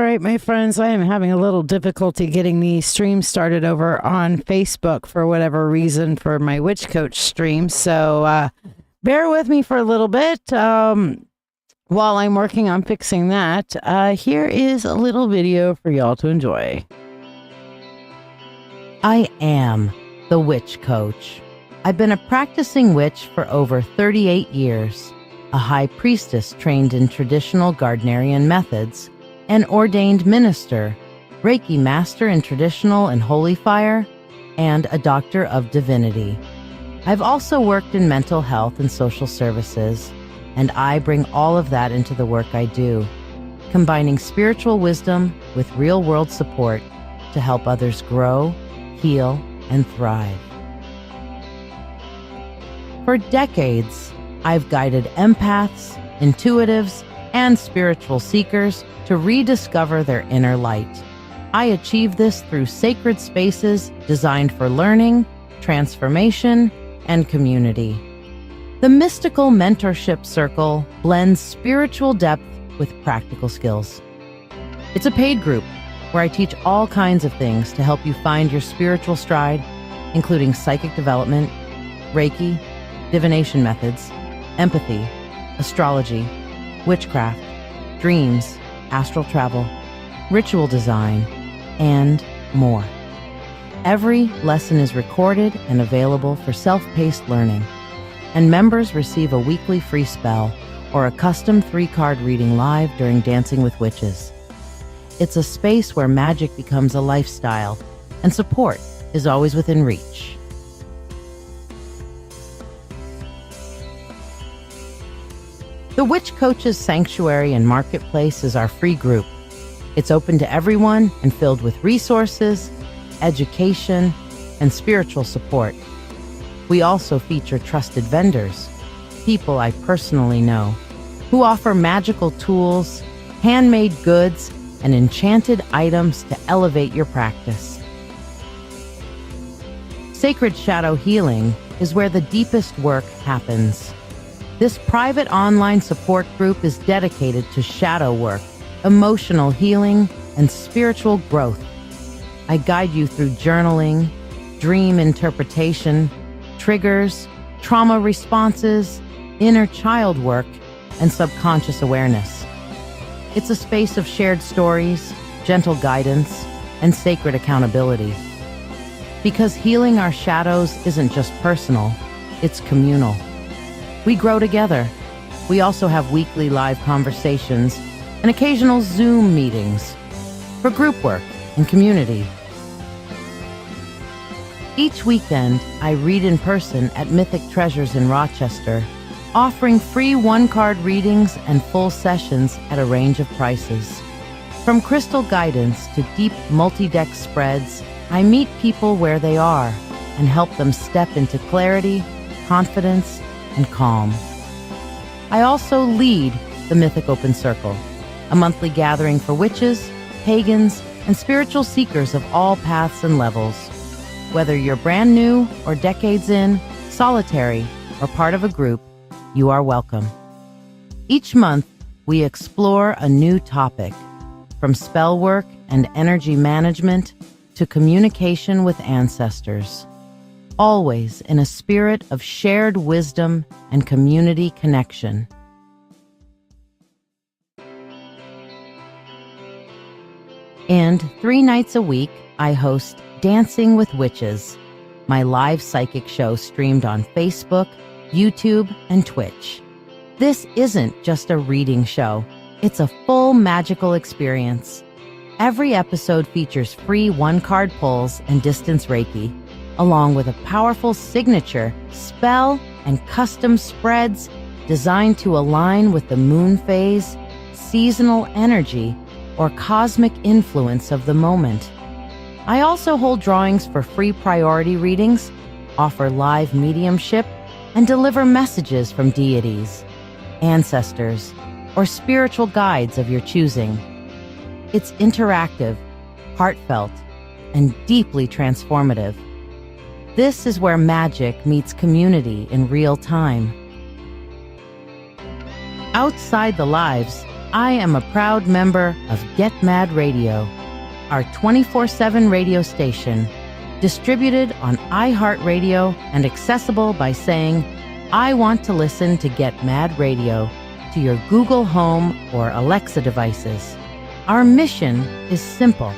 right, my friends, I am having a little difficulty getting the stream started over on Facebook for whatever reason for my Witch Coach stream. So bear with me for a little bit while I'm working on fixing that. Here is a little video for y'all to enjoy. I am the Witch Coach. I've been a practicing witch for over 38 years, a high priestess trained in traditional Gardnerian methods, an ordained minister, Reiki master in traditional and holy fire, and a doctor of divinity. I've also worked in mental health and social services, and I bring all of that into the work I do, combining spiritual wisdom with real-world support to help others grow, heal, and thrive. For decades, I've guided empaths, intuitives, and spiritual seekers to rediscover their inner light. I achieve this through sacred spaces designed for learning, transformation, and community. The Mystical Mentorship Circle blends spiritual depth with practical skills. It's a paid group where I teach all kinds of things to help you find your spiritual stride, including psychic development, Reiki, divination methods, empathy, astrology, witchcraft, dreams, astral travel, ritual design, and more. Every lesson is recorded and available for self-paced learning, and members receive a weekly free spell or a custom 3-card reading live during Dancing with Witches. It's a space where magic becomes a lifestyle, and support is always within reach. The Witch Coaches Sanctuary and Marketplace is our free group. It's open to everyone and filled with resources, education, and spiritual support. We also feature trusted vendors, people I personally know, who offer magical tools, handmade goods, and enchanted items to elevate your practice. Sacred Shadow Healing is where the deepest work happens. This private online support group is dedicated to shadow work, emotional healing, and spiritual growth. I guide you through journaling, dream interpretation, triggers, trauma responses, inner child work, and subconscious awareness. It's a space of shared stories, gentle guidance, and sacred accountability. Because healing our shadows isn't just personal, it's communal. We grow together. We also have weekly live conversations and occasional Zoom meetings for group work and community. Each weekend, I read in person at Mythic Treasures in Rochester, offering free 1-card readings and full sessions at a range of prices. From crystal guidance to deep multi-deck spreads, I meet people where they are and help them step into clarity, confidence, and calm. I also lead the Mythic Open Circle, a monthly gathering for witches, pagans, and spiritual seekers of all paths and levels. Whether you're brand new or decades in, solitary, or part of a group, you are welcome. Each month, we explore a new topic, from spell work and energy management to communication with ancestors, always in a spirit of shared wisdom and community connection. And 3 nights a week, I host Dancing with Witches, my live psychic show streamed on Facebook, YouTube, and Twitch. This isn't just a reading show. It's a full magical experience. Every episode features free 1-card pulls and distance Reiki, along with a powerful signature spell and custom spreads designed to align with the moon phase, seasonal energy, or cosmic influence of the moment. I also hold drawings for free priority readings, offer live mediumship, and deliver messages from deities, ancestors, or spiritual guides of your choosing. It's interactive, heartfelt, and deeply transformative. This is where magic meets community in real time. Outside the lives, I am a proud member of Get Mad Radio, our 24/7 radio station, distributed on iHeartRadio and accessible by saying, "I want to listen to Get Mad Radio" to your Google Home or Alexa devices. Our mission is simple,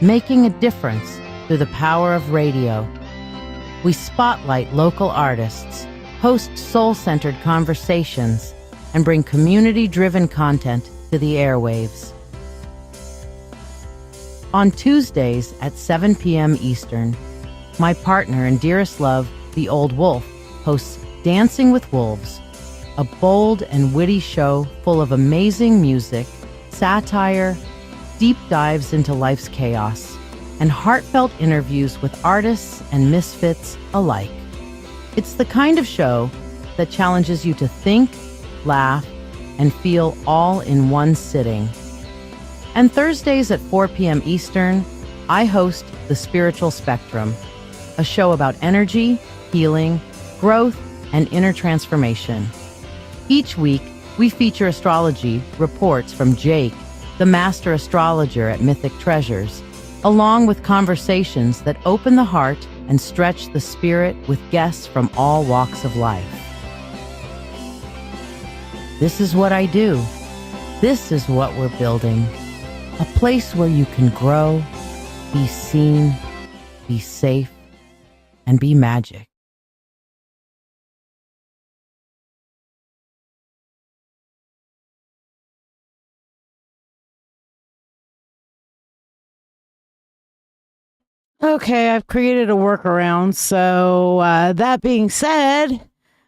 making a difference through the power of radio. We spotlight local artists, host soul-centered conversations, and bring community-driven content to the airwaves. On Tuesdays at 7 p.m. Eastern, my partner and dearest love, the Old Wolf, hosts Dancing with Wolves, a bold and witty show full of amazing music, satire, deep dives into life's chaos, and heartfelt interviews with artists and misfits alike. It's the kind of show that challenges you to think, laugh, and feel all in one sitting. And Thursdays at 4 p.m. Eastern, I host The Spiritual Spectrum, a show about energy, healing, growth, and inner transformation. Each week, we feature astrology reports from Jake, the master astrologer at Mythic Treasures, along with conversations that open the heart and stretch the spirit with guests from all walks of life. This is what I do. This is what we're building. A place where you can grow, be seen, be safe, and be magic. Okay, I've created a workaround. So that being said,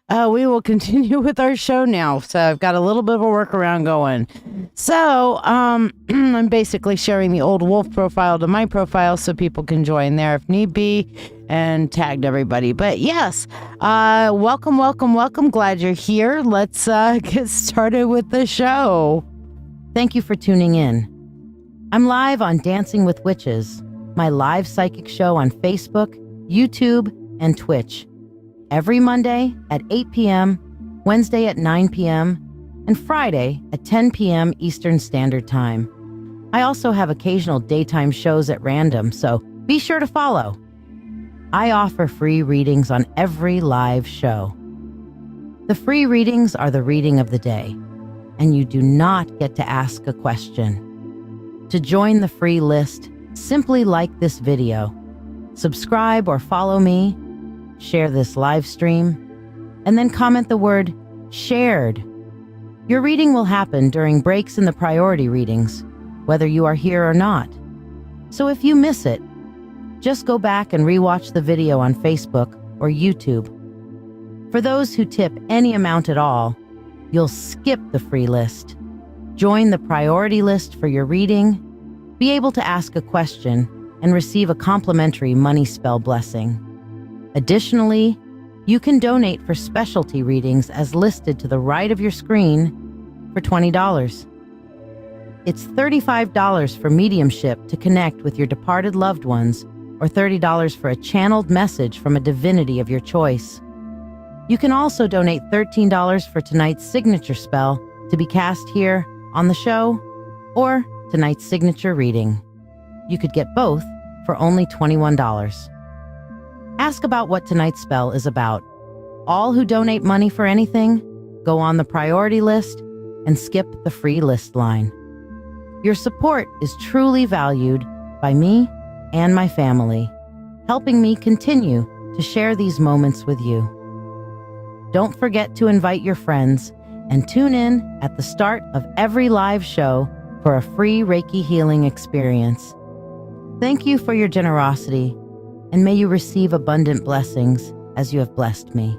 we will continue with our show now. So I've got a little bit of a workaround going. So I'm basically sharing the Old Wolf profile to my profile so people can join there if need be, and tagged everybody. But yes, welcome. Glad you're here. Let's get started with the show. Thank you for tuning in. I'm live on Dancing with Witches, my live psychic show on Facebook, YouTube, and Twitch. Every Monday at 8 p.m., Wednesday at 9 p.m., and Friday at 10 p.m. Eastern Standard Time. I also have occasional daytime shows at random, so be sure to follow. I offer free readings on every live show. The free readings are the reading of the day, and you do not get to ask a question. To join the free list, simply like this video, subscribe or follow me, share this live stream, and then comment the word shared. Your reading will happen during breaks in the priority readings, whether you are here or not. So if you miss it, just go back and rewatch the video on Facebook or YouTube. For those who tip any amount at all, you'll skip the free list, join the priority list for your reading, be able to ask a question, and receive a complimentary money spell blessing. Additionally, you can donate for specialty readings as listed to the right of your screen for $20. It's $35 for mediumship to connect with your departed loved ones, or $30 for a channeled message from a divinity of your choice. You can also donate $13 for tonight's signature spell to be cast here on the show, or tonight's signature reading. You could get both for only $21. Ask about what tonight's spell is about. All who donate money for anything go on the priority list and skip the free list line. Your support is truly valued by me and my family, helping me continue to share these moments with you. Don't forget to invite your friends and tune in at the start of every live show for a free Reiki healing experience. Thank you for your generosity, and may you receive abundant blessings as you have blessed me.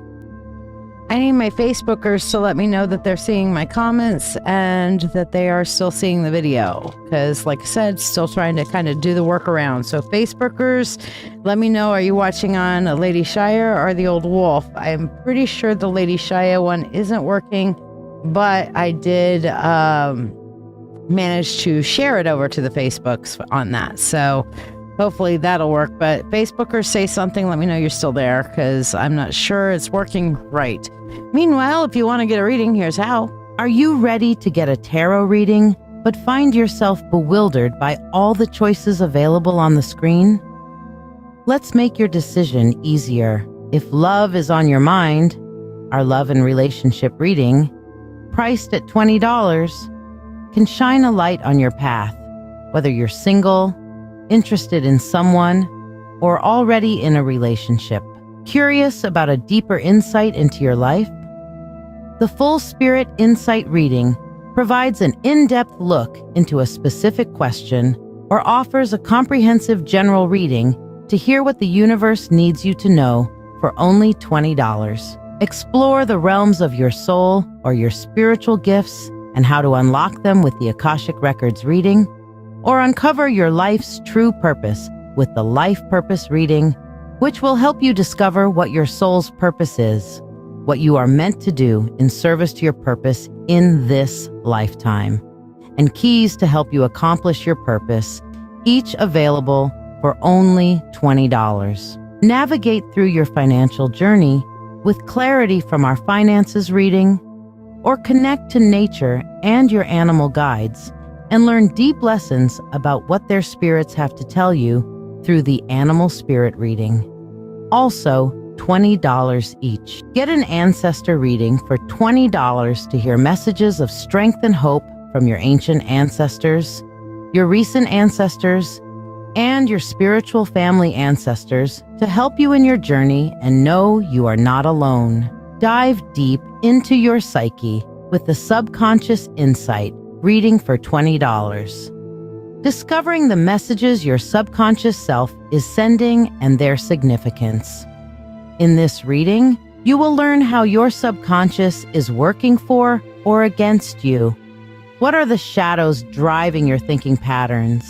I need my Facebookers to let me know that they're seeing my comments and that they are still seeing the video. Because, like I said, still trying to kind of do the workaround. So Facebookers, let me know, are you watching on a Lady Shiya or the Old Wolf? I'm pretty sure the Lady Shiya one isn't working, but I did manage to share it over to the Facebooks on that. So hopefully that'll work. But Facebookers, say something. Let me know you're still there, because I'm not sure it's working right. Meanwhile, if you want to get a reading, here's how. Are you ready to get a tarot reading, but find yourself bewildered by all the choices available on the screen? Let's make your decision easier. If love is on your mind, our love and relationship reading, priced at $20, can shine a light on your path, whether you're single, interested in someone, or already in a relationship. Curious about a deeper insight into your life? The Full Spirit Insight reading provides an in-depth look into a specific question or offers a comprehensive general reading to hear what the universe needs you to know for only $20. Explore the realms of your soul or your spiritual gifts and how to unlock them with the Akashic Records reading, or uncover your life's true purpose with the Life Purpose reading, which will help you discover what your soul's purpose is, what you are meant to do in service to your purpose in this lifetime, and keys to help you accomplish your purpose, each available for only $20. Navigate through your financial journey with clarity from our finances reading, or connect to nature and your animal guides and learn deep lessons about what their spirits have to tell you through the Animal Spirit reading. Also, $20 each. Get an ancestor reading for $20 to hear messages of strength and hope from your ancient ancestors, your recent ancestors, and your spiritual family ancestors to help you in your journey and know you are not alone. Dive deep into your psyche with the Subconscious Insight reading for $20. Discovering the messages your subconscious self is sending and their significance. In this reading, you will learn how your subconscious is working for or against you. What are the shadows driving your thinking patterns?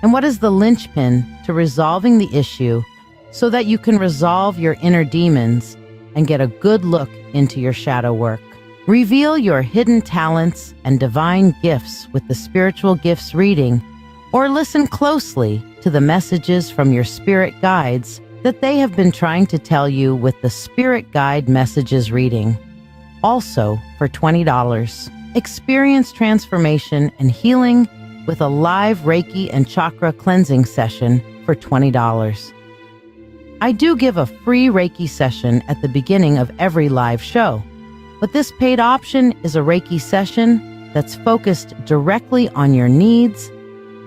And what is the linchpin to resolving the issue so that you can resolve your inner demons and get a good look into your shadow work? Reveal your hidden talents and divine gifts with the Spiritual Gifts reading, or listen closely to the messages from your spirit guides that they have been trying to tell you with the Spirit Guide Messages reading. Also for $20. Experience transformation and healing with a live Reiki and chakra cleansing session for $20. I do give a free Reiki session at the beginning of every live show, but this paid option is a Reiki session that's focused directly on your needs,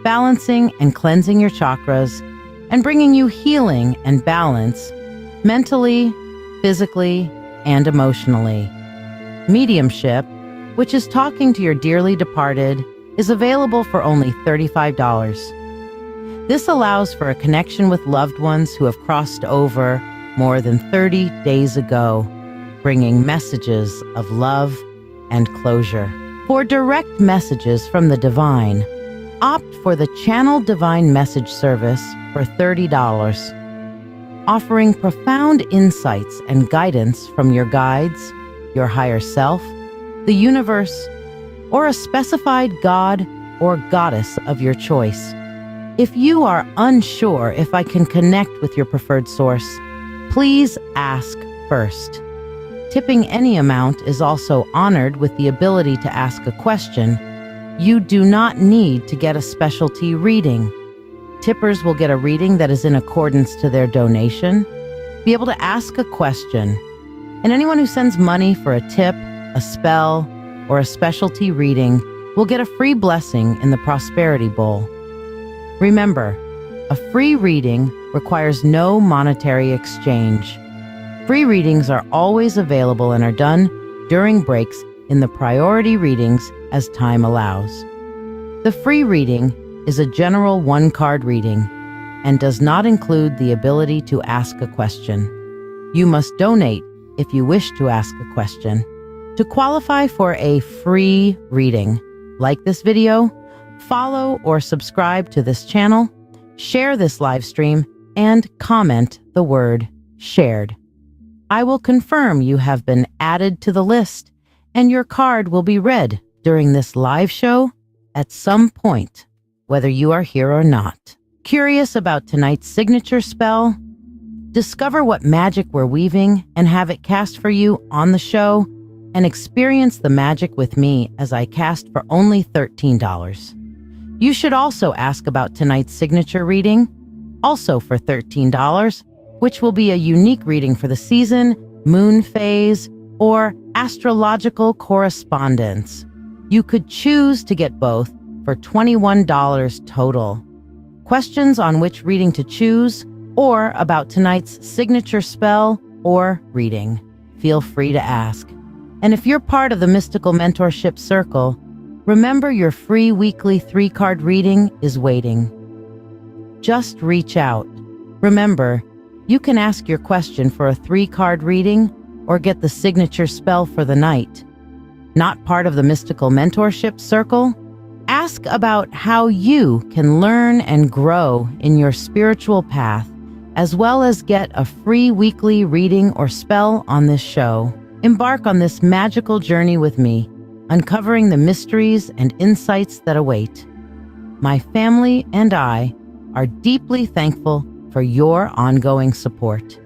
balancing and cleansing your chakras, and bringing you healing and balance mentally, physically, and emotionally. Mediumship, which is talking to your dearly departed, is available for only $35. This allows for a connection with loved ones who have crossed over more than 30 days ago, bringing messages of love and closure. For direct messages from the divine, opt for the Channel Divine Message service for $30, offering profound insights and guidance from your guides, your higher self, the universe, or a specified god or goddess of your choice. If you are unsure if I can connect with your preferred source, please ask first. Tipping any amount is also honored with the ability to ask a question. You do not need to get a specialty reading. Tippers will get a reading that is in accordance to their donation, be able to ask a question, and anyone who sends money for a tip, a spell, or a specialty reading will get a free blessing in the Prosperity Bowl. Remember, a free reading requires no monetary exchange. Free readings are always available and are done during breaks in the priority readings as time allows. The free reading is a general one-card reading and does not include the ability to ask a question. You must donate if you wish to ask a question. To qualify for a free reading, like this video, follow or subscribe to this channel, share this live stream, and comment the word shared. I will confirm you have been added to the list, and your card will be read during this live show at some point, whether you are here or not. Curious about tonight's signature spell? Discover what magic we're weaving and have it cast for you on the show, and experience the magic with me as I cast for only $13. You should also ask about tonight's signature reading, also for $13, which will be a unique reading for the season, moon phase, or astrological correspondence. You could choose to get both for $21 total. Questions on which reading to choose or about tonight's signature spell or reading, feel free to ask. And if you're part of the Mystical Mentorship Circle, remember your free weekly 3-card reading is waiting. Just reach out. Remember, you can ask your question for a 3-card reading or get the signature spell for the night. Not part of the Mystical Mentorship Circle? Ask about how you can learn and grow in your spiritual path, as well as get a free weekly reading or spell on this show. Embark on this magical journey with me, uncovering the mysteries and insights that await. My family and I are deeply thankful for your ongoing support.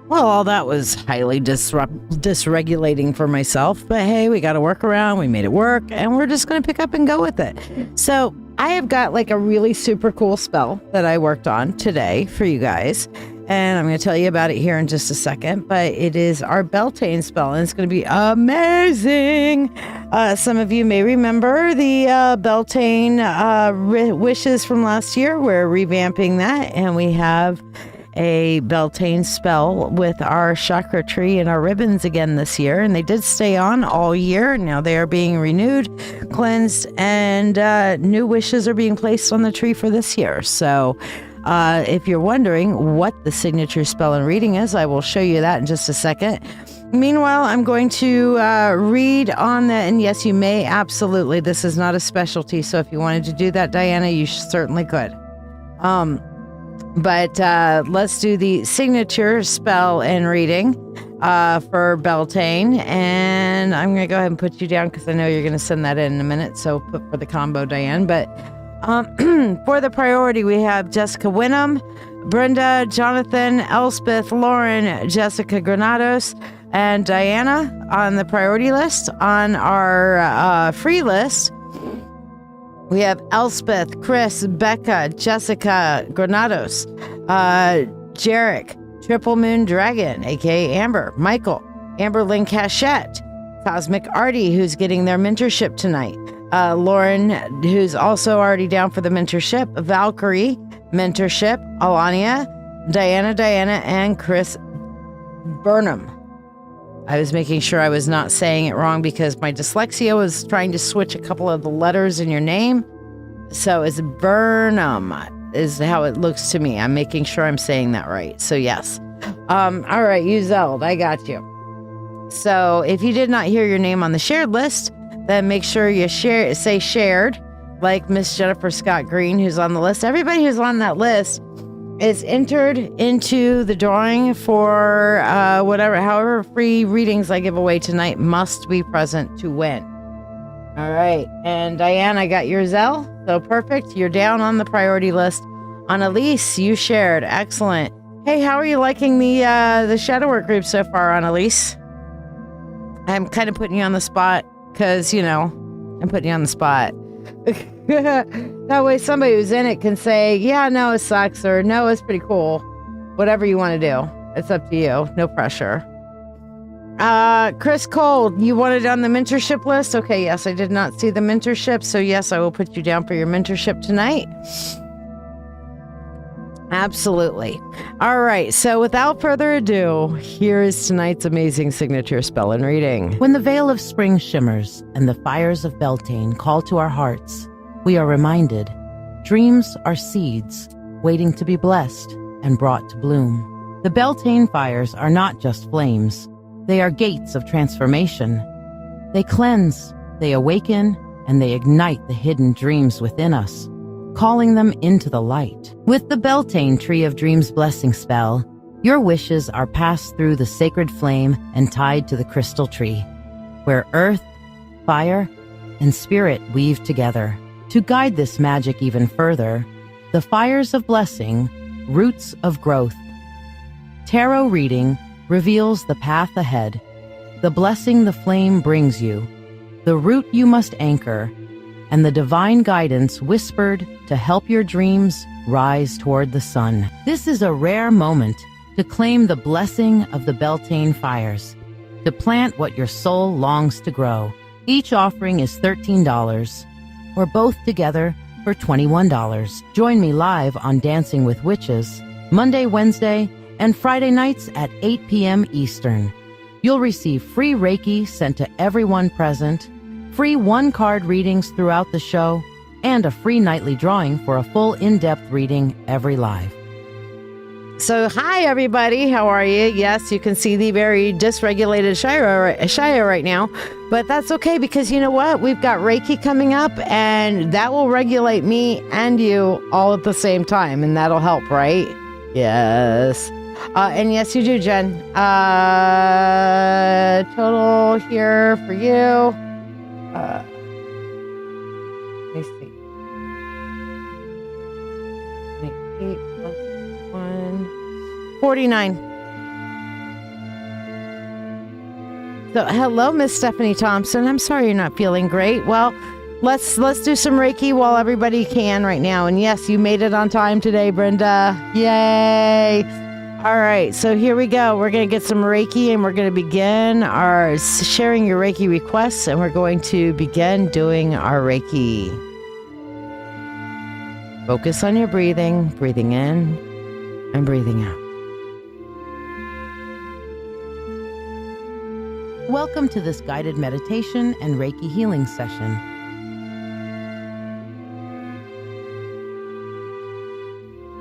Well, all that was highly dysregulating for myself, but hey, we got to work around, we made it work, and we're just going to pick up and go with it. So I have got like a really super cool spell that I worked on today for you guys, and I'm going to tell you about it here in just a second, but it is our Beltane spell, and it's going to be amazing. Some of you may remember the Beltane wishes from last year. We're revamping that, and we have a Beltane spell with our chakra tree and our ribbons again this year, and they did stay on all year. Now they are being renewed, cleansed, and new wishes are being placed on the tree for this year. So if you're wondering what the signature spell and reading is, I will show you that in just a second. Meanwhile, I'm going to read on that, and yes, you may absolutely. This is not a specialty, so if you wanted to do that, Diana, you certainly could. But let's do the signature spell and reading for Beltane. And I'm going to go ahead and put you down because I know you're going to send that in a minute. So put for the combo, Diane. But for the priority, we have Jessica Wynnum, Brenda, Jonathan, Elspeth, Lauren, Jessica Granados, and Diana on the priority list. On our free list, we have Elspeth, Chris, Becca, Jessica, Granados, Jarek, Triple Moon Dragon, aka Amber, Michael, Amber Lynn Cachette, Cosmic Artie, who's getting their mentorship tonight, Lauren, who's also already down for the mentorship, Valkyrie, mentorship, Alania, Diana, and Chris Burnham. I was making sure I was not saying it wrong because my dyslexia was trying to switch a couple of the letters in your name. So it's Burnham is how it looks to me. I'm making sure I'm saying that right. So yes. All right, you Zeld, I got you. So if you did not hear your name on the shared list, then make sure you say shared, like Miss Jennifer Scott Green, who's on the list. Everybody who's on that list is entered into the drawing for however free readings I give away tonight must be present to win. All right. And Diane, I got your Zell. So perfect. You're down on the priority list. Annalise, you shared. Excellent. Hey, how are you liking the shadow work group so far, Annalise? I'm kind of putting you on the spot because, I'm putting you on the spot. That way somebody who's in it can say, yeah, no, it sucks, or no, it's pretty cool. Whatever you want to do. It's up to you. No pressure. Chris Cole, you wanted on the mentorship list? Okay, yes, I did not see the mentorship, so yes, I will put you down for your mentorship tonight. Absolutely. All right, so without further ado, here is tonight's amazing signature spell and reading. When the veil of spring shimmers and the fires of Beltane call to our hearts, we are reminded dreams are seeds waiting to be blessed and brought to bloom. The Beltane fires are not just flames. They are gates of transformation. They cleanse, they awaken, and they ignite the hidden dreams within us, calling them into the light. With the Beltane Tree of Dreams blessing spell, your wishes are passed through the sacred flame and tied to the crystal tree, where earth, fire, and spirit weave together. To guide this magic even further, the fires of blessing, roots of growth. Tarot reading reveals the path ahead. the blessing the flame brings you, the route you must anchor, and the divine guidance whispered to help your dreams rise toward the sun. This is a rare moment to claim the blessing of the Beltane fires, to plant what your soul longs to grow. Each offering is $13, or both together for $21. Join me live on Dancing with Witches, Monday, Wednesday, and Friday nights at 8 p.m. Eastern. You'll receive free Reiki sent to everyone present, free one-card readings throughout the show, and a free nightly drawing for a full in-depth reading every live. So, hi, everybody. How are you? Yes, you can see the very dysregulated Shiya right now, but that's okay because you know what? We've got Reiki coming up, and that will regulate me and you all at the same time, and that'll help, right? Yes. And yes, you do, Jen. Total here for you. Let me see. 28 plus 1. 49. So, hello, Miss Stephanie Thompson. I'm sorry you're not feeling great. Well, let's do some Reiki while everybody can right now. And yes, you made it on time today, Brenda. Yay! All right, so here we go. We're going to get some Reiki, and we're going to begin our sharing your Reiki requests, and we're going to begin doing our Reiki. Focus on your breathing in and breathing out. Welcome to this guided meditation and Reiki healing session.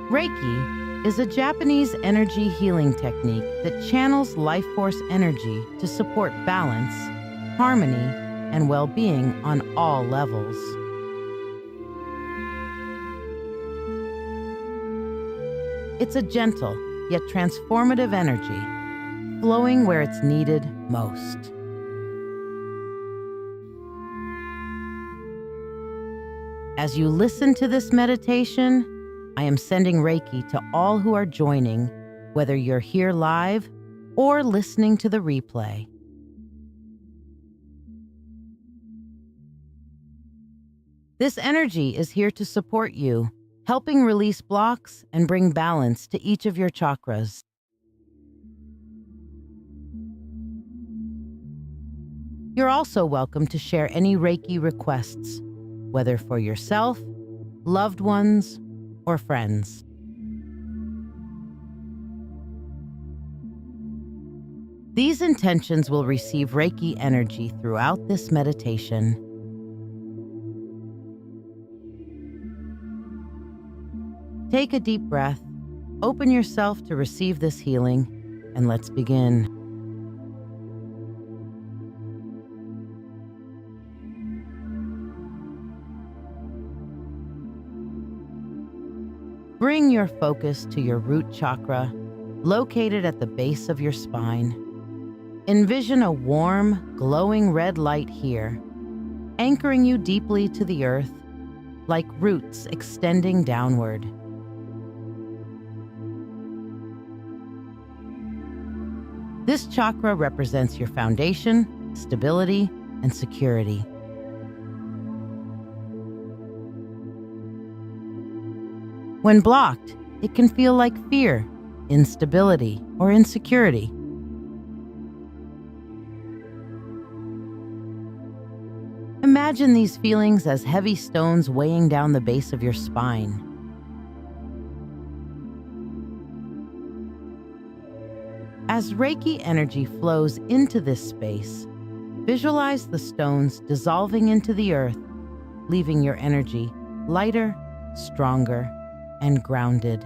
Reiki is a Japanese energy healing technique that channels life force energy to support balance, harmony, and well-being on all levels. It's a gentle yet transformative energy, flowing where it's needed most. As you listen to this meditation, I am sending Reiki to all who are joining, whether you're here live or listening to the replay. This energy is here to support you, helping release blocks and bring balance to each of your chakras. You're also welcome to share any Reiki requests, whether for yourself, loved ones, or friends. These intentions will receive Reiki energy throughout this meditation. Take a deep breath, open yourself to receive this healing, and let's begin. Bring your focus to your root chakra, located at the base of your spine. Envision a warm, glowing red light here, anchoring you deeply to the earth, like roots extending downward. This chakra represents your foundation, stability, and security. When blocked, it can feel like fear, instability, or insecurity. Imagine these feelings as heavy stones weighing down the base of your spine. As Reiki energy flows into this space, visualize the stones dissolving into the earth, leaving your energy lighter, stronger, and grounded.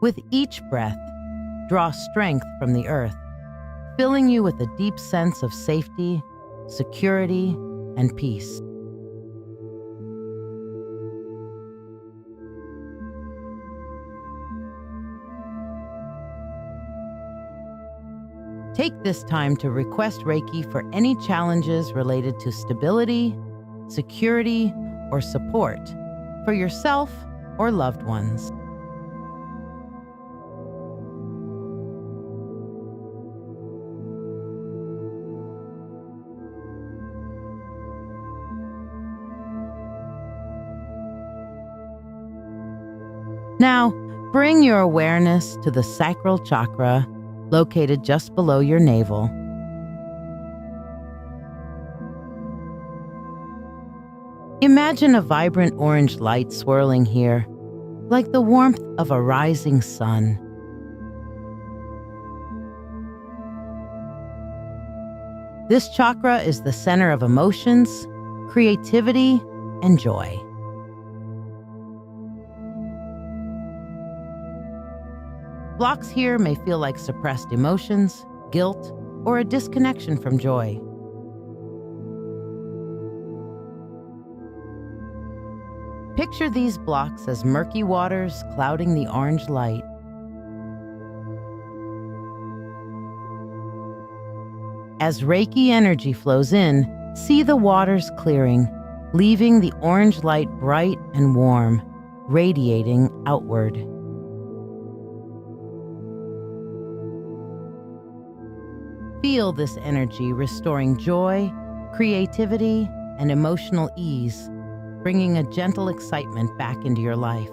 With each breath, draw strength from the earth, filling you with a deep sense of safety, security, and peace. Take this time to request Reiki for any challenges related to stability, security, or support for yourself or loved ones. Now, bring your awareness to the sacral chakra located just below your navel. Imagine a vibrant orange light swirling here, like the warmth of a rising sun. This chakra is the center of emotions, creativity, and joy. Blocks here may feel like suppressed emotions, guilt, or a disconnection from joy. Picture these blocks as murky waters clouding the orange light. As Reiki energy flows in, see the waters clearing, leaving the orange light bright and warm, radiating outward. Feel this energy restoring joy, creativity, and emotional ease, bringing a gentle excitement back into your life.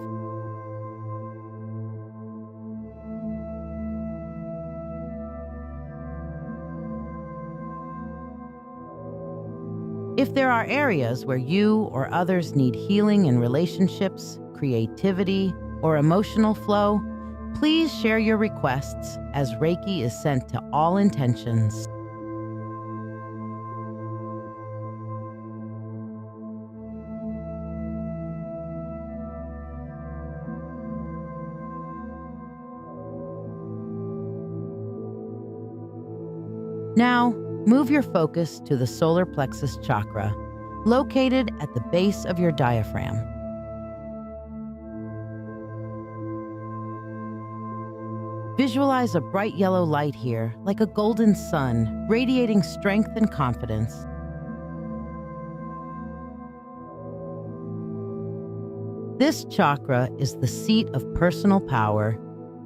If there are areas where you or others need healing in relationships, creativity, or emotional flow, please share your requests as Reiki is sent to all intentions. Now, move your focus to the solar plexus chakra, located at the base of your diaphragm. Visualize a bright yellow light here, like a golden sun, radiating strength and confidence. This chakra is the seat of personal power,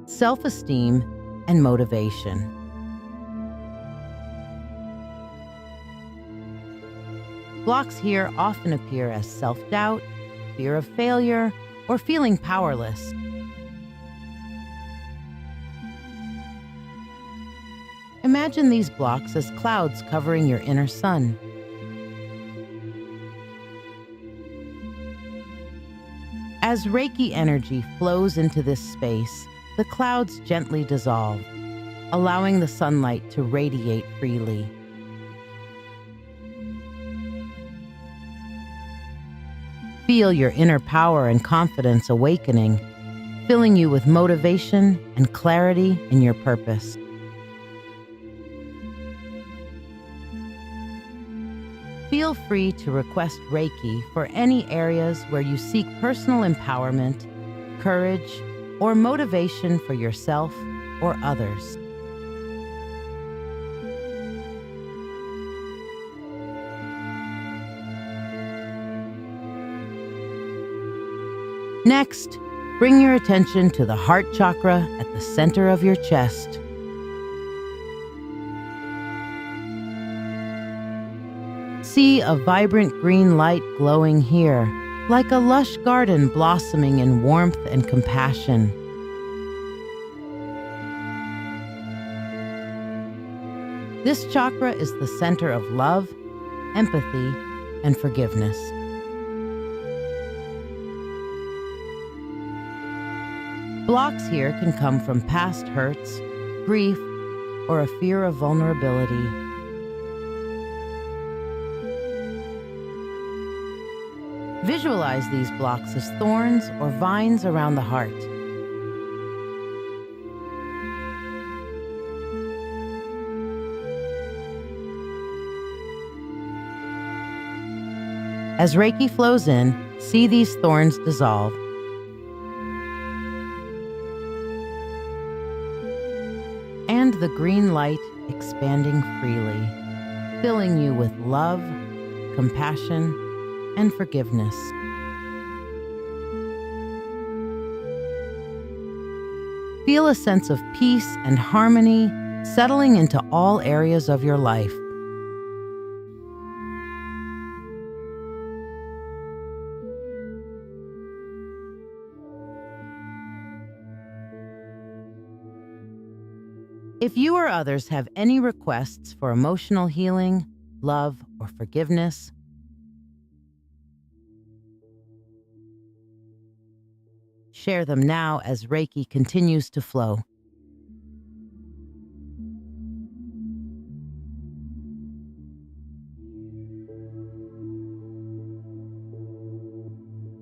self-esteem, and motivation. Blocks here often appear as self-doubt, fear of failure, or feeling powerless. Imagine these blocks as clouds covering your inner sun. As Reiki energy flows into this space, the clouds gently dissolve, allowing the sunlight to radiate freely. Feel your inner power and confidence awakening, filling you with motivation and clarity in your purpose. Feel free to request Reiki for any areas where you seek personal empowerment, courage, or motivation for yourself or others. Next, bring your attention to the heart chakra at the center of your chest. See a vibrant green light glowing here, like a lush garden blossoming in warmth and compassion. This chakra is the center of love, empathy, and forgiveness. Blocks here can come from past hurts, grief, or a fear of vulnerability. Visualize these blocks as thorns or vines around the heart. As Reiki flows in, see these thorns dissolve. And the green light expanding freely, filling you with love, compassion, and forgiveness. Feel a sense of peace and harmony settling into all areas of your life. If you or others have any requests for emotional healing, love, or forgiveness, share them now as Reiki continues to flow.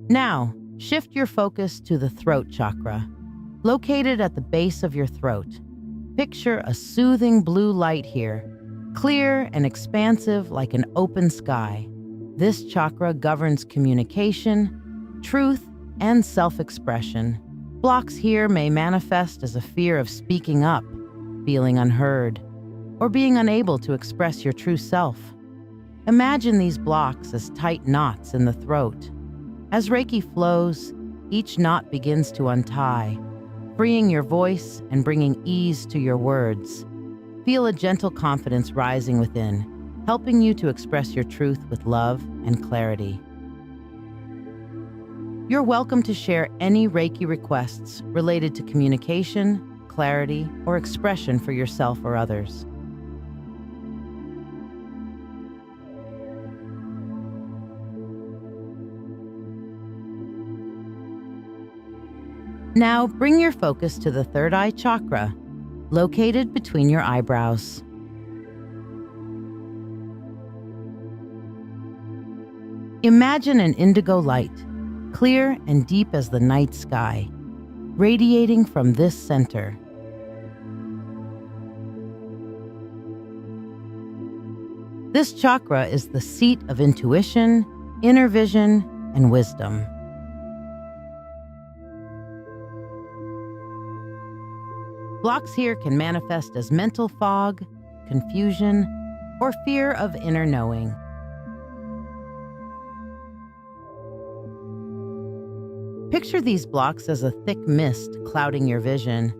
Now, shift your focus to the throat chakra, located at the base of your throat. Picture a soothing blue light here, clear and expansive like an open sky. This chakra governs communication, truth, and self-expression. Blocks here may manifest as a fear of speaking up, feeling unheard, or being unable to express your true self. Imagine these blocks as tight knots in the throat. As Reiki flows, each knot begins to untie, freeing your voice and bringing ease to your words. Feel a gentle confidence rising within, helping you to express your truth with love and clarity. You're welcome to share any Reiki requests related to communication, clarity, or expression for yourself or others. Now bring your focus to the third eye chakra, located between your eyebrows. Imagine an indigo light, clear and deep as the night sky, radiating from this center. This chakra is the seat of intuition, inner vision, and wisdom. Blocks here can manifest as mental fog, confusion, or fear of inner knowing. Picture these blocks as a thick mist clouding your vision.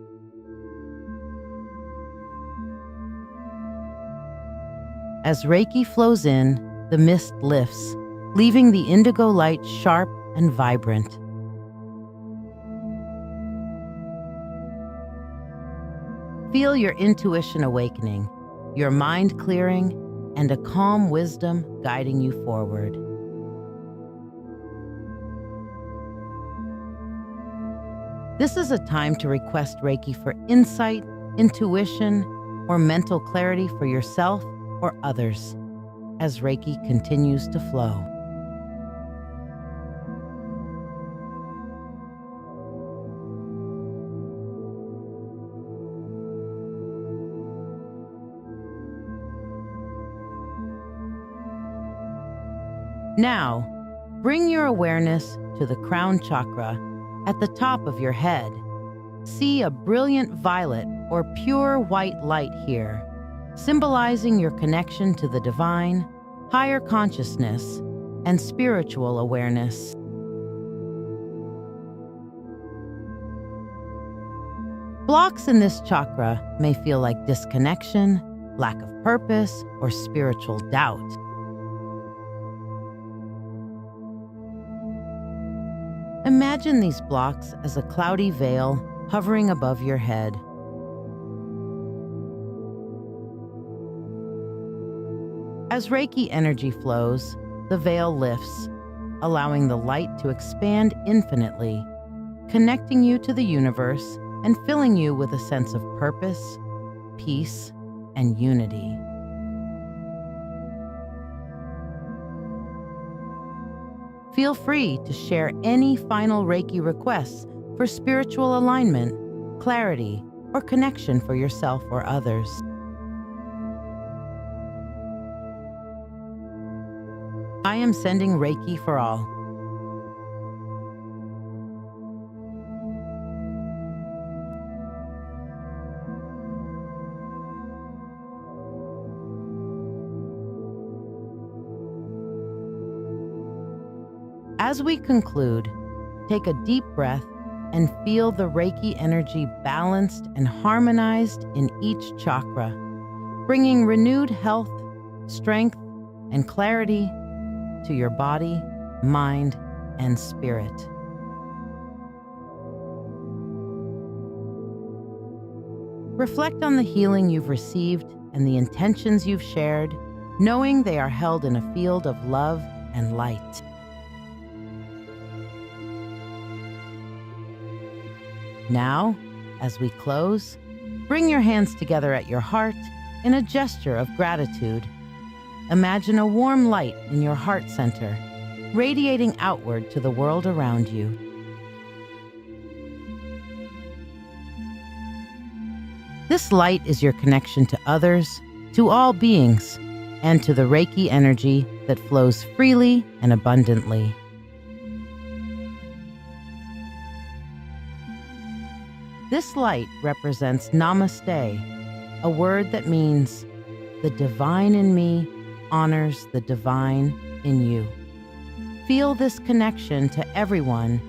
As Reiki flows in, the mist lifts, leaving the indigo light sharp and vibrant. Feel your intuition awakening, your mind clearing, and a calm wisdom guiding you forward. This is a time to request Reiki for insight, intuition, or mental clarity for yourself or others as Reiki continues to flow. Now, bring your awareness to the crown chakra at the top of your head. See a brilliant violet or pure white light here, symbolizing your connection to the divine, higher consciousness, and spiritual awareness. Blocks in this chakra may feel like disconnection, lack of purpose, or spiritual doubt. Imagine these blocks as a cloudy veil hovering above your head. As Reiki energy flows, the veil lifts, allowing the light to expand infinitely, connecting you to the universe and filling you with a sense of purpose, peace, and unity. Feel free to share any final Reiki requests for spiritual alignment, clarity, or connection for yourself or others. I am sending Reiki for all. As we conclude, take a deep breath and feel the Reiki energy balanced and harmonized in each chakra, bringing renewed health, strength, and clarity to your body, mind, and spirit. Reflect on the healing you've received and the intentions you've shared, knowing they are held in a field of love and light. Now, as we close, bring your hands together at your heart in a gesture of gratitude. Imagine a warm light in your heart center, radiating outward to the world around you. This light is your connection to others, to all beings, and to the Reiki energy that flows freely and abundantly. This light represents Namaste, a word that means the divine in me honors the divine in you. Feel this connection to everyone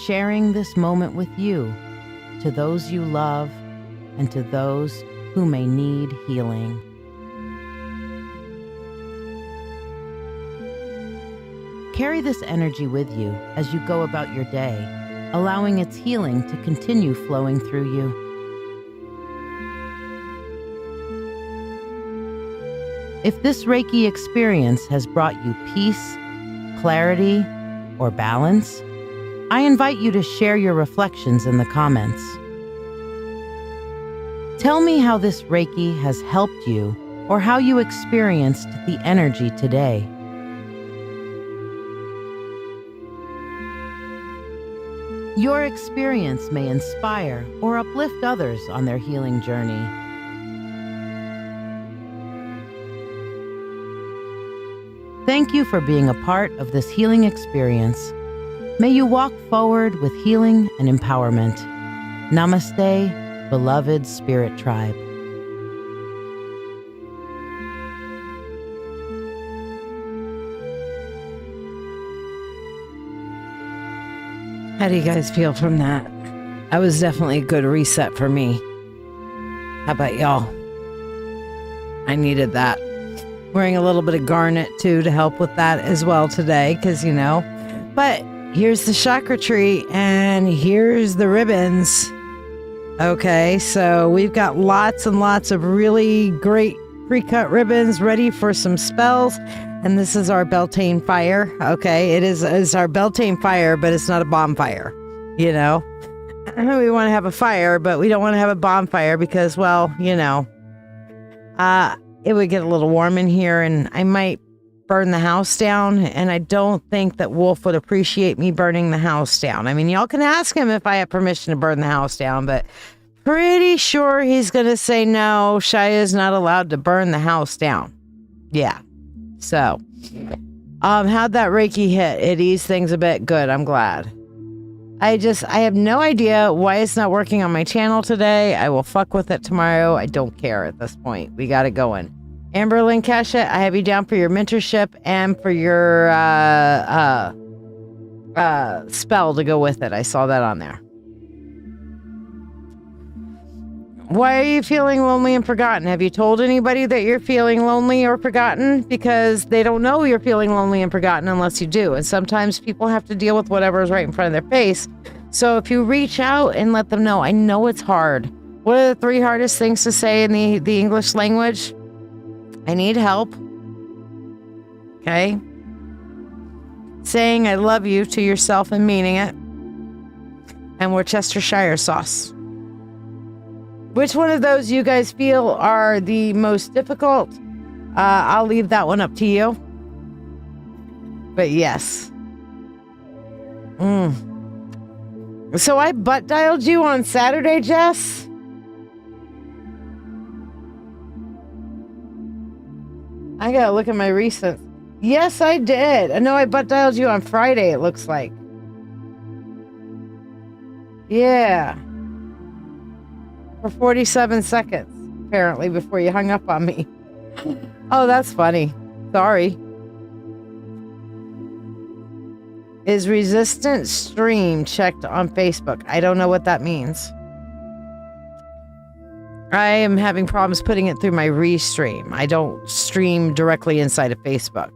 sharing this moment with you, to those you love, and to those who may need healing. Carry this energy with you as you go about your day, allowing its healing to continue flowing through you. If this Reiki experience has brought you peace, clarity, or balance, I invite you to share your reflections in the comments. Tell me how this Reiki has helped you or how you experienced the energy today. Your experience may inspire or uplift others on their healing journey. Thank you for being a part of this healing experience. May you walk forward with healing and empowerment. Namaste, beloved Spirit Tribe. How do you guys feel from that? That was definitely a good reset for me. How about y'all? I needed that. Wearing a little bit of garnet too to help with that as well today, because but here's the chakra tree and here's the ribbons. Okay, so we've got lots and lots of really great pre-cut ribbons ready for some spells. And this is our Beltane fire. Okay, it's our Beltane fire, but it's not a bonfire. We want to have a fire, but we don't want to have a bonfire because, it would get a little warm in here and I might burn the house down. And I don't think that Wolf would appreciate me burning the house down. I mean, y'all can ask him if I have permission to burn the house down, but pretty sure he's going to say no, Shiya is not allowed to burn the house down. Yeah. So, how'd that Reiki hit? It eased things a bit. Good. I'm glad. I have no idea why it's not working on my channel today. I will fuck with it tomorrow. I don't care at this point. We got it going. Amber Lynn Cashett, I have you down for your mentorship and for your spell to go with it. I saw that on there. Why are you feeling lonely and forgotten? Have you told anybody that you're feeling lonely or forgotten? Because they don't know you're feeling lonely and forgotten unless you do. And sometimes people have to deal with whatever is right in front of their face. So if you reach out and let them know, I know it's hard. What are the 3 hardest things to say in the English language? I need help. Okay? Saying I love you to yourself and meaning it. And Worcestershire sauce. Which one of those you guys feel are the most difficult? I'll leave that one up to you. But yes. So I butt dialed you on Saturday, Jess? I gotta look at my recent. Yes, I did. No, I butt dialed you on Friday, it looks like. Yeah. For 47 seconds, apparently, before you hung up on me. Oh, that's funny. Sorry. Is resistant stream checked on Facebook? I don't know what that means. I am having problems putting it through my restream. I don't stream directly inside of Facebook.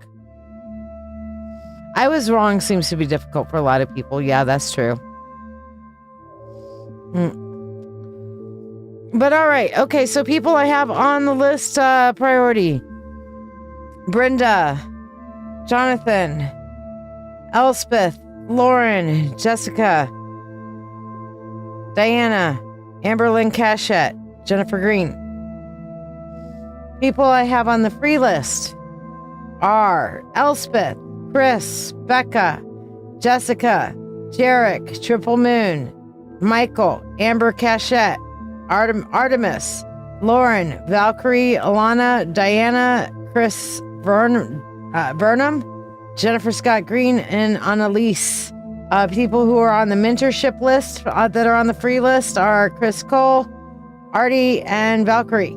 I was wrong seems to be difficult for a lot of people. Yeah, that's true. But all right. Okay, so people I have on the list, priority. Brenda, Jonathan, Elspeth, Lauren, Jessica, Diana, Amberlynn Cashette, Jennifer Green. People I have on the free list are Elspeth, Chris, Becca, Jessica, Jarek, Triple Moon, Michael, Amber Cashette, Artemis, Lauren, Valkyrie, Alana, Diana, Chris Burnham, Jennifer Scott Green, and Annalise. People who are on the mentorship list that are on the free list are Chris Cole, Artie, and Valkyrie.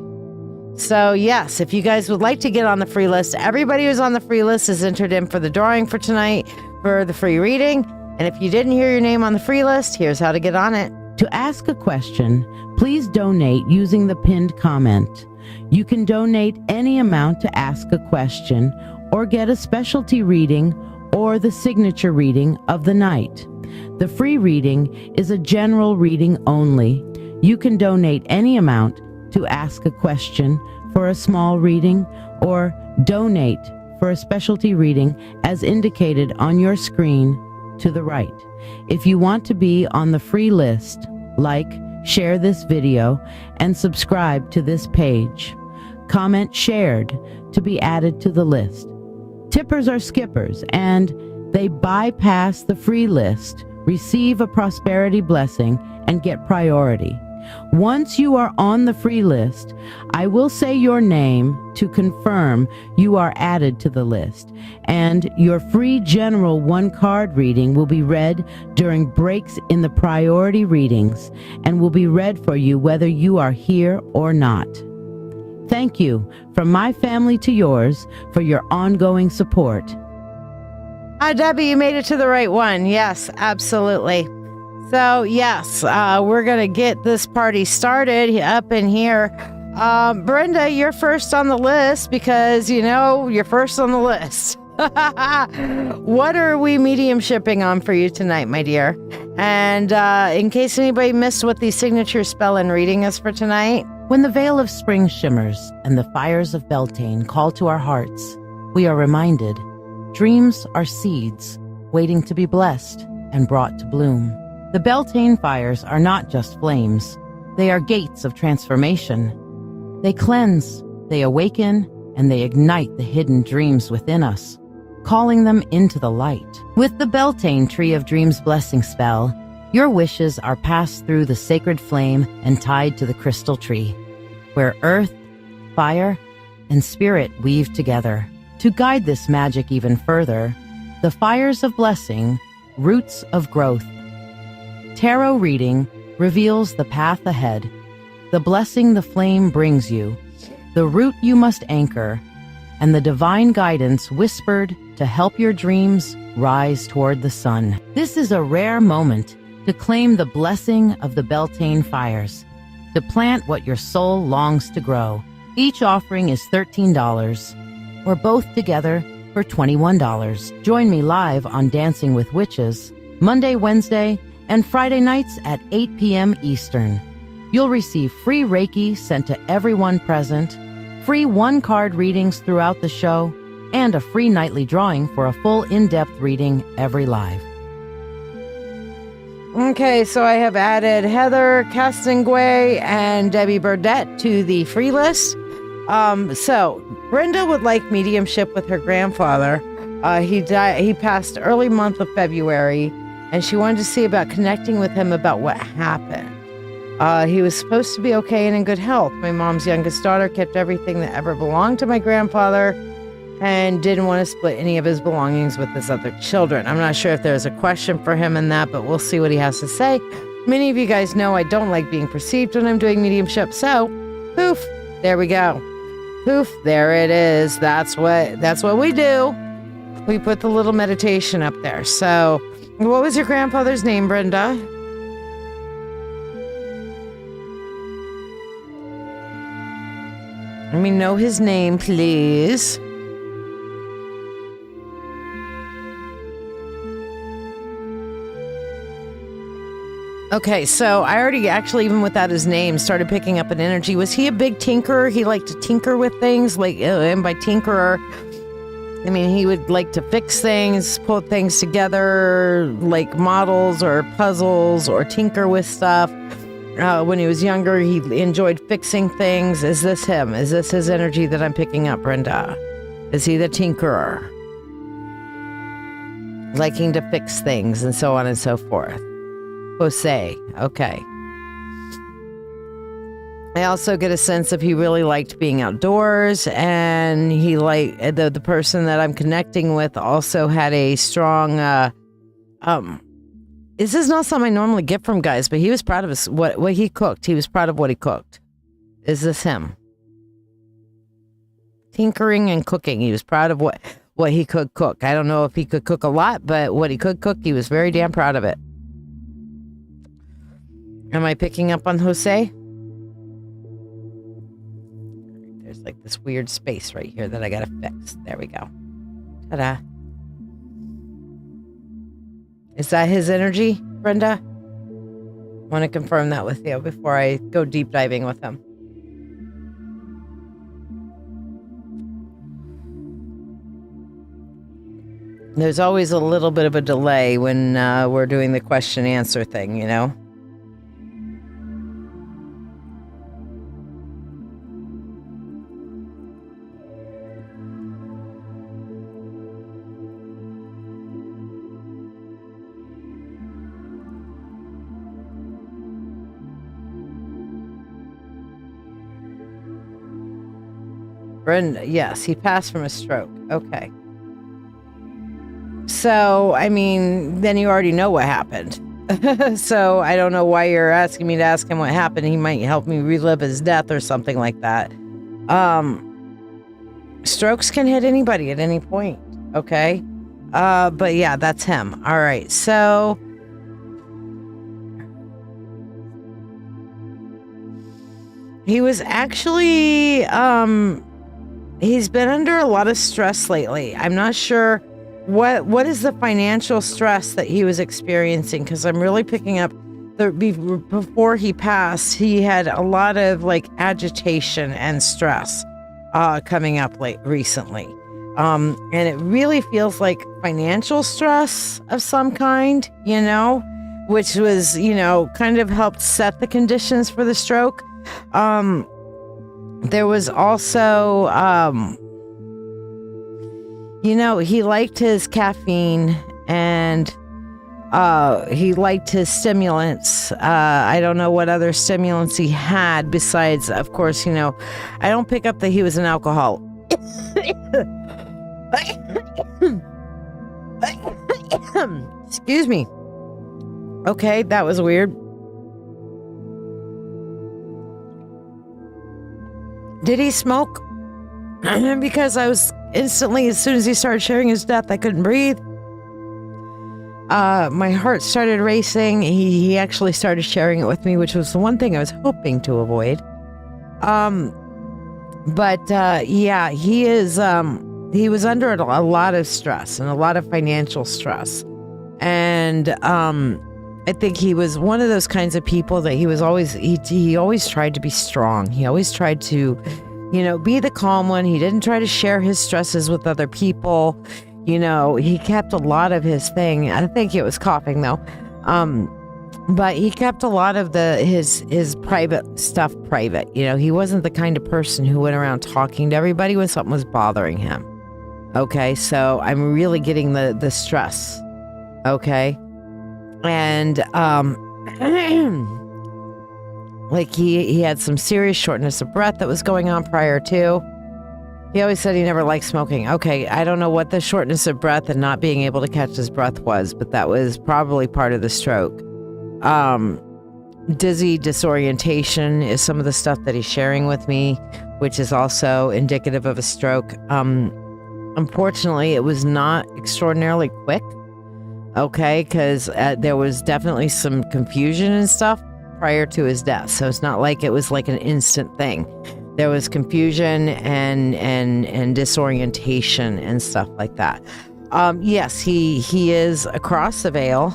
So yes, if you guys would like to get on the free list, everybody who's on the free list is entered in for the drawing for tonight for the free reading. And if you didn't hear your name on the free list, here's how to get on it. To ask a question, please donate using the pinned comment. You can donate any amount to ask a question or get a specialty reading or the signature reading of the night. The free reading is a general reading only. You can donate any amount to ask a question for a small reading or donate for a specialty reading as indicated on your screen to the right. If you want to be on the free list, like, share this video, and subscribe to this page. Comment shared to be added to the list. Tippers are skippers, and they bypass the free list, receive a prosperity blessing, and get priority. Once you are on the free list, I will say your name to confirm you are added to the list, and your free general one-card reading will be read during breaks in the priority readings and will be read for you whether you are here or not. Thank you from my family to yours for your ongoing support. Debbie, you made it to the right one. Yes, absolutely. So, yes, we're going to get this party started up in here. Brenda, you're first on the list because, you're first on the list. What are we mediumshipping on for you tonight, my dear? And in case anybody missed what the signature spell and reading is for tonight. When the veil of spring shimmers and the fires of Beltane call to our hearts, we are reminded dreams are seeds waiting to be blessed and brought to bloom. The Beltane fires are not just flames. They are gates of transformation. They cleanse, they awaken, and they ignite the hidden dreams within us, calling them into the light. With the Beltane Tree of Dreams blessing spell, your wishes are passed through the sacred flame and tied to the crystal tree, where earth, fire, and spirit weave together. To guide this magic even further, the fires of blessing, roots of growth. Tarot reading reveals the path ahead, the blessing the flame brings you, the root you must anchor, and the divine guidance whispered to help your dreams rise toward the sun. This is a rare moment to claim the blessing of the Beltane fires, to plant what your soul longs to grow. Each offering is $13, or both together for $21. Join me live on Dancing with Witches, Monday, Wednesday, and Friday nights at 8 p.m. Eastern. You'll receive free Reiki sent to everyone present, free one-card readings throughout the show, and a free nightly drawing for a full in-depth reading every live. Okay, so I have added Heather Castonguay and Debbie Burdett to the free list. So Brenda would like mediumship with her grandfather. He passed early month of February, and she wanted to see about connecting with him about what happened. He was supposed to be okay and in good health. My mom's youngest daughter kept everything that ever belonged to my grandfather and didn't want to split any of his belongings with his other children. I'm not sure if there's a question for him in that, but we'll see what he has to say. Many of you guys know I don't like being perceived when I'm doing mediumship, so poof, there we go. Poof, there it is. That's what we do. We put the little meditation up there. So, what was your grandfather's name, Brenda? Let me know his name, please. Okay, so I already actually, even without his name, started picking up an energy. Was he a big tinkerer? He liked to tinker with things, like, and by tinkerer, I mean, he would like to fix things, put things together, like models or puzzles, or tinker with stuff. When he was younger, he enjoyed fixing things. Is this him? Is this his energy that I'm picking up, Brenda? Is he the tinkerer? Liking to fix things and so on and so forth. Jose, okay. I also get a sense of he really liked being outdoors, and he liked the person that I'm connecting with also had a strong this is not something I normally get from guys, but he was proud of his what he cooked. He was proud of what he cooked. Is this him? Tinkering and cooking. He was proud of what he could cook. I don't know if he could cook a lot, but what he could cook, he was very damn proud of it. Am I picking up on Jose? There's like this weird space right here that I gotta fix. There we go. Ta-da. Is that his energy, Brenda? I want to confirm that with you before I go deep diving with him. There's always a little bit of a delay when we're doing the question answer thing, you know? Brenda, yes, he passed from a stroke. Okay. So, I mean, then you already know what happened. So, I don't know why you're asking me to ask him what happened. He might help me relive his death or something like that. Strokes can hit anybody at any point, okay? But yeah, that's him. All right, so... he was actually, he's been under a lot of stress lately. I'm not sure what is the financial stress that he was experiencing, because I'm really picking up before he passed, he had a lot of like agitation and stress coming up recently. And it really feels like financial stress of some kind, you know, which was, you know, kind of helped set the conditions for the stroke. There was also, you know, he liked his caffeine and he liked his stimulants. I don't know what other stimulants he had besides, of course, you know, I don't pick up that he was an alcoholic. Excuse me. Okay, that was weird. Did he smoke? Because I was instantly, as soon as he started sharing his death, I couldn't breathe. My heart started racing. He actually started sharing it with me, which was the one thing I was hoping to avoid. Yeah, he was under a lot of stress and a lot of financial stress. And I think he was one of those kinds of people that he always tried to be strong. He always tried to, you know, be the calm one. He didn't try to share his stresses with other people. You know, he kept a lot of his thing. I think it was coughing though. But he kept a lot of his private stuff private. You know, he wasn't the kind of person who went around talking to everybody when something was bothering him. Okay, so I'm really getting the stress. Okay. And like he had some serious shortness of breath that was going on prior to. He always said he never liked smoking. Okay, I don't know what the shortness of breath and not being able to catch his breath was, but that was probably part of the stroke. Dizzy disorientation is some of the stuff that he's sharing with me, which is also indicative of a stroke. Unfortunately, it was not extraordinarily quick. Okay, because there was definitely some confusion and stuff prior to his death. So it's not like it was like an instant thing. There was confusion and disorientation and stuff like that. Yes, he is across the veil.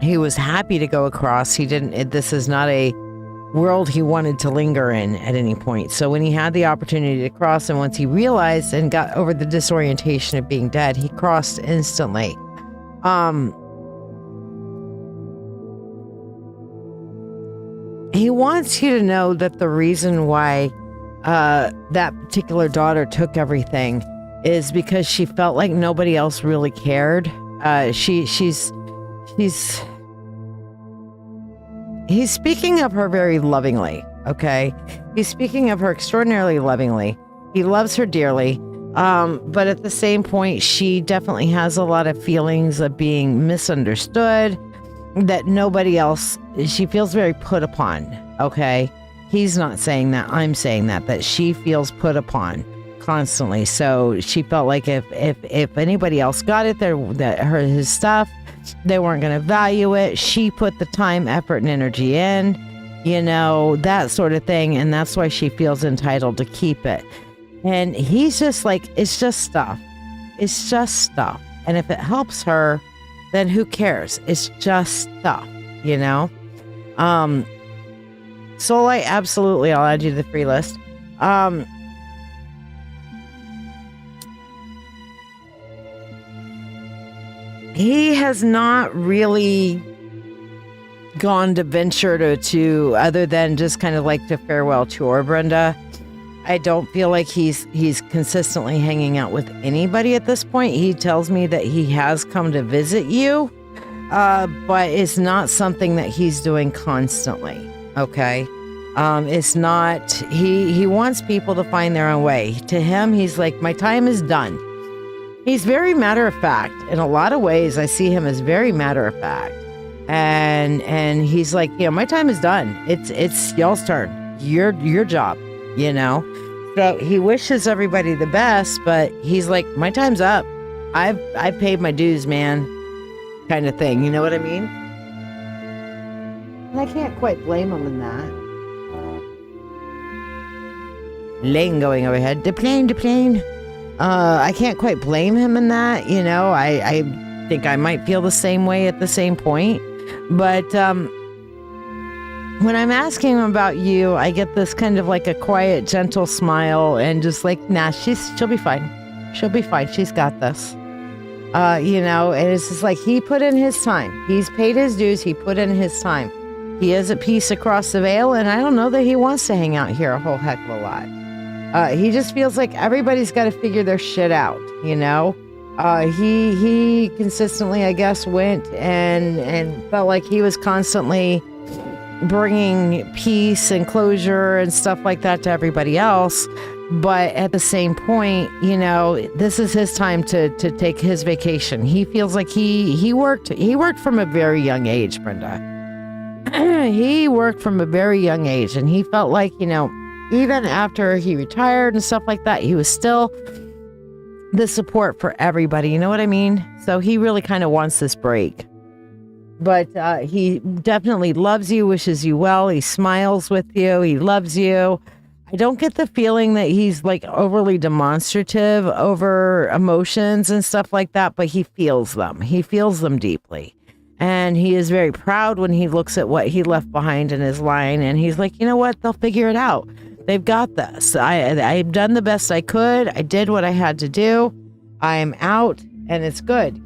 He was happy to go across. This is not a world he wanted to linger in at any point. So when he had the opportunity to cross, and once he realized and got over the disorientation of being dead, he crossed instantly. He wants you to know that the reason why that particular daughter took everything is because she felt like nobody else really cared. He's speaking of her very lovingly, okay? He's speaking of her extraordinarily lovingly. He loves her dearly. But at the same point, she definitely has a lot of feelings of being misunderstood, that nobody else, she feels very put upon, okay? He's not saying that, I'm saying that she feels put upon constantly. So she felt like if anybody else got it, his stuff, they weren't going to value it. She put the time, effort, and energy in, that sort of thing. And that's why she feels entitled to keep it. And he's just like, it's just stuff. It's just stuff. And if it helps her, then who cares? It's just stuff, Soulite, absolutely. I'll add you to the free list. He has not really gone to venture to other than just kind of like to farewell tour, Brenda. I don't feel like he's consistently hanging out with anybody at this point. He tells me that he has come to visit you, but it's not something that he's doing constantly. Okay. It's not, he wants people to find their own way. To him, he's like, my time is done. He's very matter of fact. In a lot of ways, I see him as very matter of fact. And he's like, my time is done. It's y'all's turn. Your job, So he wishes everybody the best, but he's like, my time's up. I've paid my dues, man. Kind of thing. You know what I mean? And I can't quite blame him in that. Plane going overhead. The plane. I can't quite blame him in that. I think I might feel the same way at the same point. But when I'm asking him about you, I get this kind of like a quiet, gentle smile and just like, nah, she'll be fine. She'll be fine. She's got this. And it's just like he put in his time. He's paid his dues. He put in his time. He is at peace across the veil, and I don't know that he wants to hang out here a whole heck of a lot. He just feels like everybody's got to figure their shit out, He consistently, I guess, went and felt like he was constantly bringing peace and closure and stuff like that to everybody else. But at the same point, this is his time to take his vacation. He feels like he worked from a very young age, Brenda. He worked from a very young age, and he felt like, even after he retired and stuff like that, he was still the support for everybody. You know what I mean? So he really kind of wants this break. But he definitely loves you, wishes you well. He smiles with you. He loves you. I don't get the feeling that he's like overly demonstrative over emotions and stuff like that, but he feels them. He feels them deeply. And he is very proud when he looks at what he left behind in his line. And he's like, you know what? They'll figure it out. They've got this. I've done the best I could. I did what I had to do. I'm out and it's good,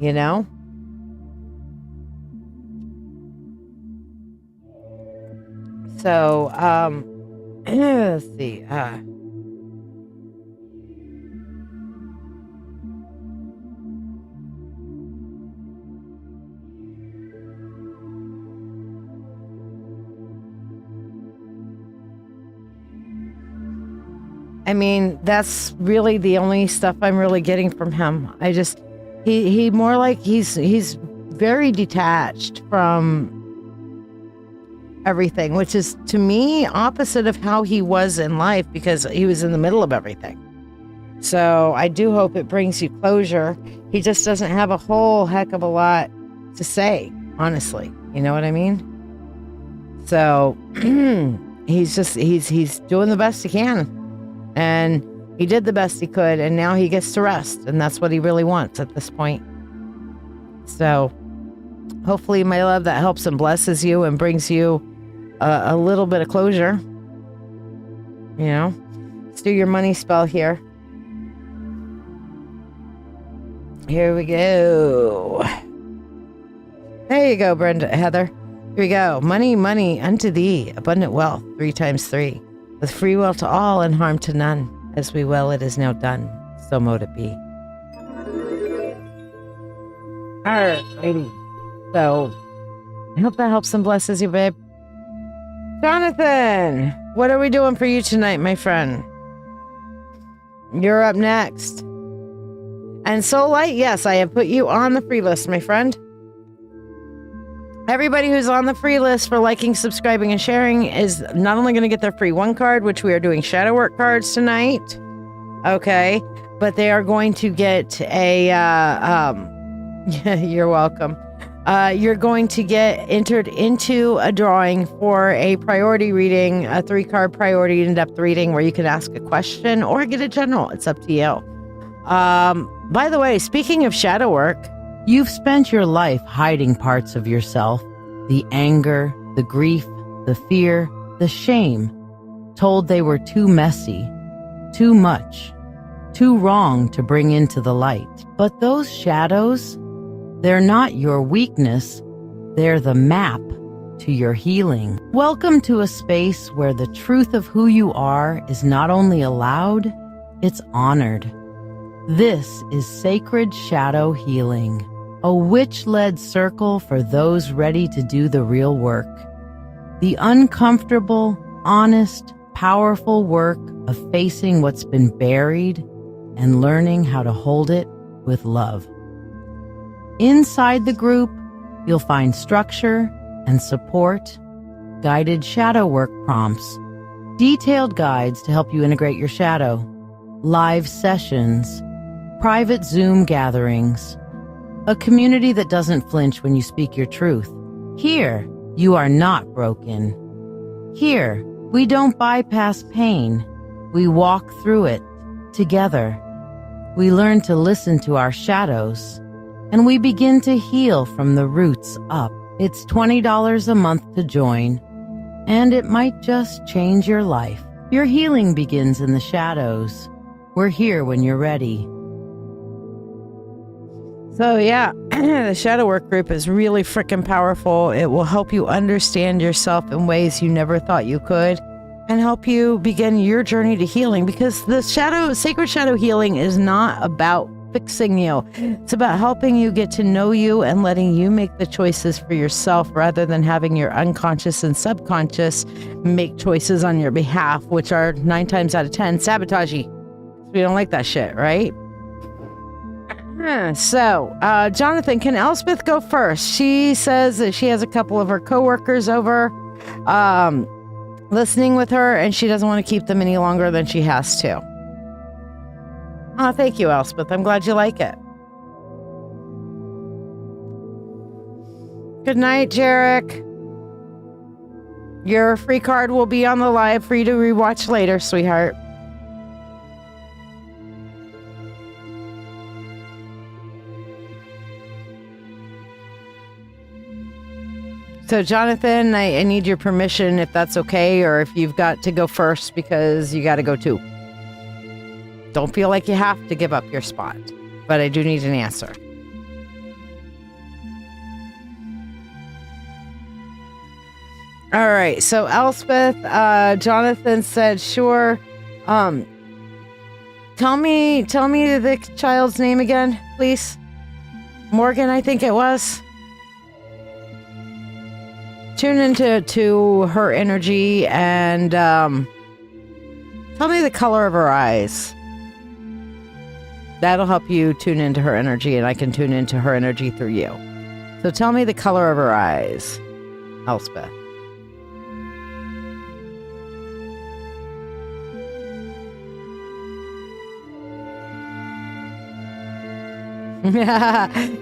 So, let's see. I mean, that's really the only stuff I'm really getting from him. He more like he's very detached from everything, which is to me opposite of how he was in life, because he was in the middle of everything. So I do hope it brings you closure. He just doesn't have a whole heck of a lot to say, honestly. You know what I mean? So he's doing the best he can. And he did the best he could, and now he gets to rest, and that's what he really wants at this point. So hopefully, my love, that helps and blesses you and brings you a little bit of closure. You know, let's do your money spell here. Here we go. There you go, Heather. Here we go. Money, money unto thee, abundant wealth, 3 times 3, with free will to all and harm to none. As we will, it is now done. So mote it be. All right, lady. So, I hope that helps and blesses you, babe. Jonathan, what are we doing for you tonight, my friend? You're up next. And Soul Light, yes, I have put you on the free list, my friend. Everybody who's on the free list for liking, subscribing, and sharing is not only going to get their free 1 card, which we are doing shadow work cards tonight, okay, but they are going to get a, you're welcome. You're going to get entered into a drawing for a priority reading, a 3-card priority in-depth reading where you can ask a question or get a general. It's up to you. By the way, speaking of shadow work, You've spent your life hiding parts of yourself, the anger, the grief, the fear, the shame, told they were too messy, too much, too wrong to bring into the light. But those shadows, they're not your weakness, they're the map to your healing. Welcome to a space where the truth of who you are is not only allowed, it's honored. This is Sacred Shadow Healing, a witch-led circle for those ready to do the real work. The uncomfortable, honest, powerful work of facing what's been buried and learning how to hold it with love. Inside the group, you'll find structure and support, guided shadow work prompts, detailed guides to help you integrate your shadow, live sessions, private Zoom gatherings, a community that doesn't flinch when you speak your truth. Here, you are not broken. Here, we don't bypass pain. We walk through it together. We learn to listen to our shadows, and we begin to heal from the roots up. It's $20 a month to join, and it might just change your life. Your healing begins in the shadows. We're here when you're ready. So yeah, the shadow work group is really freaking powerful. It will help you understand yourself in ways you never thought you could and help you begin your journey to healing, because the sacred shadow healing is not about fixing you. It's about helping you get to know you and letting you make the choices for yourself rather than having your unconscious and subconscious make choices on your behalf, which are 9 times out of 10 sabotagey. We don't like that shit, right? So, Jonathan, can Elspeth go first? She says that she has a couple of her coworkers over listening with her, and she doesn't want to keep them any longer than she has to. Oh, thank you, Elspeth. I'm glad you like it. Good night, Jarek. Your free card will be on the live for you to rewatch later, sweetheart. So, Jonathan, I need your permission if that's okay, or if you've got to go first because you got to go too. Don't feel like you have to give up your spot, but I do need an answer. All right. So, Elspeth, Jonathan said, sure. Tell me the child's name again, please. Morgan, I think it was. Tune into her energy and tell me the color of her eyes. That'll help you tune into her energy, and I can tune into her energy through you. So tell me the color of her eyes, Elspeth.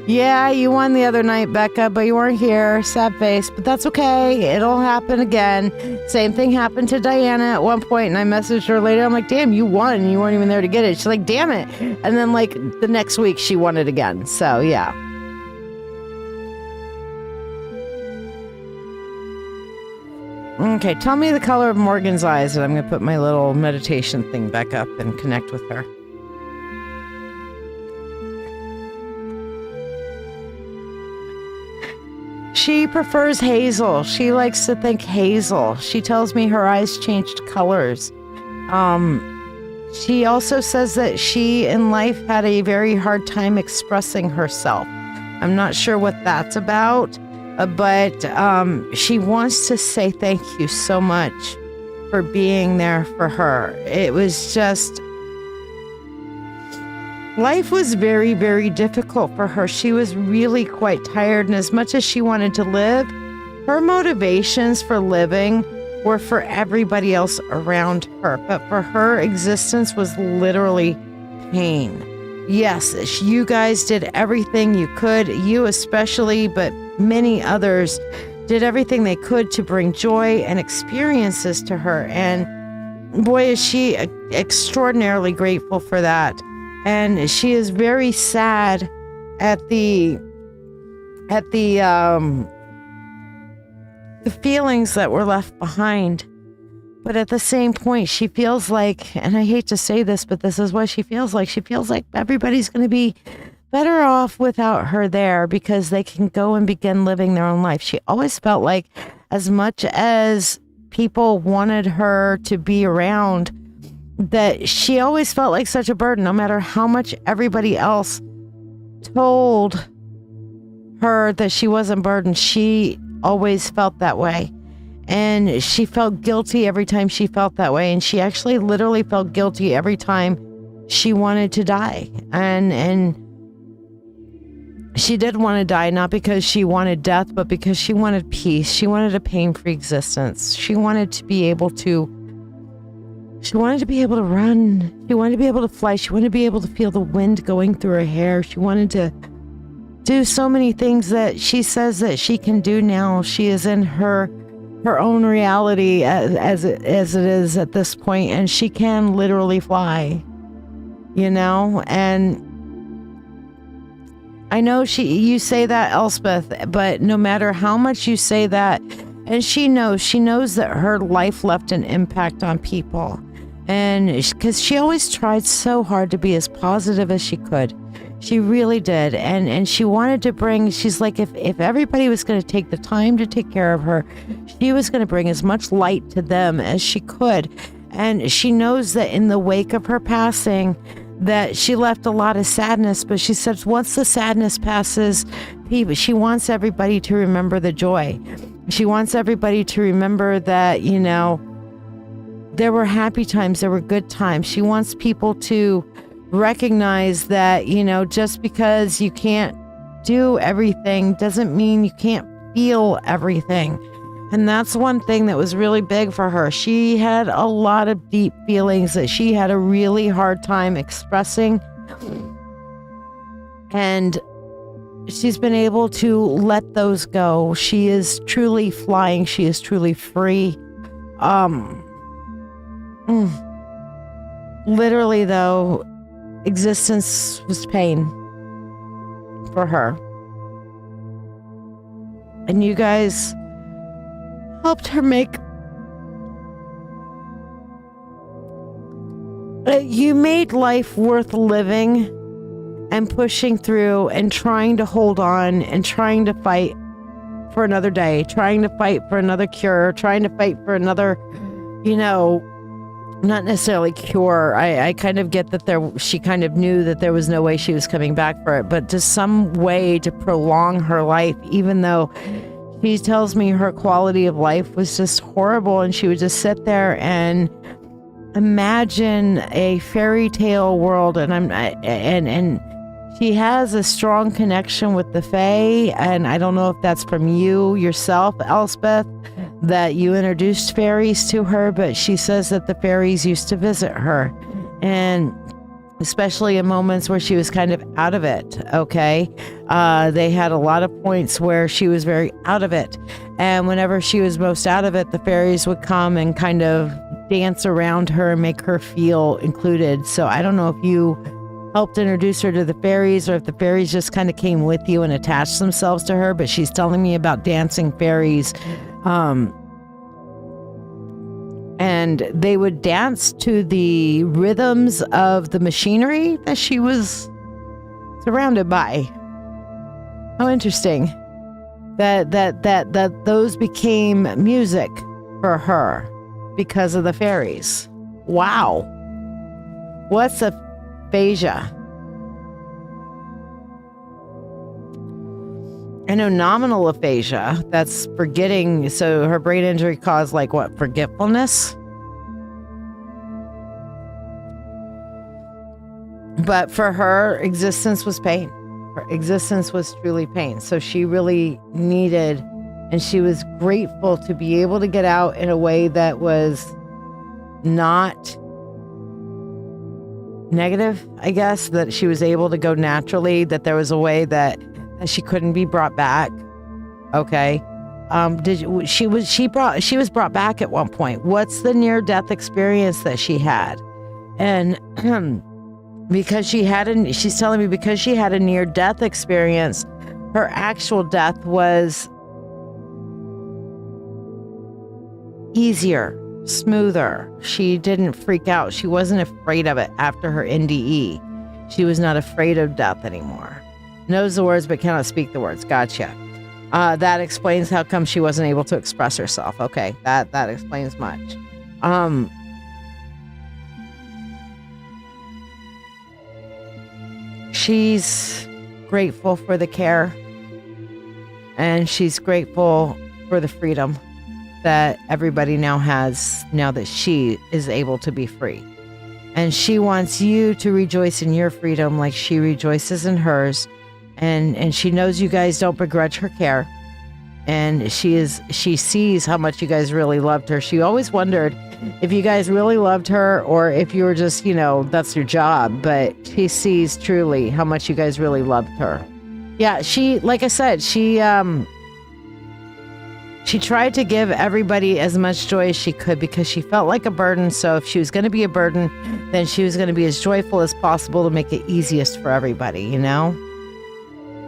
Yeah, you won the other night, Becca, but you weren't here. Sad face, but that's okay. It'll happen again. Same thing happened to Diana at one point, and I messaged her later. I'm like, damn, you won. You weren't even there to get it. She's like, damn it. And then, like, the next week, she won it again. So, yeah. Okay, tell me the color of Morgan's eyes, and I'm going to put my little meditation thing back up and connect with her. She prefers hazel. She likes to think hazel. She tells me her eyes changed colors. She also says that she in life had a very hard time expressing herself. I'm not sure what that's about, but she wants to say thank you so much for being there for her. It was just... life was very, very difficult for her. She was really quite tired, and as much as she wanted to live, her motivations for living were for everybody else around her. But for her, existence was literally pain. Yes, you guys did everything you could, you especially, but many others did everything they could to bring joy and experiences to her. And boy, is she extraordinarily grateful for that. And she is very sad at the feelings that were left behind. But at the same point, she feels like, and I hate to say this, but this is what she feels like. She feels like everybody's going to be better off without her there because they can go and begin living their own life. She always felt like as much as people wanted her to be around, that she always felt like such a burden, no matter how much everybody else told her that she wasn't burdened. She always felt that way. And she felt guilty every time she felt that way. And she actually literally felt guilty every time she wanted to die. And she did want to die, not because she wanted death, but because she wanted peace. She wanted a pain-free existence. She wanted to be able to run. She wanted to be able to fly. She wanted to be able to feel the wind going through her hair. She wanted to do so many things that she says that she can do now. She is in her own reality as it is at this point, and she can literally fly, and I know you say that, Elspeth, but no matter how much you say that, and she knows that her life left an impact on people, and because she always tried so hard to be as positive as she could. She really did. And she wanted to she's like, if everybody was going to take the time to take care of her, she was going to bring as much light to them as she could. And she knows that in the wake of her passing, that she left a lot of sadness, but she says once the sadness passes, she wants everybody to remember the joy. She wants everybody to remember that, there were happy times, there were good times. She wants people to recognize that, just because you can't do everything doesn't mean you can't feel everything. And that's one thing that was really big for her. She had a lot of deep feelings that she had a really hard time expressing. And she's been able to let those go. She is truly flying. She is truly free. Literally, though, existence was pain for her. And you guys helped her you made life worth living and pushing through and trying to hold on and trying to fight for another day, trying to fight for another cure, trying to fight for another, not necessarily cure. I kind of get that she kind of knew that there was no way she was coming back for it, but just some way to prolong her life, even though she tells me her quality of life was just horrible, and she would just sit there and imagine a fairy tale world. And she has a strong connection with the Fae, and I don't know if that's from you yourself, Elspeth, that you introduced fairies to her, but she says that the fairies used to visit her, and especially in moments where she was kind of out of it, okay? They had a lot of points where she was very out of it, and whenever she was most out of it, the fairies would come and kind of dance around her and make her feel included. So I don't know if you helped introduce her to the fairies or if the fairies just kind of came with you and attached themselves to her, but she's telling me about dancing fairies and they would dance to the rhythms of the machinery that she was surrounded by. How interesting that those became music for her because of the fairies. Wow. What's aphasia? I know nominal aphasia, that's forgetting. So her brain injury caused like what? Forgetfulness? But for her, existence was pain. Her existence was truly pain. So she really needed, and she was grateful to be able to get out in a way that was not negative, I guess, that she was able to go naturally, that there was a way that she couldn't be brought back. Okay. She was brought back at one point. What's the near-death experience that she had? And because she's telling me because she had a near-death experience, her actual death was easier, smoother. She didn't freak out. She wasn't afraid of it after her NDE. She was not afraid of death anymore. Knows the words but cannot speak the words. Gotcha. That explains how come she wasn't able to express herself. Okay, that explains much. She's grateful for the care, and she's grateful for the freedom that everybody now has, now that she is able to be free. And she wants you to rejoice in your freedom like she rejoices in hers. And she knows you guys don't begrudge her care. And she sees how much you guys really loved her. She always wondered if you guys really loved her or if you were just, that's your job. But she sees truly how much you guys really loved her. Yeah, like I said, she tried to give everybody as much joy as she could because she felt like a burden. So if she was going to be a burden, then she was going to be as joyful as possible to make it easiest for everybody,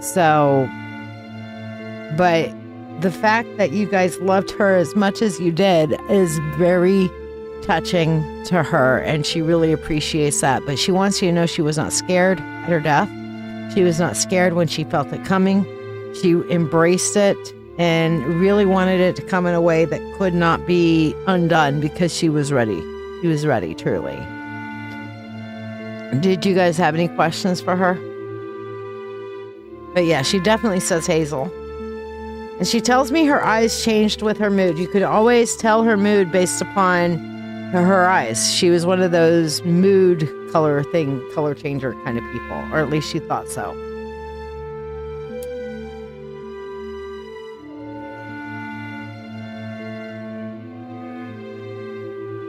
So, but the fact that you guys loved her as much as you did is very touching to her, and she really appreciates that. But she wants you to know she was not scared at her death. She was not scared when she felt it coming. She embraced it and really wanted it to come in a way that could not be undone because she was ready. She was ready, truly. Did you guys have any questions for her? But yeah, she definitely says Hazel. And she tells me her eyes changed with her mood. You could always tell her mood based upon her eyes. She was one of those mood color changer kind of people, or at least she thought so.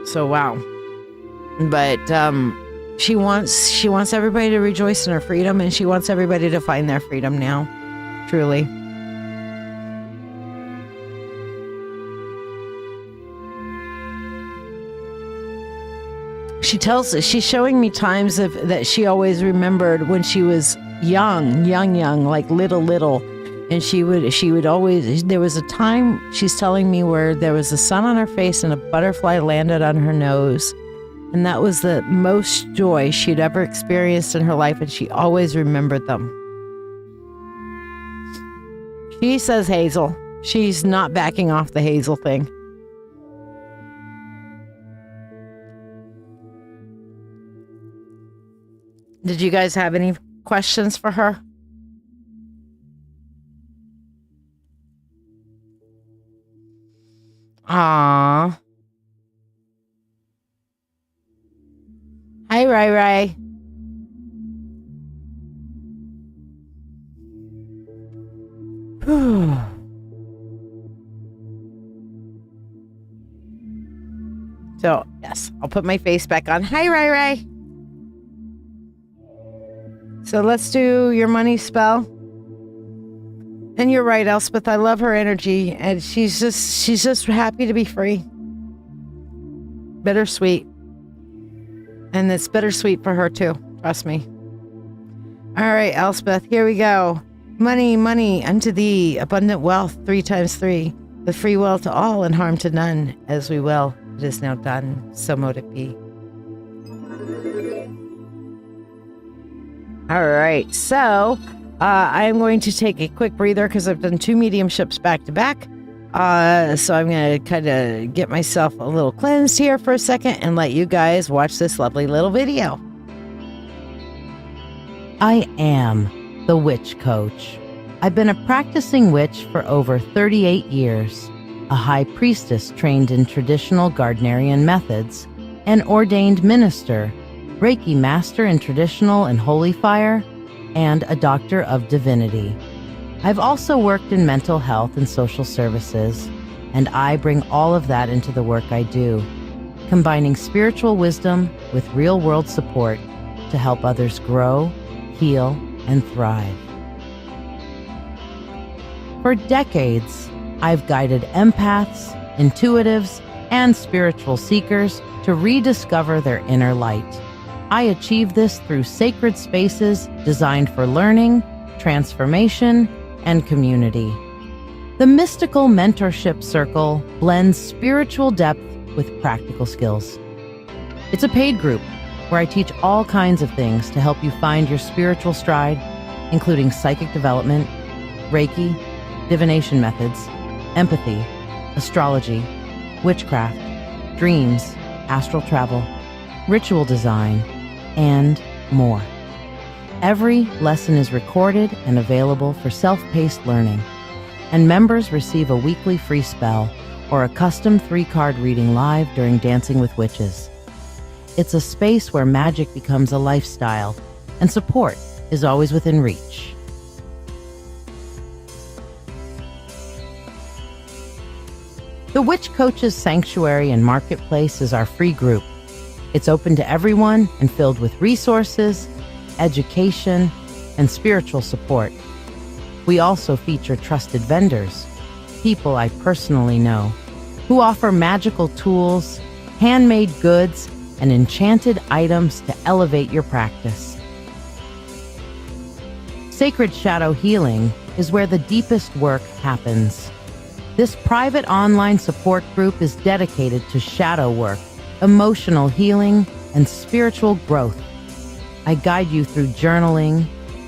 So wow. But she wants everybody to rejoice in her freedom, and she wants everybody to find their freedom now. Truly. She's showing me times that she always remembered when she was young, like little. And she would always, there was a time she's telling me where there was a sun on her face and a butterfly landed on her nose. And that was the most joy she'd ever experienced in her life. And she always remembered them. She says Hazel. She's not backing off the Hazel thing. Did you guys have any questions for her? Aww. Hi, Rai. So, yes, I'll put my face back on. Hi, Rai. So let's do your money spell. And you're right, Elspeth. I love her energy, and she's just happy to be free. Bittersweet. And it's bittersweet for her too. Trust me. All right, Elspeth, here we go. Money, unto thee, abundant wealth, 3 times 3. The free will to all and harm to none, as we will. It is now done. So mote it be. All right. So I'm going to take a quick breather because I've done 2 mediumships back to back. So I'm going to kind of get myself a little cleansed here for a second and let you guys watch this lovely little video. I am the Witch Coach. I've been a practicing witch for over 38 years, a high priestess trained in traditional Gardnerian methods, an ordained minister, Reiki master in traditional and holy fire, and a doctor of divinity. I've also worked in mental health and social services, and I bring all of that into the work I do, combining spiritual wisdom with real-world support to help others grow, heal, and thrive. For decades, I've guided empaths, intuitives, and spiritual seekers to rediscover their inner light. I achieve this through sacred spaces designed for learning, transformation, and community. The Mystical Mentorship Circle blends spiritual depth with practical skills. It's a paid group where I teach all kinds of things to help you find your spiritual stride, including psychic development, Reiki, divination methods, empathy, astrology, witchcraft, dreams, astral travel, ritual design, and more. Every lesson is recorded and available for self-paced learning, and members receive a weekly free spell or a custom 3-card reading live during Dancing with Witches. It's a space where magic becomes a lifestyle, and support is always within reach. The Witch Coach's Sanctuary and Marketplace is our free group. It's open to everyone and filled with resources, education, and spiritual support. We also feature trusted vendors, people I personally know, who offer magical tools, handmade goods, and enchanted items to elevate your practice. Sacred Shadow Healing is where the deepest work happens. This private online support group is dedicated to shadow work, emotional healing, and spiritual growth. I guide you through journaling,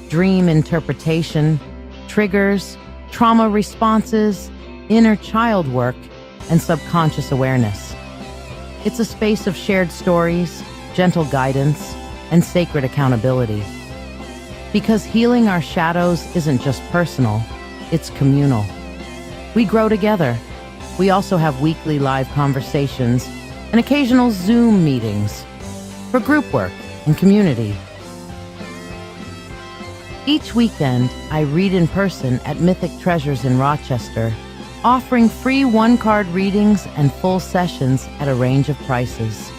dream interpretation, triggers, trauma responses, inner child work, and subconscious awareness. It's a space of shared stories, gentle guidance, and sacred accountability. Because healing our shadows isn't just personal, it's communal. We grow together. We also have weekly live conversations and occasional Zoom meetings for group work and community. Each weekend, I read in person at Mythic Treasures in Rochester, offering free 1-card readings and full sessions at a range of prices.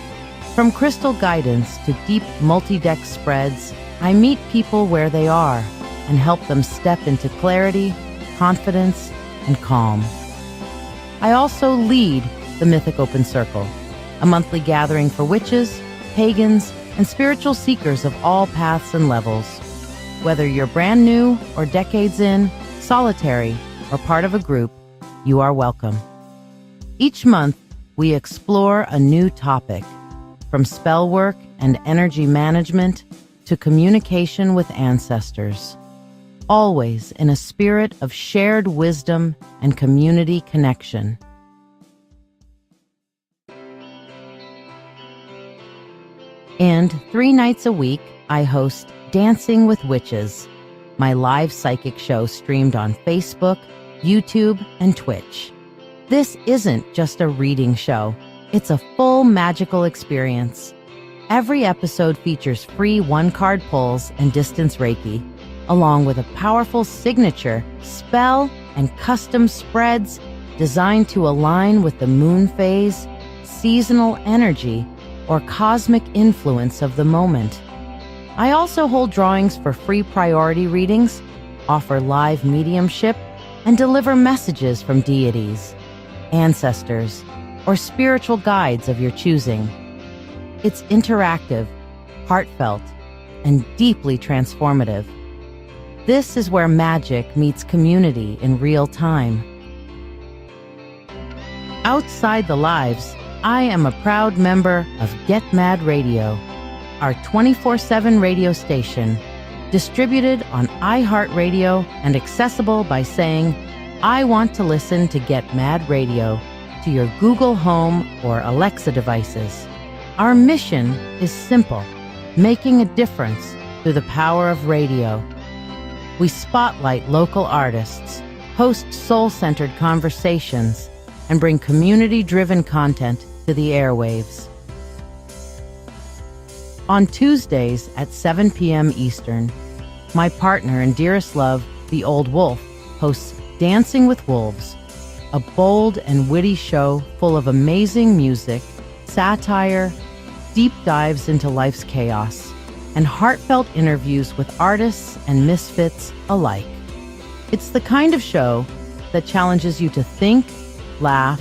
From crystal guidance to deep multi-deck spreads, I meet people where they are and help them step into clarity, confidence, and calm. I also lead the Mythic Open Circle, a monthly gathering for witches, pagans, and spiritual seekers of all paths and levels. Whether you're brand new or decades in, solitary, or part of a group, you are welcome. Each month, we explore a new topic, from spell work and energy management to communication with ancestors, always in a spirit of shared wisdom and community connection. And 3 nights a week, I host Dancing with Witches, my live psychic show streamed on Facebook, YouTube, and Twitch. This isn't just a reading show. It's a full magical experience. Every episode features free 1-card pulls and distance Reiki, along with a powerful signature, spell, and custom spreads designed to align with the moon phase, seasonal energy, or cosmic influence of the moment. I also hold drawings for free priority readings, offer live mediumship, and deliver messages from deities, ancestors, or spiritual guides of your choosing. It's interactive, heartfelt, and deeply transformative. This is where magic meets community in real time. Outside the lives, I am a proud member of Get Mad Radio, our 24/7 radio station, distributed on iHeartRadio and accessible by saying, "I want to listen to Get Mad Radio" to your Google Home or Alexa devices. Our mission is simple, making a difference through the power of radio. We spotlight local artists, host soul-centered conversations, and bring community-driven content to the airwaves. On Tuesdays at 7 p.m. Eastern, my partner and dearest love, the Old Wolf, hosts Dancing with Wolves, a bold and witty show full of amazing music, satire, deep dives into life's chaos, and heartfelt interviews with artists and misfits alike. It's the kind of show that challenges you to think, laugh,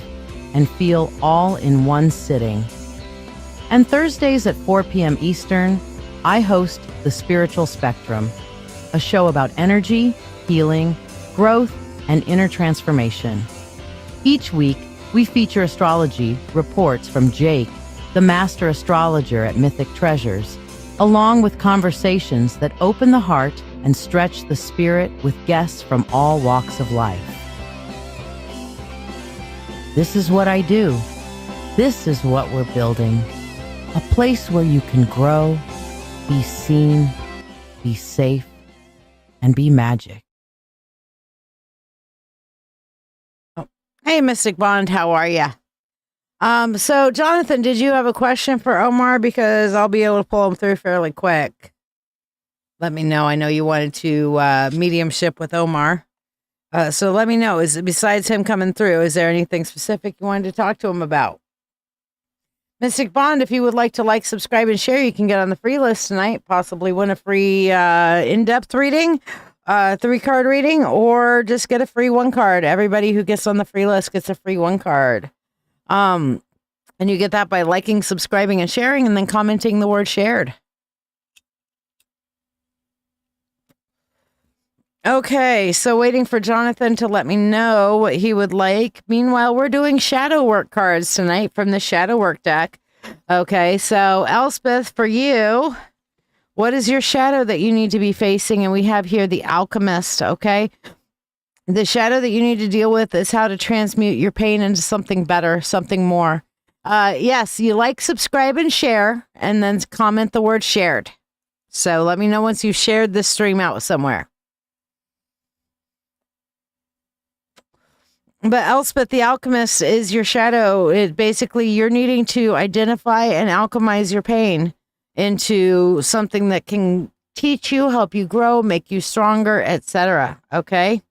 and feel all in one sitting. And Thursdays at 4 p.m. Eastern, I host The Spiritual Spectrum, a show about energy, healing, growth, and inner transformation. Each week, we feature astrology reports from Jake, the master astrologer at Mythic Treasures, along with conversations that open the heart and stretch the spirit with guests from all walks of life. This is what I do. This is what we're building. A place where you can grow, be seen, be safe, and be magic. Hey, Mystic Bond, how are ya? So Jonathan, did you have a question for Omar? Because I'll be able to pull him through fairly quick. Let me know. I know you wanted to mediumship with Omar. So let me know. Is besides him coming through, is there anything specific you wanted to talk to him about? Mystic Bond, if you would like to like, subscribe, and share, you can get on the free list tonight. Possibly win a free in-depth reading, 3-card reading, or just get a free 1 card. Everybody who gets on the free list gets a free 1 card. And you get that by liking, subscribing, and sharing, and then commenting the word shared. Okay, so waiting for Jonathan to let me know what he would like. Meanwhile, we're doing shadow work cards tonight from the shadow work deck. Okay, so Elspeth, for you, what is your shadow that you need to be facing? And we have here the alchemist, okay? The shadow that you need to deal with is how to transmute your pain into something better, something more. Yes, you like, subscribe, and share, and then comment the word shared. So let me know once you've shared this stream out somewhere. But Elspeth, the alchemist, is your shadow. It basically, you're needing to identify and alchemize your pain into something that can teach you, help you grow, make you stronger, etc. Okay?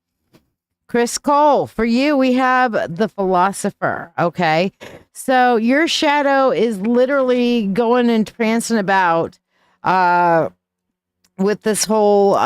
Chris Cole, for you, we have the philosopher. Okay? So your shadow is literally going and prancing about with this whole...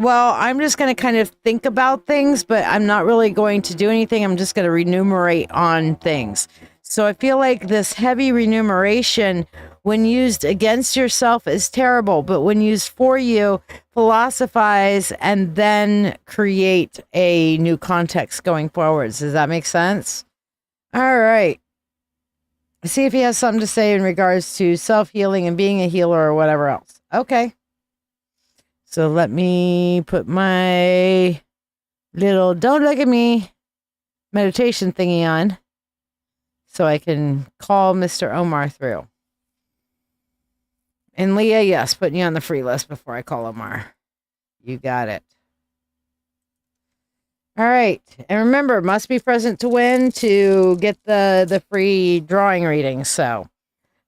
Well, I'm just going to kind of think about things, but I'm not really going to do anything. I'm just going to remunerate on things. So I feel like this heavy remuneration, when used against yourself, is terrible. But when used for you, philosophize and then create a new context going forwards. Does that make sense? All right. See if he has something to say in regards to self-healing and being a healer or whatever else. Okay. So let me put my little don't look at me meditation thingy on so I can call Mr. Omar through. And Leah, yes, putting you on the free list before I call Omar. You got it. All right. And remember, must be present to win to get the free drawing reading. So.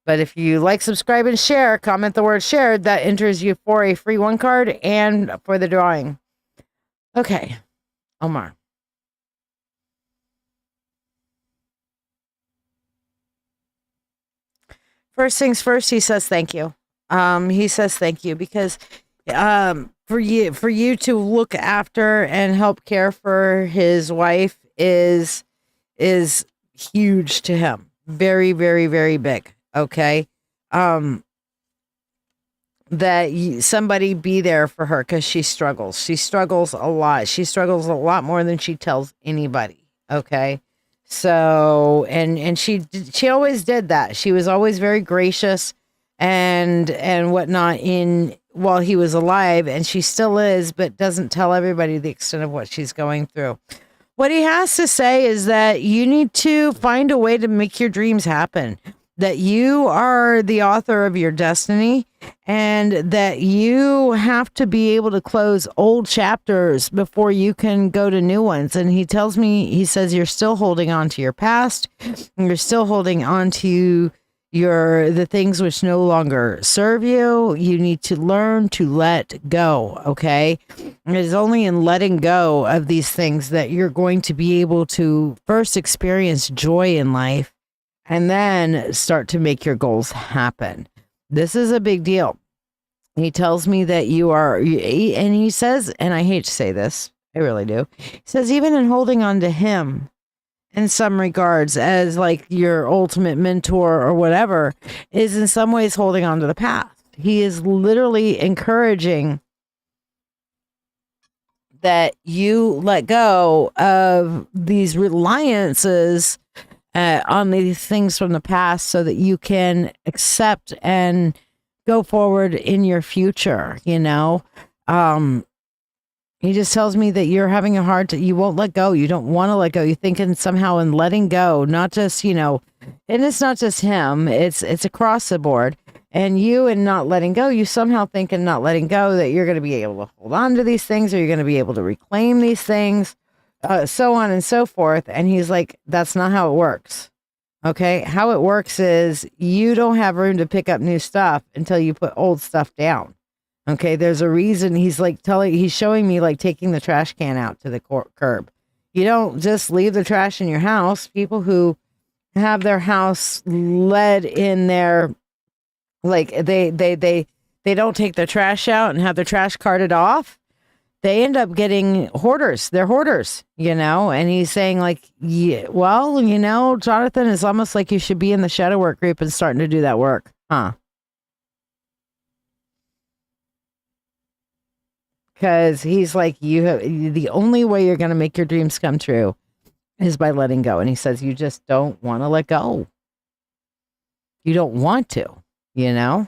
But if you like, subscribe, and share, comment the word shared, that enters you for a free 1 card and for the drawing. Okay, Omar. First things first, he says thank you. He says thank you because for you to look after and help care for his wife is huge to him. Very, very, very big. Okay. That somebody be there for her because she struggles. She struggles a lot. She struggles a lot more than she tells anybody. Okay. So, and she always did that. She was always very gracious and whatnot in while he was alive, and she still is, but doesn't tell everybody the extent of what she's going through. What he has to say is that you need to find a way to make your dreams happen, that you are the author of your destiny, and that you have to be able to close old chapters before you can go to new ones. And he tells me, he says, you're still holding on to your past. You're still holding on to the things which no longer serve you. You need to learn to let go. Okay. It is only in letting go of these things that you're going to be able to first experience joy in life and then start to make your goals happen. This is a big deal. He tells me that you are, and he says, and I hate to say this, I really do. He says, even in holding on to him, in some regards, as like your ultimate mentor or whatever, is in some ways holding on to the past. He is literally encouraging that you let go of these reliances on these things from the past so that you can accept and go forward in your future, you know? He just tells me that you're having a hard time. You won't let go. You don't want to let go. You're thinking somehow in letting go, not just, you know, and it's not just him. It's across the board. And you and not letting go, you somehow think in not letting go that you're going to be able to hold on to these things or you're going to be able to reclaim these things, so on and so forth. And he's like, that's not how it works. Okay. How it works is you don't have room to pick up new stuff until you put old stuff down. Okay, there's a reason. He's showing me like taking the trash can out to the curb. You don't just leave the trash in your house. People who have their house led in their, like they don't take the trash out and have their trash carted off. They end up getting hoarders. They're hoarders, you know? And he's saying like, yeah, well, you know, Jonathan, it's almost like you should be in the shadow work group and starting to do that work. Huh? Because he's like, the only way you're going to make your dreams come true is by letting go. And he says, you just don't want to let go. You don't want to, you know?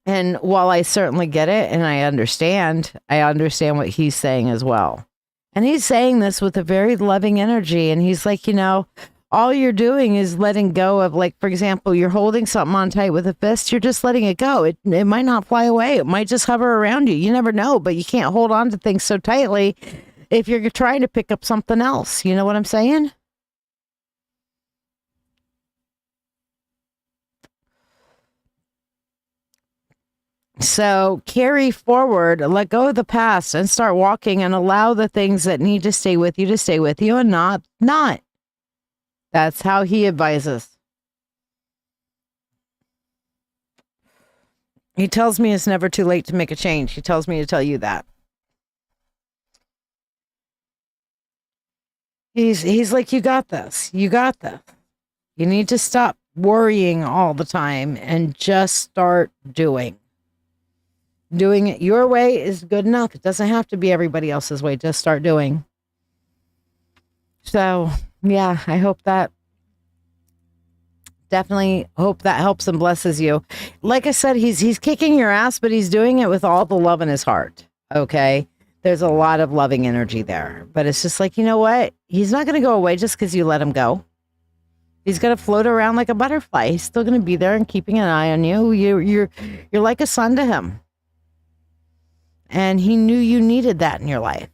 And while I certainly get it and I understand what he's saying as well. And he's saying this with a very loving energy. And he's like, you know, all you're doing is letting go of, like, for example, you're holding something on tight with a fist. You're just letting it go. It might not fly away. It might just hover around you. You never know, but you can't hold on to things so tightly if you're trying to pick up something else. You know what I'm saying? So carry forward, let go of the past and start walking and allow the things that need to stay with you and not. That's how he advises. He tells me it's never too late to make a change. He tells me to tell you that. He's like, you got this. You got this. You need to stop worrying all the time and just start doing. Doing it your way is good enough. It doesn't have to be everybody else's way. Just start doing. So, yeah, I hope that definitely hope that helps and blesses you. Like I said, he's kicking your ass, but he's doing it with all the love in his heart. Okay. There's a lot of loving energy there, but it's just like, you know what? He's not going to go away just because you let him go. He's going to float around like a butterfly. He's still going to be there and keeping an eye on you. You're like a son to him. And he knew you needed that in your life.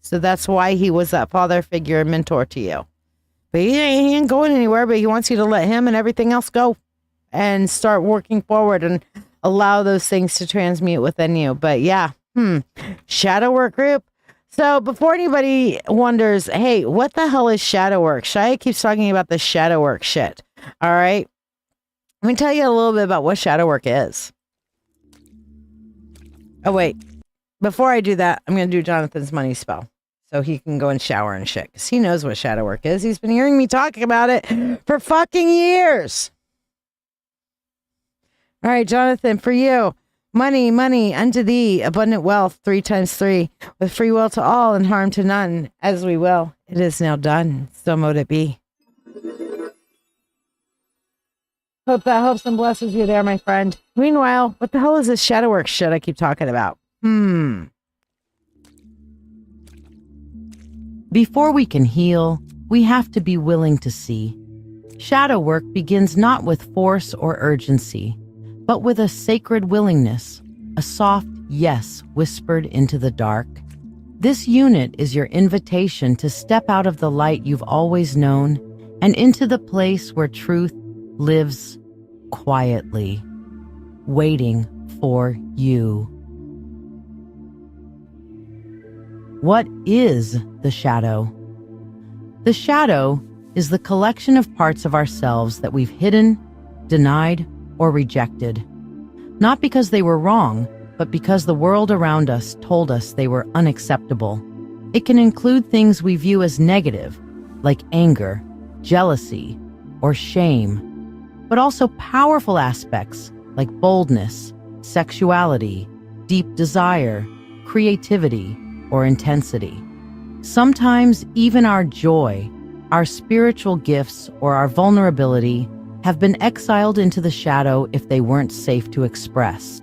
So that's why he was that father figure and mentor to you. But he ain't going anywhere, but he wants you to let him and everything else go and start working forward and allow those things to transmute within you. But yeah, shadow work group. So before anybody wonders, hey, what the hell is shadow work? Shiya keeps talking about the shadow work shit. All right. Let me tell you a little bit about what shadow work is. Oh, wait. Before I do that, I'm going to do Jonathan's money spell so he can go and shower and shit because he knows what shadow work is. He's been hearing me talking about it for fucking years. All right, Jonathan, for you, Money, money, unto thee, abundant wealth, 3 times 3, with free will to all and harm to none, as we will. It is now done, so mote it be. Hope that helps and blesses you there, my friend. Meanwhile, what the hell is this shadow work shit I keep talking about? Before we can heal, we have to be willing to see. Shadow work begins not with force or urgency, but with a sacred willingness, a soft yes whispered into the dark. This unit is your invitation to step out of the light you've always known and into the place where truth lives quietly, waiting for you. What is the shadow? The shadow is the collection of parts of ourselves that we've hidden, denied, or rejected. Not because they were wrong, but because the world around us told us they were unacceptable. It can include things we view as negative, like anger, jealousy, or shame, but also powerful aspects like boldness, sexuality, deep desire, creativity, or intensity. Sometimes even our joy, our spiritual gifts, or our vulnerability have been exiled into the shadow if they weren't safe to express.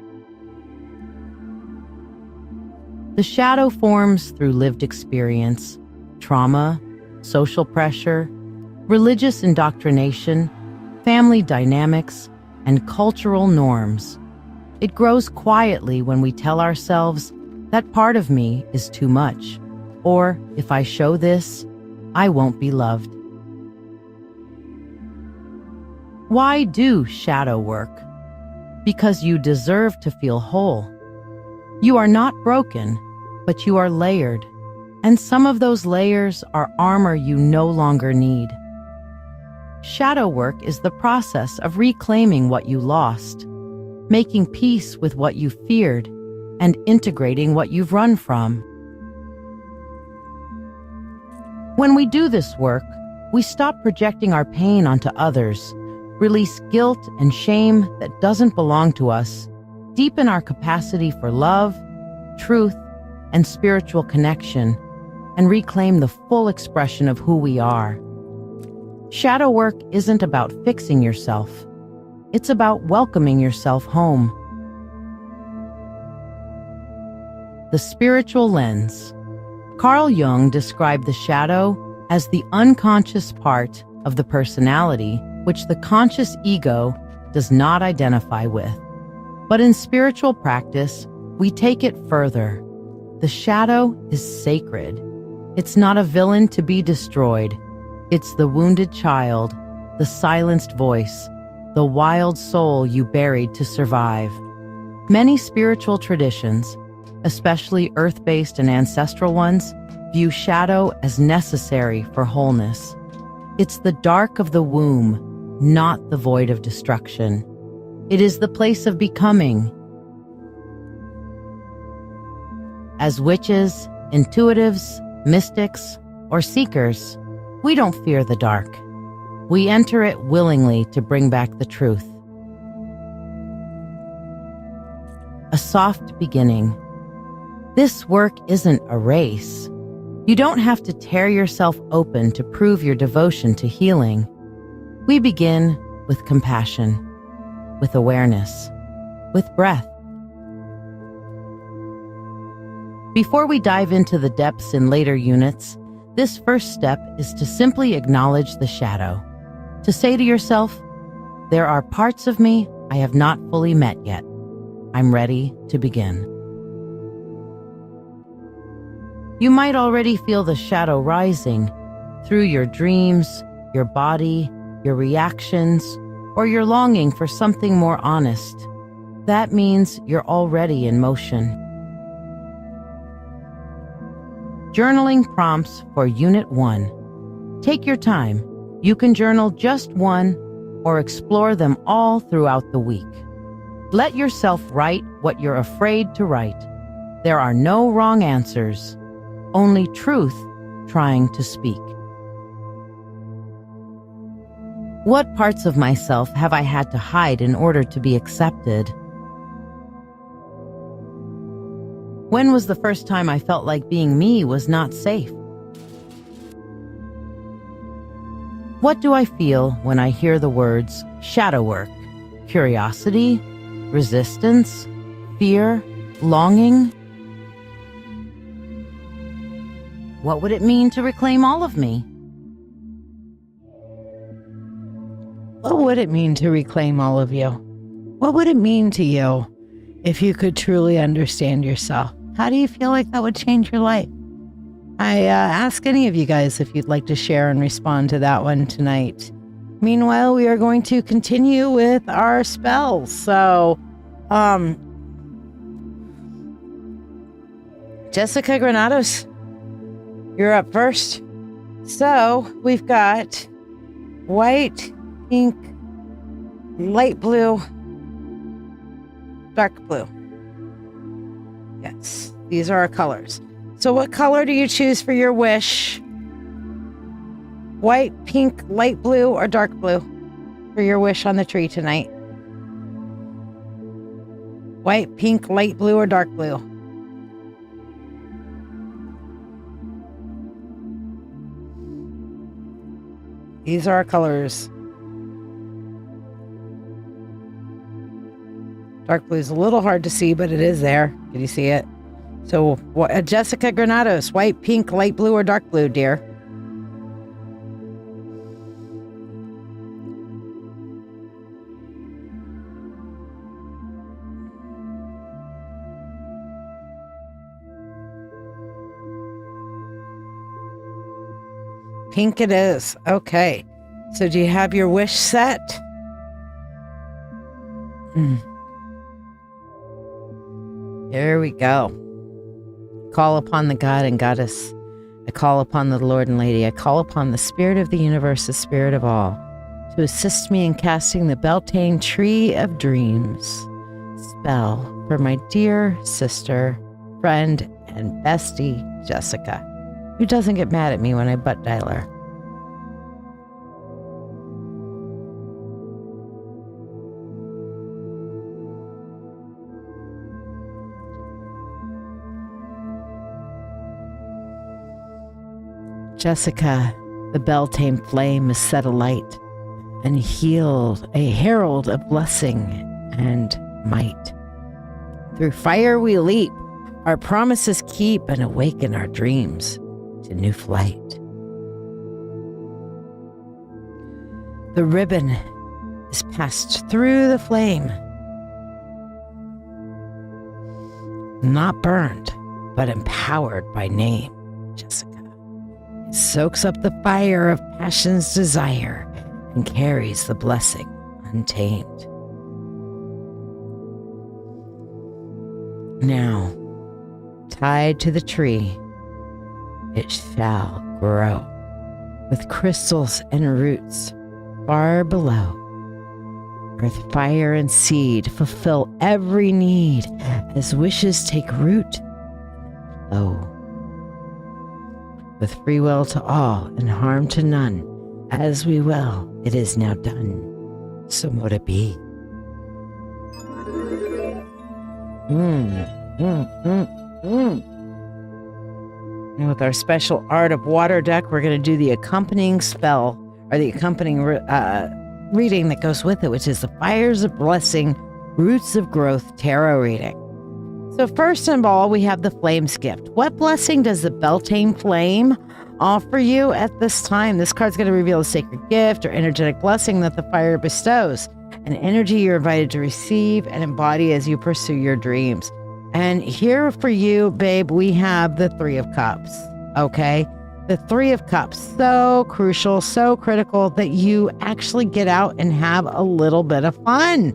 The shadow forms through lived experience, trauma, social pressure, religious indoctrination, family dynamics, and cultural norms. It grows quietly when we tell ourselves, that part of me is too much, or if I show this, I won't be loved. Why do shadow work? Because you deserve to feel whole. You are not broken, but you are layered, and some of those layers are armor you no longer need. Shadow work is the process of reclaiming what you lost, making peace with what you feared, and integrating what you've run from. When we do this work, we stop projecting our pain onto others, release guilt and shame that doesn't belong to us, deepen our capacity for love, truth, and spiritual connection, and reclaim the full expression of who we are. Shadow work isn't about fixing yourself. It's about welcoming yourself home. The spiritual lens. Carl Jung described the shadow as the unconscious part of the personality which the conscious ego does not identify with. But in spiritual practice, we take it further. The shadow is sacred. It's not a villain to be destroyed. It's the wounded child, the silenced voice, the wild soul you buried to survive. Many spiritual traditions, especially earth-based and ancestral ones, view shadow as necessary for wholeness. It's the dark of the womb, not the void of destruction. It is the place of becoming. As witches, intuitives, mystics, or seekers, we don't fear the dark. We enter it willingly to bring back the truth. A soft beginning. This work isn't a race. You don't have to tear yourself open to prove your devotion to healing. We begin with compassion, with awareness, with breath. Before we dive into the depths in later units, this first step is to simply acknowledge the shadow. To say to yourself, there are parts of me I have not fully met yet. I'm ready to begin. You might already feel the shadow rising through your dreams, your body, your reactions, or your longing for something more honest. That means you're already in motion. Journaling prompts for Unit 1. Take your time. You can journal just one or explore them all throughout the week. Let yourself write what you're afraid to write. There are no wrong answers, only truth trying to speak. What parts of myself have I had to hide in order to be accepted? When was the first time I felt like being me was not safe? What do I feel when I hear the words shadow work, curiosity, resistance, fear, longing? What would it mean to reclaim all of me? What would it mean to reclaim all of you? What would it mean to you if you could truly understand yourself? How do you feel like that would change your life? I ask any of you guys if you'd like to share and respond to that one tonight. Meanwhile, we are going to continue with our spells. So, Jessica Granados, you're up first. So, we've got white, pink, light blue, dark blue. Yes, these are our colors. So what color do you choose for your wish? White, pink, light blue, or dark blue for your wish on the tree tonight? White, pink, light blue, or dark blue? These are our colors. Dark blue is a little hard to see, but it is there. Can you see it? So, Jessica Granados, white, pink, light blue, or dark blue, dear? Pink it is. Okay. So, do you have your wish set? Here we go. Call upon the God and Goddess. I call upon the Lord and Lady. I call upon the Spirit of the universe, the Spirit of all, to assist me in casting the Beltane Tree of Dreams spell for my dear sister, friend, and bestie, Jessica, who doesn't get mad at me when I butt dial her. Jessica, the Beltane flame is set alight and healed, a herald of blessing and might. Through fire we leap, our promises keep, and awaken our dreams to new flight. The ribbon is passed through the flame, not burned, but empowered by name, Jessica. It soaks up the fire of passion's desire and carries the blessing untamed. Now, tied to the tree, it shall grow with crystals and roots far below. Earth, fire, and seed fulfill every need as wishes take root and flow. With free will to all and harm to none, as we will, it is now done. So mote it be. And with our special Art of Water deck, we're going to do the accompanying spell, or the accompanying reading that goes with it, which is the Fires of Blessing, Roots of Growth Tarot reading. So first of all, we have the Flames Gift. What blessing does the Beltane Flame offer you at this time? This card's going to reveal a sacred gift or energetic blessing that the fire bestows, an energy you're invited to receive and embody as you pursue your dreams. And here for you, babe, we have the Three of Cups, okay? The Three of Cups, so crucial, so critical that you actually get out and have a little bit of fun,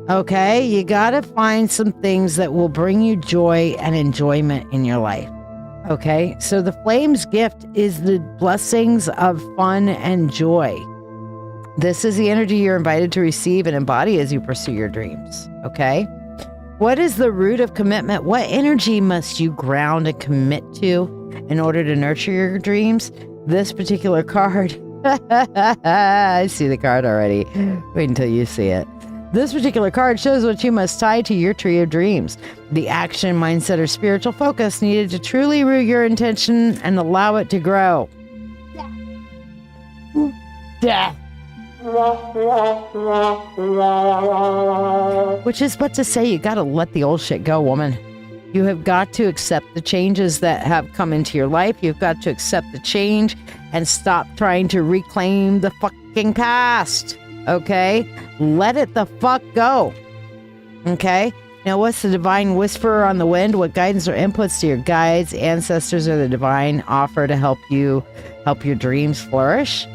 okay? You gotta find some things that will bring you joy and enjoyment in your life, okay? So the Flames Gift is the blessings of fun and joy. This is the energy you're invited to receive and embody as you pursue your dreams, okay? What is the root of commitment? What energy must you ground and commit to in order to nurture your dreams? This particular card, I see the card already. Wait until you see it. This particular card shows what you must tie to your tree of dreams. The action, mindset, or spiritual focus needed to truly root your intention and allow it to grow. Death. Which is but to say, you gotta let the old shit go, woman. You have got to accept the changes that have come into your life. You've got to accept the change and stop trying to reclaim the fucking past. Okay? Let it the fuck go. Okay? Now, what's the divine whisperer on the wind? What guidance or inputs do your guides, ancestors, or the divine offer to help your dreams flourish?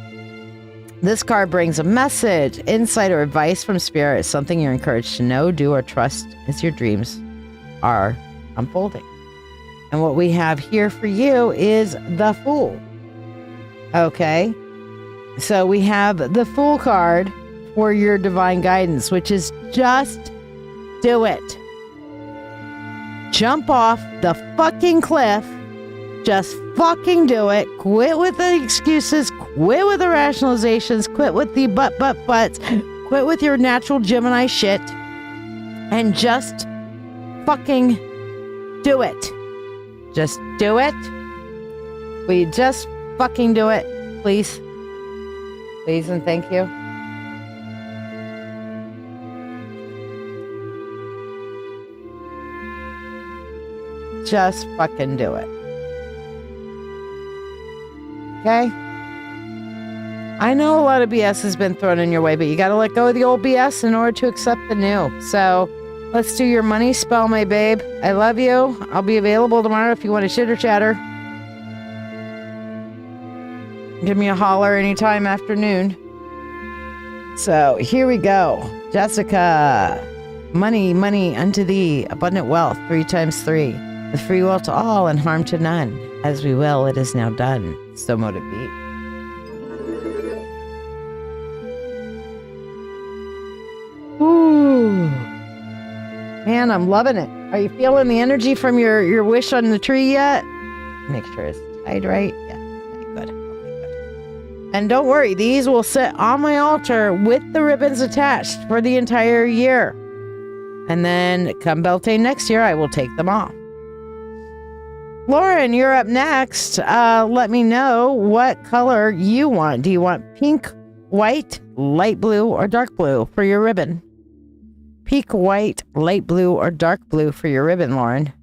This card brings a message, insight, or advice from spirit. It's something you're encouraged to know, do, or trust as your dreams are unfolding. And what we have here for you is the Fool. Okay? So we have the Fool card for your divine guidance, which is just do it. Jump off the fucking cliff. Just fucking do it. Quit with the excuses. Quit with the rationalizations. Quit with the buts. Quit with your natural Gemini shit. And just fucking do it. Just do it. Will you just fucking do it, please? Please and thank you. Just fucking do it. Okay? I know a lot of BS has been thrown in your way, but you gotta let go of the old BS in order to accept the new. So, let's do your money spell, my babe. I love you. I'll be available tomorrow if you want to chitter chatter. Give me a holler anytime afternoon. So, here we go. Jessica. Money, money unto thee. Abundant wealth, 3 times 3. The free will to all and harm to none. As we will, it is now done. So mote it be. Ooh. Man, I'm loving it. Are you feeling the energy from your wish on the tree yet? Make sure it's tied right. Yeah, good. Okay, good. And don't worry, these will sit on my altar with the ribbons attached for the entire year. And then come Beltane next year, I will take them off. Lauren, you're up next. Let me know what color you want. Do you want pink, white, light blue, or dark blue for your ribbon? Pink, white, light blue, or dark blue for your ribbon, Lauren.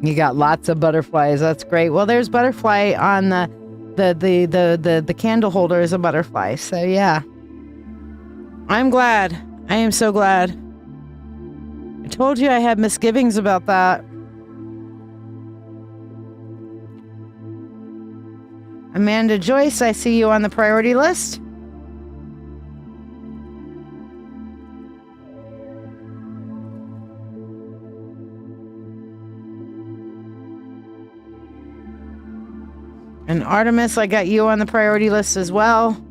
You got lots of butterflies. That's great. Well, there's butterfly on the candle holder is a butterfly. So yeah. I'm glad. I am so glad. I told you I had misgivings about that. Amanda Joyce, I see you on the priority list. And Artemis, I got you on the priority list as well.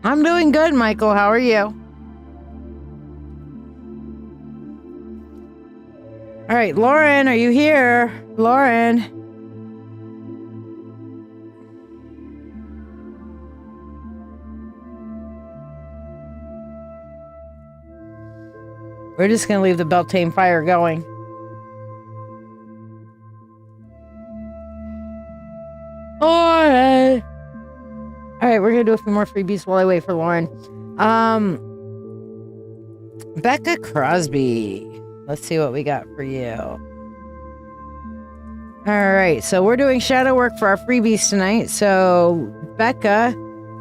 I'm doing good, Michael. How are you? All right, Lauren, are you here? Lauren. We're just going to leave the Beltane fire going. All right. All right, we're going to do a few more freebies while I wait for Lauren. Becca Crosby. Let's see what we got for you. All right, so we're doing shadow work for our freebies tonight. So, Becca,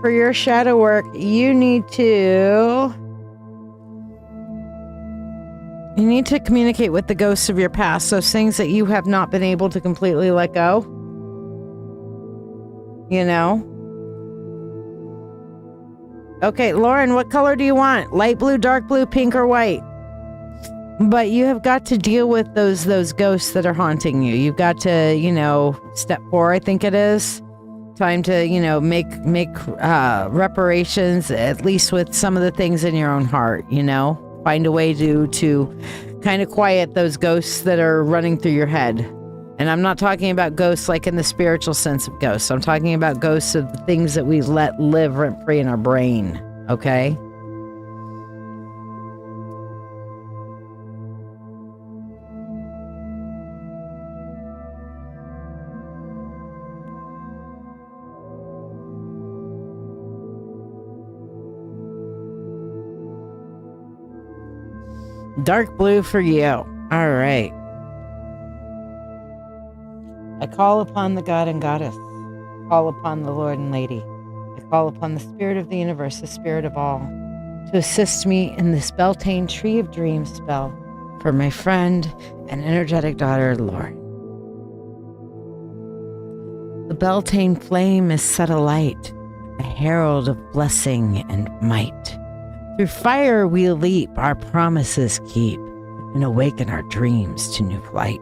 for your shadow work, you need to communicate with the ghosts of your past, those things that you have not been able to completely let go. You know? Okay, Lauren, what color do you want? Light blue, dark blue, pink, or white? But you have got to deal with those ghosts that are haunting you. You've got to, step 4, I think it is. Time to, make reparations, at least with some of the things in your own heart, Find a way to kind of quiet those ghosts that are running through your head. And I'm not talking about ghosts like in the spiritual sense of ghosts. I'm talking about ghosts of the things that we let live rent-free in our brain, okay? Dark blue for you. All right. I call upon the God and Goddess. I call upon the Lord and Lady. I call upon the Spirit of the Universe, the Spirit of all, to assist me in this Beltane Tree of Dreams spell for my friend and energetic daughter, Lauren. The Beltane flame is set alight, a herald of blessing and might. Through fire we leap, our promises keep, and awaken our dreams to new flight.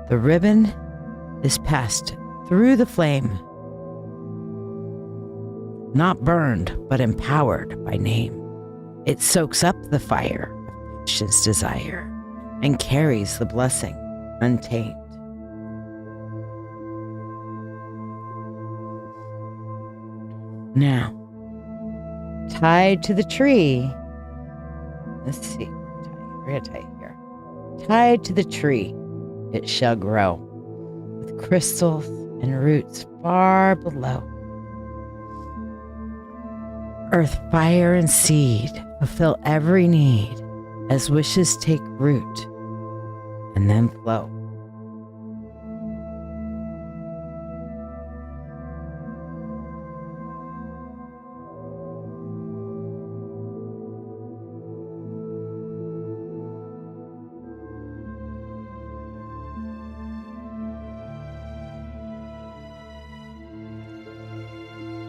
The ribbon is passed through the flame, not burned, but empowered by name. It soaks up the fire of patience desire and carries the blessing untamed. Now, tied to the tree, let's see, we're going to tie it here. Tied to the tree, it shall grow, with crystals and roots far below. Earth, fire, and seed fulfill every need as wishes take root and then flow.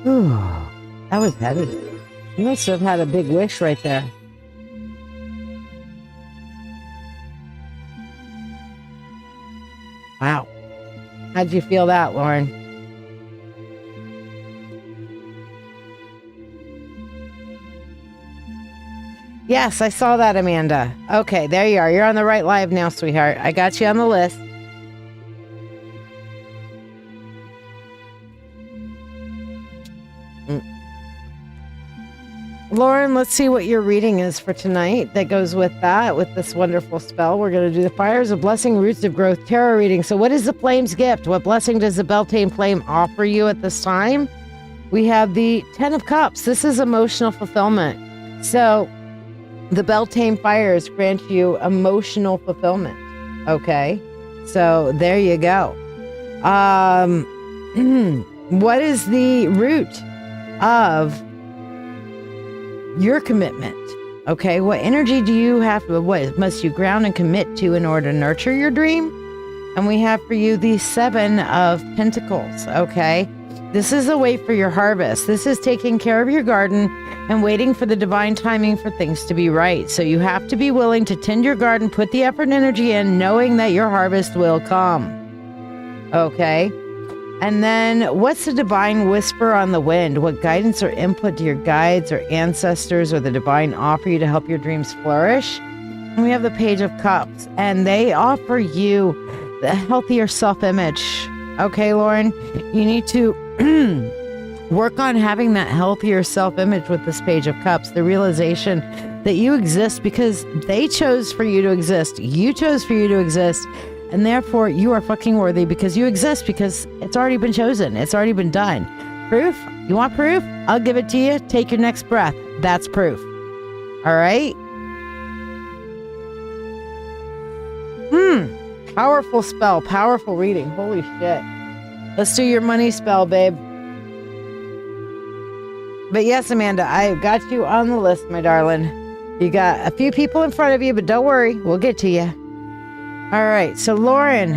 Ooh, that was heavy. You must have had a big wish right there. Wow. How'd you feel that, Lauren? Yes, I saw that, Amanda. Okay, there you are. You're on the right live now, sweetheart. I got you on the list. Lauren, let's see what your reading is for tonight that goes with that, with this wonderful spell. We're going to do the Fires of Blessing, Roots of Growth Tarot reading. So what is the Flame's gift? What blessing does the Beltane Flame offer you at this time? We have the 10 of Cups. This is emotional fulfillment. So the Beltane Fires grant you emotional fulfillment. Okay? So there you go. What is the root of your commitment? Okay, what energy do you have? What must you ground and commit to in order to nurture your dream? And we have for you the 7 of Pentacles. Okay, this is a wait for your harvest. This is taking care of your garden and waiting for the divine timing for things to be right. So you have to be willing to tend your garden, put the effort and energy in, knowing that your harvest will come. Okay. And then what's the divine whisper on the wind? What guidance or input do your guides or ancestors or the divine offer you to help your dreams flourish? And we have the Page of Cups, and they offer you the healthier self-image. Okay, Lauren, you need to work on having that healthier self-image with this Page of Cups, the realization that you exist because they chose for you to exist. You chose for you to exist. And therefore, you are fucking worthy because you exist, because it's already been chosen. It's already been done. Proof? You want proof? I'll give it to you. Take your next breath. That's proof. All right? Powerful spell, powerful reading. Holy shit. Let's do your money spell, babe. But yes, Amanda, I got you on the list, my darling. You got a few people in front of you, but don't worry, we'll get to you. All right, so Lauren,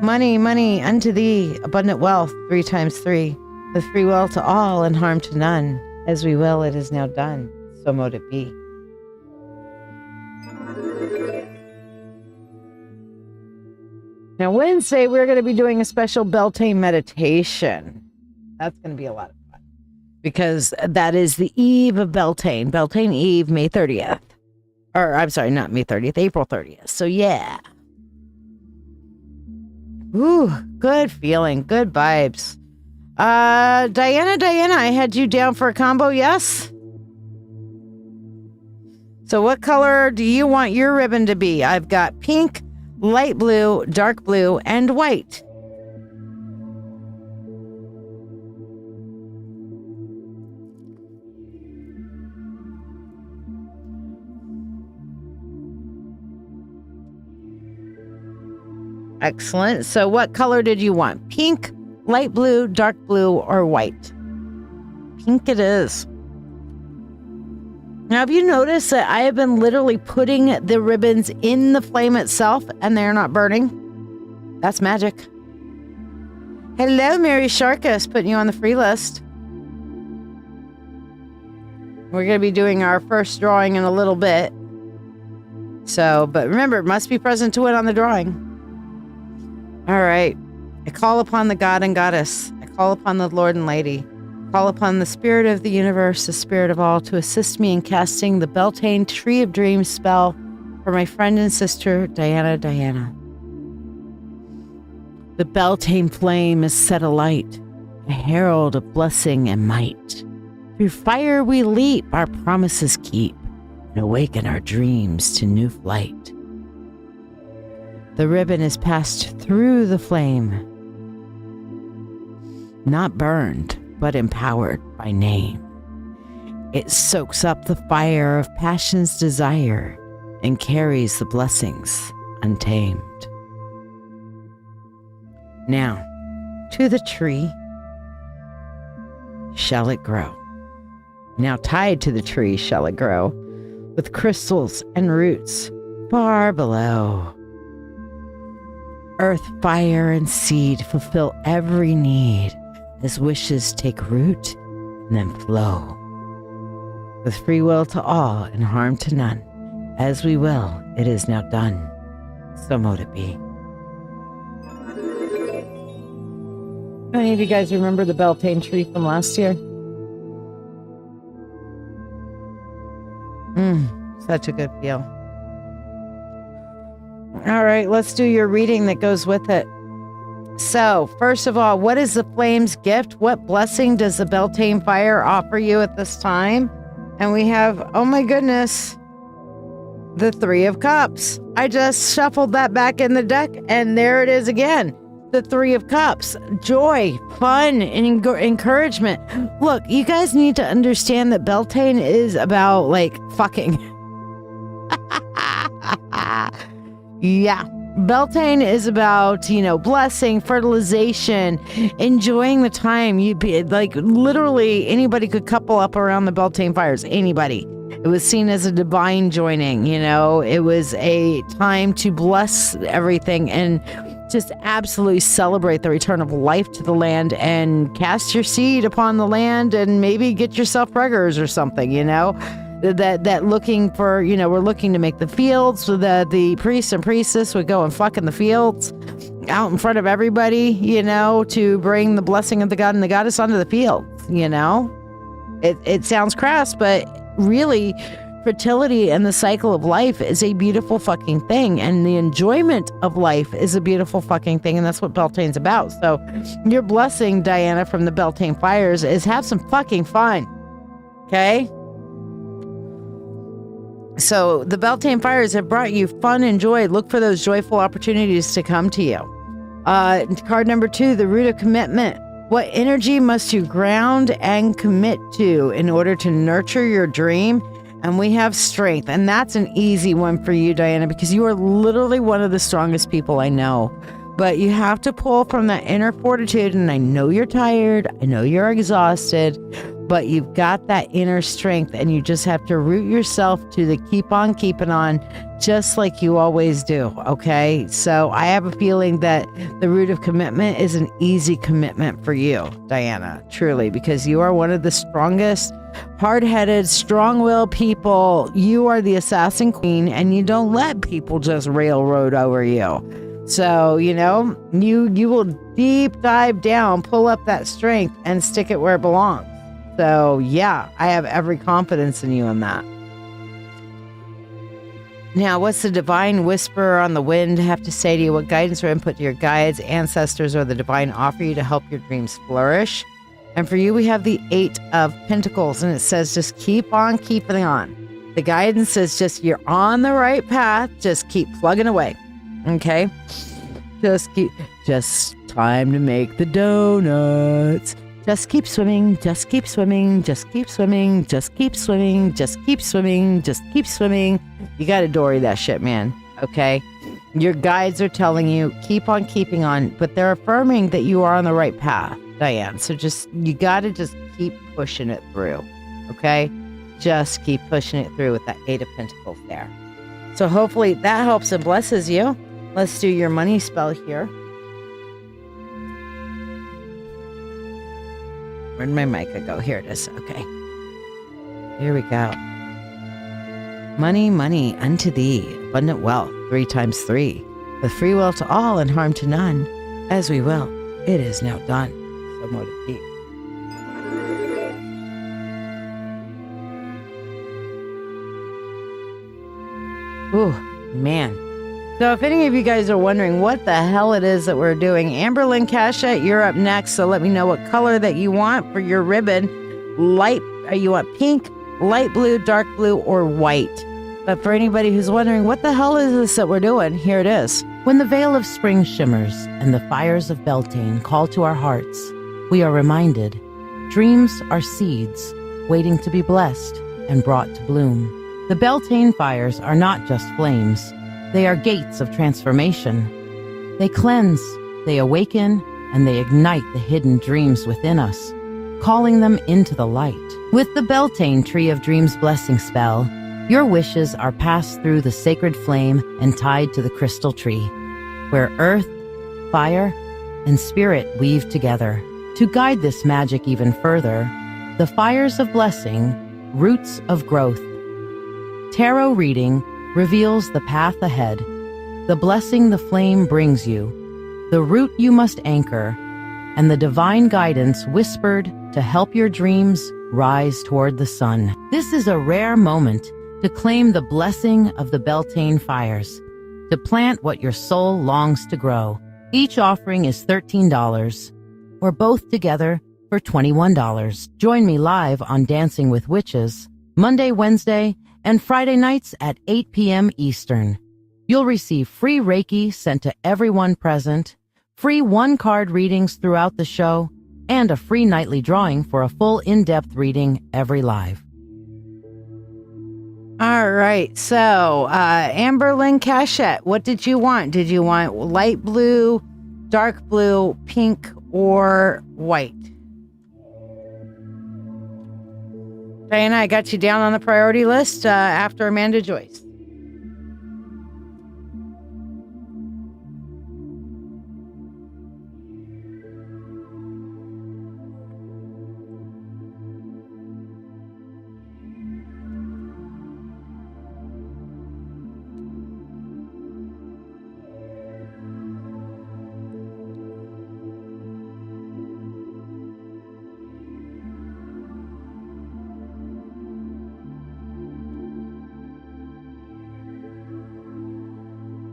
money, money unto thee, abundant wealth, 3 times 3, with free will to all and harm to none. As we will, it is now done. So mote it be. Now, Wednesday, we're going to be doing a special Beltane meditation. That's going to be a lot of fun because that is the eve of Beltane. Beltane Eve, May 30th. Or, I'm sorry, not May 30th, April 30th. So, yeah. Ooh, good feeling, good vibes. Diana, I had you down for a combo, yes? So what color do you want your ribbon to be? I've got pink, light blue, dark blue, and white. Excellent. So what color did you want? Pink, light blue, dark blue, or white? Pink it is. Now, have you noticed that I have been literally putting the ribbons in the flame itself and they're not burning? That's magic. Hello, Mary Sharkus, putting you on the free list. We're going to be doing our first drawing in a little bit. So, but remember, it must be present to win on the drawing. All right. I call upon the God and Goddess. I call upon the Lord and Lady. I call upon the Spirit of the universe, the Spirit of all, to assist me in casting the Beltane Tree of Dreams spell for my friend and sister, Diana. The Beltane flame is set alight, a herald of blessing and might. Through fire we leap, our promises keep, and awaken our dreams to new flight. The ribbon is passed through the flame, not burned, but empowered by name. It soaks up the fire of passion's desire and carries the blessings untamed. Now, to the tree shall it grow. Now tied to the tree shall it grow, with crystals and roots far below. Earth, fire, and seed fulfill every need as wishes take root and then flow. With free will to all and harm to none, as we will, it is now done. So mote it be. Any of you guys remember the Beltane tree from last year? Such a good feel. All right, let's do your reading that goes with it. So, first of all, what is the flame's gift? What blessing does the Beltane fire offer you at this time? And we have, oh my goodness, the 3 of Cups. I just shuffled that back in the deck, and there it is again. The 3 of Cups. Joy, fun, and encouragement. Look, you guys need to understand that Beltane is about, like, fucking. Yeah. Beltane is about, blessing, fertilization, enjoying the time. You'd be like, literally anybody could couple up around the Beltane fires. Anybody. It was seen as a divine joining, it was a time to bless everything and just absolutely celebrate the return of life to the land and cast your seed upon the land and maybe get yourself preggers or something, that looking for, we're looking to make the fields so that the priest and priestess would go and fuck in the fields out in front of everybody, to bring the blessing of the God and the Goddess onto the field, It sounds crass, but really fertility and the cycle of life is a beautiful fucking thing. And the enjoyment of life is a beautiful fucking thing. And that's what Beltane's about. So your blessing, Diana, from the Beltane fires is have some fucking fun. Okay? So the Beltane fires have brought you fun and joy. Look for those joyful opportunities to come to you. Card number 2, the root of commitment. What energy must you ground and commit to in order to nurture your dream And we have strength. And that's an easy one for you, Diana, because you are literally one of the strongest people I know. But you have to pull from that inner fortitude. And I know you're tired. I know you're exhausted. But you've got that inner strength. And you just have to root yourself to the keep on keeping on, just like you always do. Okay? So I have a feeling that the root of commitment is an easy commitment for you, Diana. Truly. Because you are one of the strongest, hard-headed, strong-willed people. You are the assassin queen, and you don't let people just railroad over you. So, you will deep dive down, pull up that strength, and stick it where it belongs. So, yeah, I have every confidence in you in that. Now, what's the divine whisperer on the wind have to say to you? What guidance or input do your guides, ancestors, or the divine offer you to help your dreams flourish? And for you, we have the 8 of Pentacles, and it says just keep on keeping on. The guidance says just you're on the right path. Just keep plugging away. Okay? Just time to make the donuts. Just keep swimming, just keep swimming, just keep swimming, just keep swimming, just keep swimming, just keep swimming. You got to dory that shit, man. Okay? Your guides are telling you keep on keeping on, but they're affirming that you are on the right path, Diane. So you got to just keep pushing it through. Okay? Just keep pushing it through with that 8 of Pentacles there. So hopefully that helps and blesses you. Let's do your money spell here. Where'd my mic go? Here it is. Okay. Here we go. Money, money unto thee, abundant wealth, 3 times 3, with free will to all and harm to none. As we will, it is now done. So mote it be. Ooh, man. So if any of you guys are wondering what the hell it is that we're doing, Amberlynn Cashette, you're up next. So let me know what color that you want for your ribbon. You want pink, light blue, dark blue, or white. But for anybody who's wondering what the hell is this that we're doing, here it is. When the veil of spring shimmers and the fires of Beltane call to our hearts, we are reminded dreams are seeds waiting to be blessed and brought to bloom. The Beltane fires are not just flames. They are gates of transformation. They cleanse, they awaken, and they ignite the hidden dreams within us, calling them into the light. With the Beltane Tree of Dreams blessing spell, your wishes are passed through the sacred flame and tied to the crystal tree, where earth, fire, and spirit weave together. To guide this magic even further, the fires of blessing, roots of growth. Tarot reading reveals the path ahead, the blessing the flame brings you, the root you must anchor, and the divine guidance whispered to help your dreams rise toward the sun. This is a rare moment to claim the blessing of the Beltane fires, to plant what your soul longs to grow. Each offering is $13, or both together for $21. Join me live on Dancing with Witches, Monday, Wednesday, and Friday nights at 8 p.m. Eastern. You'll receive free Reiki sent to everyone present, free 1-card readings throughout the show, and a free nightly drawing for a full in-depth reading every live. All right. So, Amberlynn Cashette, what did you want? Did you want light blue, dark blue, pink, or white? Diana, I got you down on the priority list after Amanda Joyce.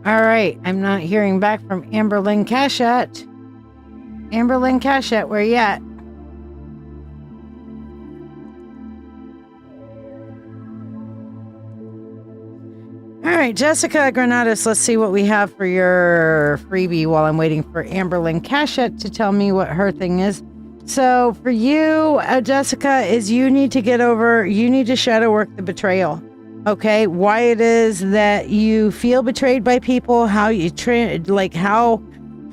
All right, I'm not hearing back from Amberlynn Cashette. Amberlynn Cashette, where you at? All right, Jessica Granados, let's see what we have for your freebie while I'm waiting for Amberlynn Cashette to tell me what her thing is. So for you, Jessica, is you need to shadow work the betrayal. Okay, why it is that you feel betrayed by people, how you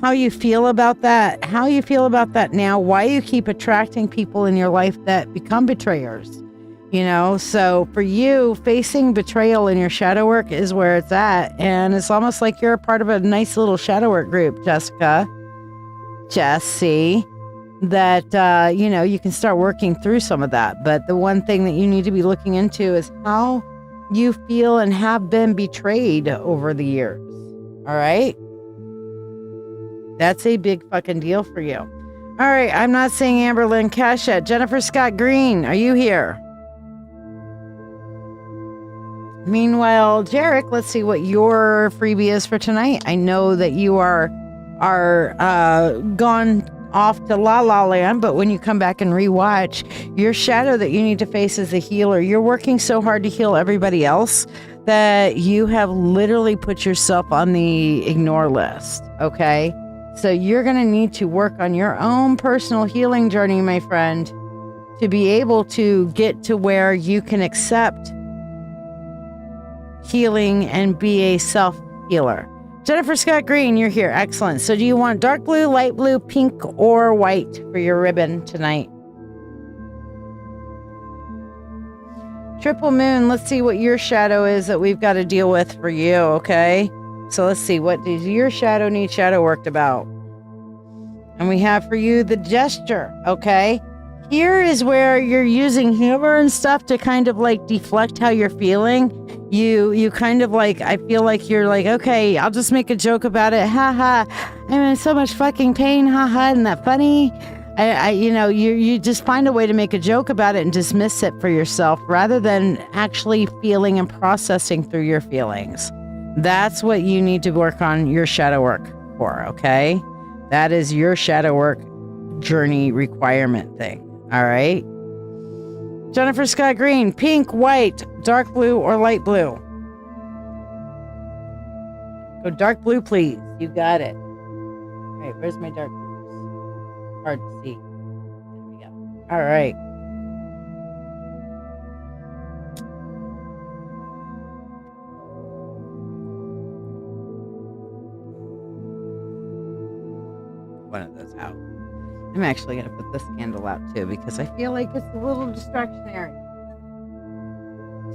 how you feel about that now, why you keep attracting people in your life that become betrayers. So for you, facing betrayal in your shadow work is where it's at, and it's almost like you're a part of a nice little shadow work group, Jesse, that you can start working through some of that. But the one thing that you need to be looking into is how you feel and have been betrayed over the years. All right? That's a big fucking deal for you. All right, I'm not seeing Amberlynn Cash yet. Jennifer Scott Green, are you here? Meanwhile, Jarek, let's see what your freebie is for tonight. I know that you are gone off to La La Land, but when you come back and rewatch, your shadow that you need to face as a healer, you're working so hard to heal everybody else that you have literally put yourself on the ignore list, okay? So you're going to need to work on your own personal healing journey, my friend, to be able to get to where you can accept healing and be a self-healer. Jennifer Scott Green, you're here. Excellent. So do you want dark blue, light blue, pink, or white for your ribbon tonight? Triple Moon, let's see what your shadow is that we've got to deal with for you, okay? So let's see, what does your shadow need shadow worked about? And we have for you the gesture, okay? Here is where you're using humor and stuff to kind of like deflect how you're feeling. You kind of like, I feel like you're like, okay, I'll just make a joke about it. Ha ha. I'm in so much fucking pain. Ha ha. Isn't that funny? You just find a way to make a joke about it and dismiss it for yourself rather than actually feeling and processing through your feelings. That's what you need to work on your shadow work for, okay? That is your shadow work journey requirement thing. All right. Jennifer Scott Green, pink, white, dark blue, or light blue? Go dark blue, please. You got it. All right, where's my dark blue? Hard to see. There we go. All right. One of those out. I'm actually going to put this candle out too because I feel like it's a little distractionary.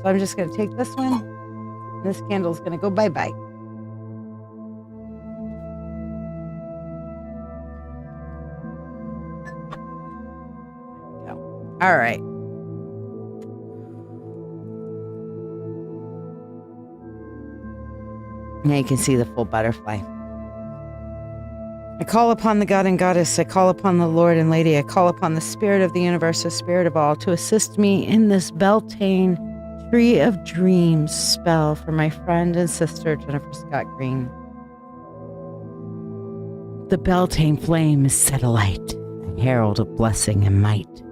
So I'm just going to take this one. And this candle's going to go bye-bye. There we go. All right. Now you can see the full butterfly. I call upon the God and Goddess, I call upon the Lord and Lady, I call upon the Spirit of the Universe, the Spirit of all, to assist me in this Beltane Tree of Dreams spell for my friend and sister, Jennifer Scott Green. The Beltane flame is set alight, a herald of blessing and might.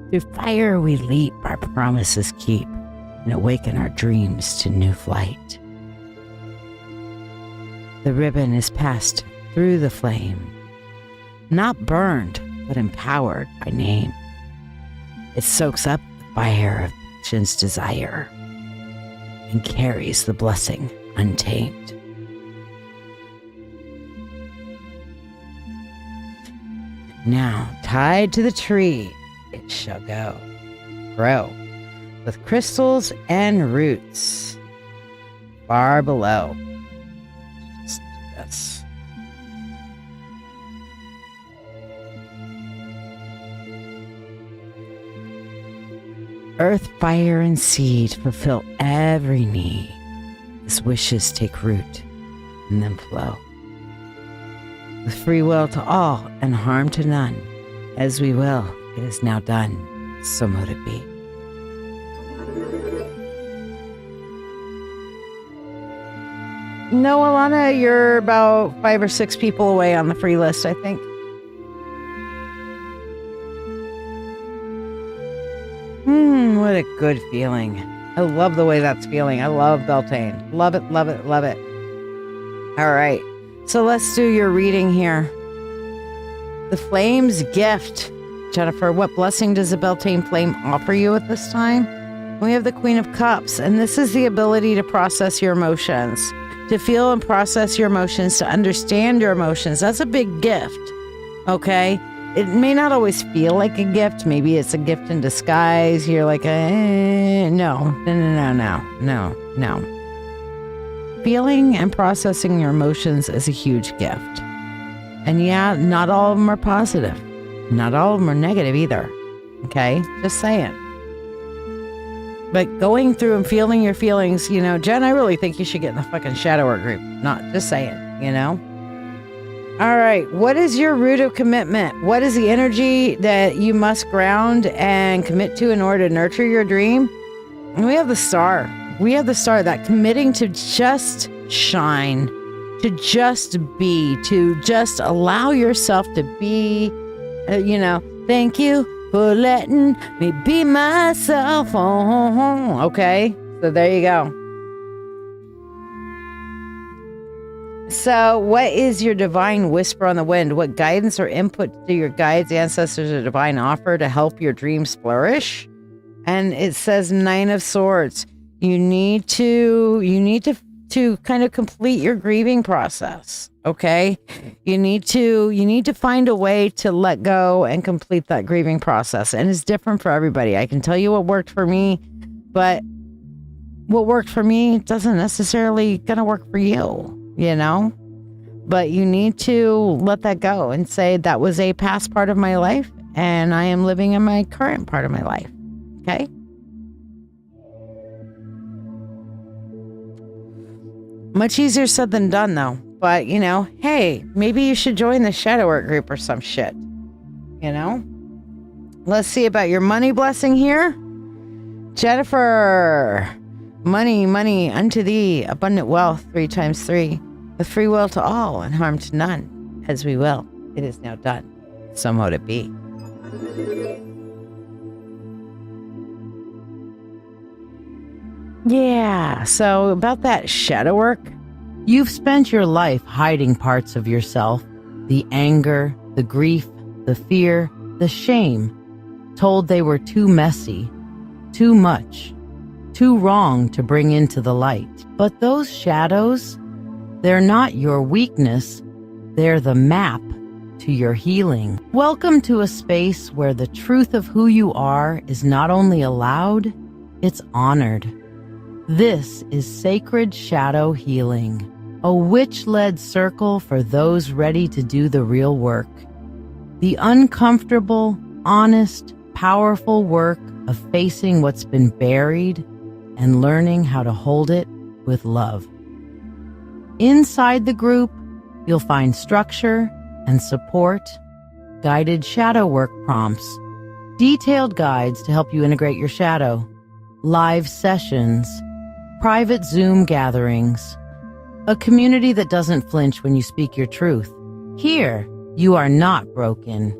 Through fire we leap, our promises keep, and awaken our dreams to new flight. The ribbon is passed through the flame, not burned, but empowered by name. It soaks up the fire of passion's desire and carries the blessing untamed. Now, tied to the tree, it shall grow, with crystals and roots far below. Just do this. Earth, fire, and seed fulfill every need as wishes take root and then flow. With free will to all and harm to none, as we will, it is now done, so mote it be. No, Alana, you're about 5 or 6 people away on the free list, I think. What a good feeling. I love the way that's feeling. I love Beltane. Love it, love it, love it. All right. So let's do your reading here. The Flame's Gift, Jennifer. What blessing does the Beltane flame offer you at this time? We have the Queen of Cups, and this is the ability to process your emotions, to feel and process your emotions, to understand your emotions. That's a big gift, okay? It may not always feel like a gift. Maybe it's a gift in disguise. You're like, no. Feeling and processing your emotions is a huge gift. And yeah, not all of them are positive. Not all of them are negative either, okay? Just saying. But going through and feeling your feelings, Jen, I really think you should get in the fucking shadow work group. Not just saying, All right. What is your root of commitment? What is the energy that you must ground and commit to in order to nurture your dream? And we have the star. We have the star, that committing to just shine, to just be, to just allow yourself to be, thank you for letting me be myself. Okay, so there you go. So what is your divine whisper on the wind? What guidance or input do your guides, ancestors, or divine offer to help your dreams flourish? And it says 9 of Swords. You need to kind of complete your grieving process. Okay. You need to find a way to let go and complete that grieving process. And it's different for everybody. I can tell you what worked for me, but what worked for me doesn't necessarily gonna work for you, but you need to let that go and say that was a past part of my life and I am living in my current part of my life. Okay. Much easier said than done, though. But, hey, maybe you should join the shadow work group or some shit. Let's see about your money blessing here. Jennifer, money unto thee, abundant wealth, 3 times 3, with free will to all and harm to none, as we will. It is now done. So mote it be. Yeah, so about that shadow work. You've spent your life hiding parts of yourself, the anger, the grief, the fear, the shame, told they were too messy, too much, too wrong to bring into the light. But those shadows, they're not your weakness, they're the map to your healing. Welcome to a space where the truth of who you are is not only allowed, it's honored. This is Sacred Shadow Healing, a witch-led circle for those ready to do the real work. The uncomfortable, honest, powerful work of facing what's been buried and learning how to hold it with love. Inside the group, you'll find structure and support, guided shadow work prompts, detailed guides to help you integrate your shadow, live sessions, private Zoom gatherings, a community that doesn't flinch when you speak your truth. Here, you are not broken.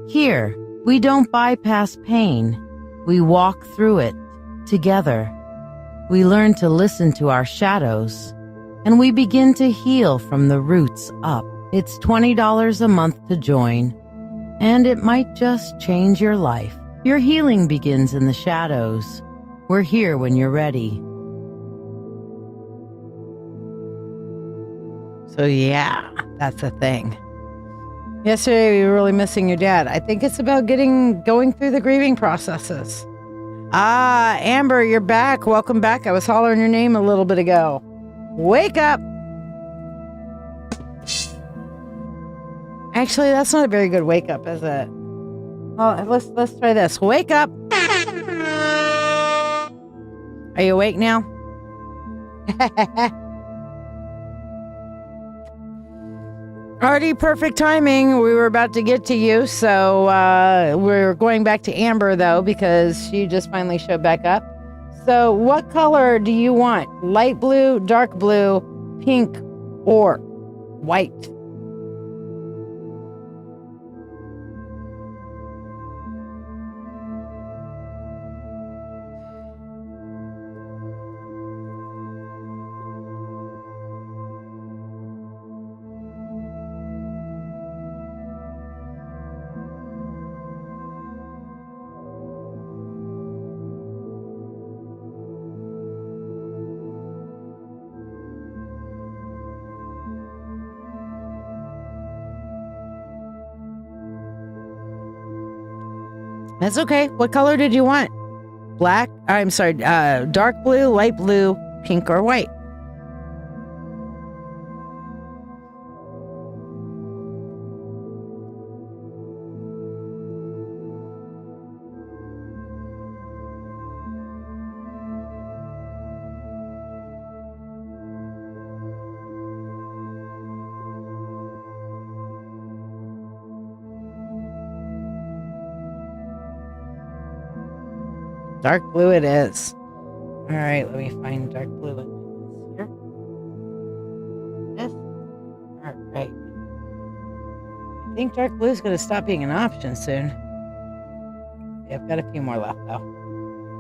Here, we don't bypass pain. We walk through it together. We learn to listen to our shadows, and we begin to heal from the roots up. It's $20 a month to join, and it might just change your life. Your healing begins in the shadows. We're here when you're ready. So yeah, that's a thing. Yesterday, we were really missing your dad. I think it's about going through the grieving processes. Ah, Amber, you're back. Welcome back. I was hollering your name a little bit ago. Wake up. Actually, that's not a very good wake up, is it? Oh, let's try this. Wake up. Are you awake now? Already perfect timing. We were about to get to you, so we're going back to Amber, though, because she just finally showed back up. So what color do you want? Light blue, dark blue, pink, or white? That's okay. What color did you want? Black? I'm sorry, dark blue, light blue, pink, or white? Dark blue it is. All right, let me find dark blue here. Yes. All right. I think dark blue is going to stop being an option soon. Yeah, I've got a few more left, though.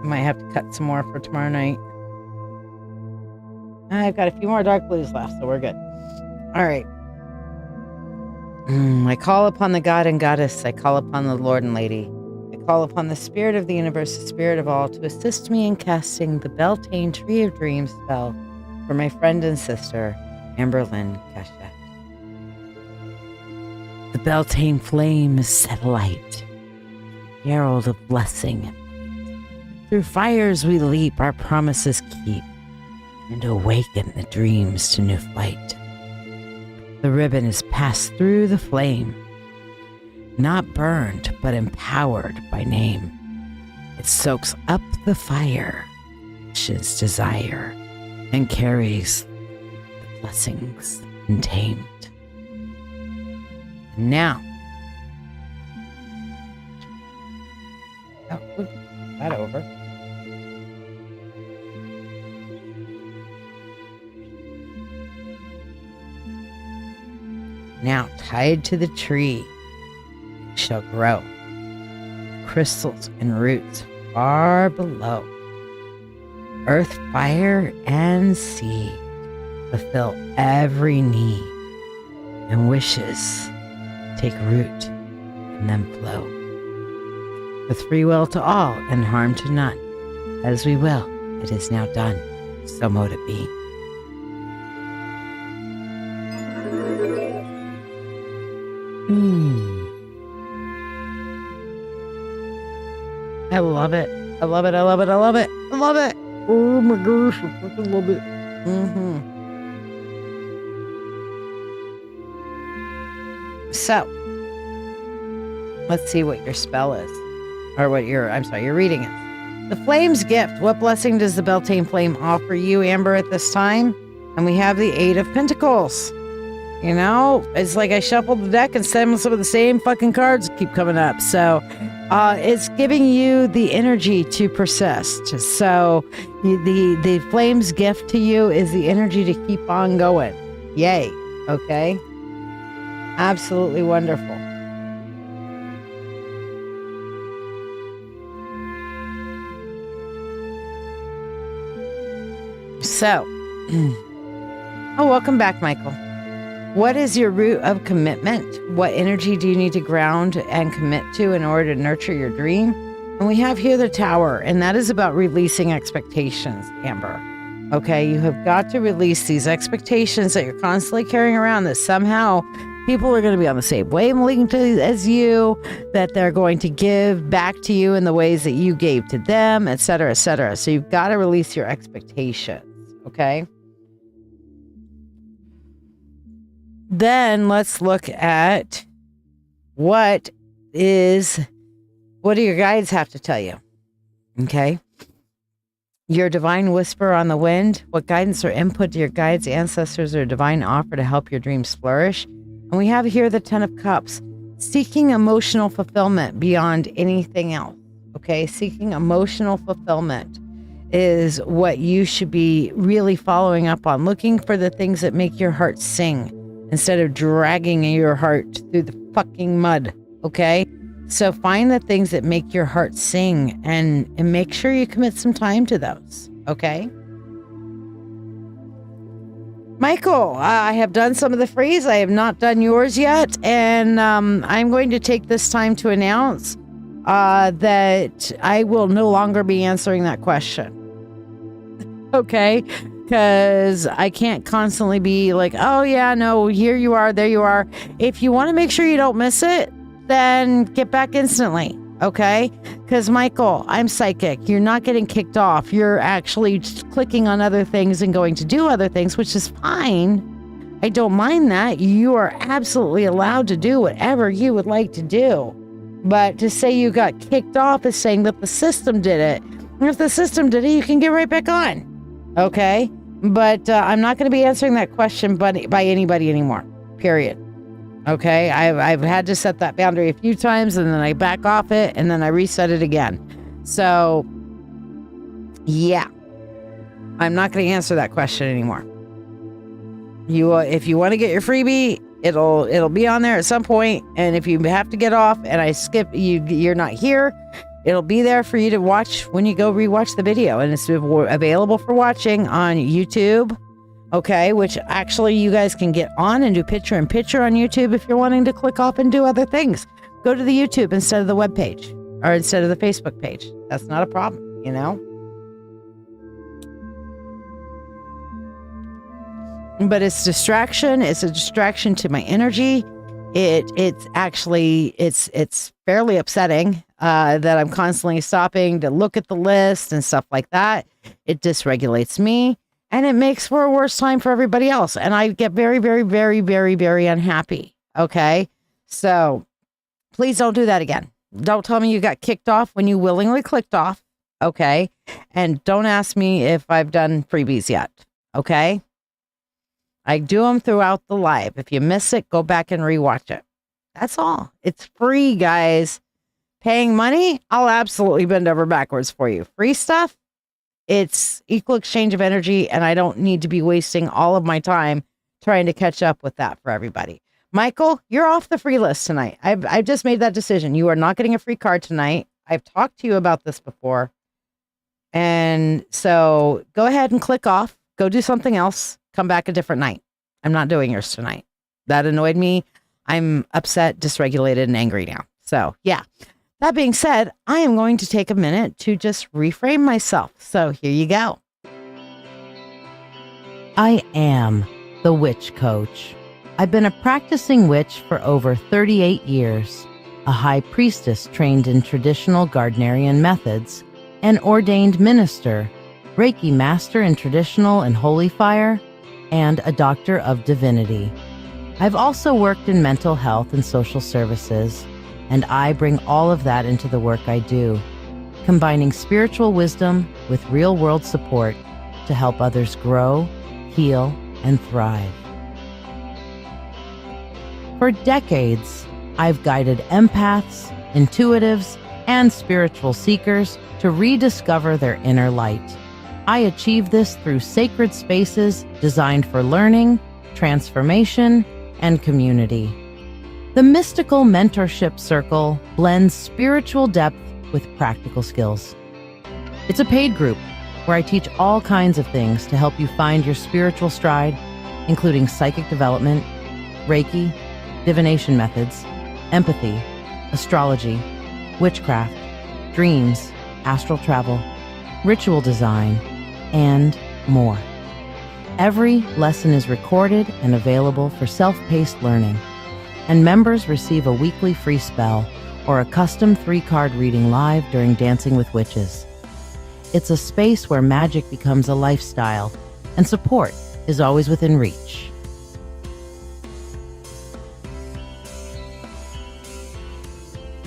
I might have to cut some more for tomorrow night. I've got a few more dark blues left, so we're good. All right. I call upon the God and Goddess. I call upon the Lord and Lady. I call upon the Spirit of the Universe, the Spirit of all, to assist me in casting the Beltane Tree of Dreams spell for my friend and sister, Amber Lynn Cachette. The Beltane flame is set alight, herald of blessing. Through fires we leap, our promises keep, and awaken the dreams to new flight. The ribbon is passed through the flame, not burned, but empowered by name. It soaks up the fire, wishes desire, and carries the blessings untamed. And now, that over. Now tied to the tree shall grow, crystals and roots far below. Earth, fire, and sea fulfill every need, and wishes take root and then flow. With free will to all and harm to none, as we will, it is now done, so mote it be. I love it. I love it. I love it. I love it. I love it. Oh my gosh, I fucking love it. So, let's see what your spell is. Or what your reading is. The Flame's Gift. What blessing does the Beltane Flame offer you, Amber, at this time? And we have the Eight of Pentacles. You know, it's like I shuffled the deck and some of the same fucking cards keep coming up. So it's giving you the energy to persist. So the Flame's gift to you is the energy to keep on going. Yay. Okay. Absolutely wonderful. So, welcome back, Michael. What is your root of commitment? What energy do you need to ground and commit to in order to nurture your dream? And we have here the Tower, and that is about releasing expectations, Amber. Okay, you have got to release these expectations that you're constantly carrying around, that somehow people are going to be on the same wavelength as you, that they're going to give back to you in the ways that you gave to them, etc., etc. So you've got to release your expectations, okay? Then let's look at what do your guides have to tell you? Okay. Your divine whisper on the wind. What guidance or input do your guides, ancestors, or divine offer to help your dreams flourish? And we have here the Ten of Cups. Seeking emotional fulfillment beyond anything else. Okay. Seeking emotional fulfillment is what you should be really following up on. Looking for the things that make your heart sing, instead of dragging your heart through the fucking mud, okay? So find the things that make your heart sing and make sure you commit some time to those, okay? Michael, I have done some of the freeze. I have not done yours yet. And I'm going to take this time to announce that I will no longer be answering that question, okay? Because I can't constantly be like, oh yeah, no, here you are, there you are. If you want to make sure you don't miss it, then get back instantly. Okay? Because, Michael, I'm psychic. You're not getting kicked off. You're actually clicking on other things and going to do other things, which is fine. I don't mind that. You are absolutely allowed to do whatever you would like to do. But to say you got kicked off is saying that the system did it. And if the system did it, you can get right back on. Okay? But I'm not going to be answering that question by anybody anymore. Period. Okay? I've had to set that boundary a few times, and then I back off it, and then I reset it again. So, yeah. I'm not going to answer that question anymore. If you want to get your freebie, it'll be on there at some point, and if you have to get off and I skip you're not here, it'll be there for you to watch when you go rewatch the video, and it's available for watching on YouTube. Okay, which actually you guys can get on and do picture-in-picture on YouTube if you're wanting to click off and do other things. Go to the YouTube instead of the web page, or instead of the Facebook page. That's not a problem, you know? But it's distraction. It's a distraction to my energy. It's fairly upsetting that I'm constantly stopping to look at the list and stuff like that. It dysregulates me, and it makes for a worse time for everybody else. And I get very, very, very, very, very unhappy. Okay. So please don't do that again. Don't tell me you got kicked off when you willingly clicked off. Okay. And don't ask me if I've done freebies yet. Okay. I do them throughout the live. If you miss it, go back and rewatch it. That's all. It's free, guys. Paying money, I'll absolutely bend over backwards for you. Free stuff, it's equal exchange of energy, and I don't need to be wasting all of my time trying to catch up with that for everybody. Michael, you're off the free list tonight. I've just made that decision. You are not getting a free card tonight. I've talked to you about this before. And so go ahead and click off. Go do something else. Come back a different night. I'm not doing yours tonight. That annoyed me. I'm upset, dysregulated, and angry now. So, yeah. That being said, I am going to take a minute to just reframe myself. So, here you go. I am the Witch Coach. I've been a practicing witch for over 38 years, a high priestess trained in traditional Gardnerian methods, an ordained minister, Reiki master in traditional and holy fire, and a doctor of divinity. I've also worked in mental health and social services, and I bring all of that into the work I do, combining spiritual wisdom with real-world support to help others grow, heal, and thrive. For decades, I've guided empaths, intuitives, and spiritual seekers to rediscover their inner light. I achieve this through sacred spaces designed for learning, transformation, and community. The Mystical Mentorship Circle blends spiritual depth with practical skills. It's a paid group where I teach all kinds of things to help you find your spiritual stride, including psychic development, Reiki, divination methods, empathy, astrology, witchcraft, dreams, astral travel, ritual design, and more. Every lesson is recorded and available for self-paced learning, and members receive a weekly free spell or a custom 3-card reading live during Dancing with Witches. It's a space where magic becomes a lifestyle, and support is always within reach.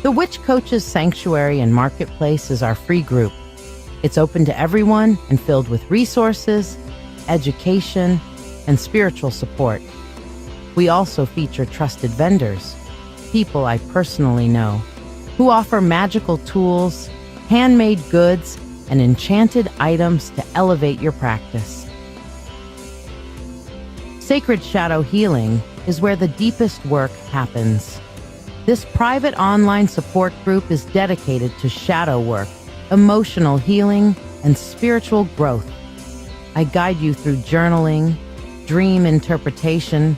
The Witch Coaches Sanctuary and Marketplace is our free group. It's open to everyone and filled with resources, education, and spiritual support. We also feature trusted vendors, people I personally know, who offer magical tools, handmade goods, and enchanted items to elevate your practice. Sacred Shadow Healing is where the deepest work happens. This private online support group is dedicated to shadow work, emotional healing, and spiritual growth. I guide you through journaling, dream interpretation,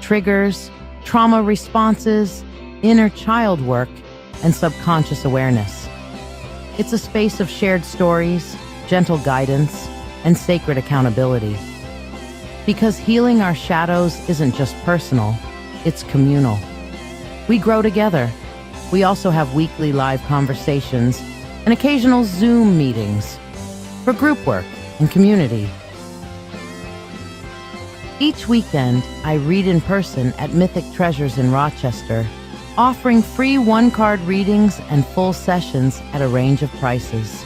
triggers, trauma responses, inner child work, and subconscious awareness. It's a space of shared stories, gentle guidance, and sacred accountability. Because healing our shadows isn't just personal, it's communal. We grow together, We also have weekly live conversations and occasional Zoom meetings for group work and community. Each weekend, I read in person at Mythic Treasures in Rochester, offering free one-card readings and full sessions at a range of prices.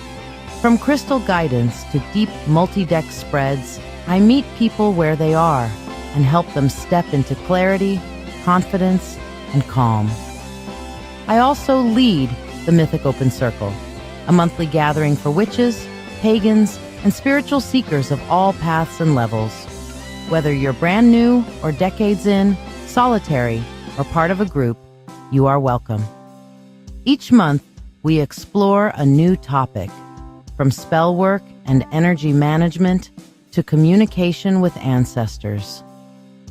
From crystal guidance to deep multi-deck spreads, I meet people where they are and help them step into clarity, confidence, and calm. I also lead the Mythic Open Circle, a monthly gathering for witches, pagans, and spiritual seekers of all paths and levels. Whether you're brand new or decades in, solitary, or part of a group, you are welcome. Each month, we explore a new topic, from spell work and energy management to communication with ancestors,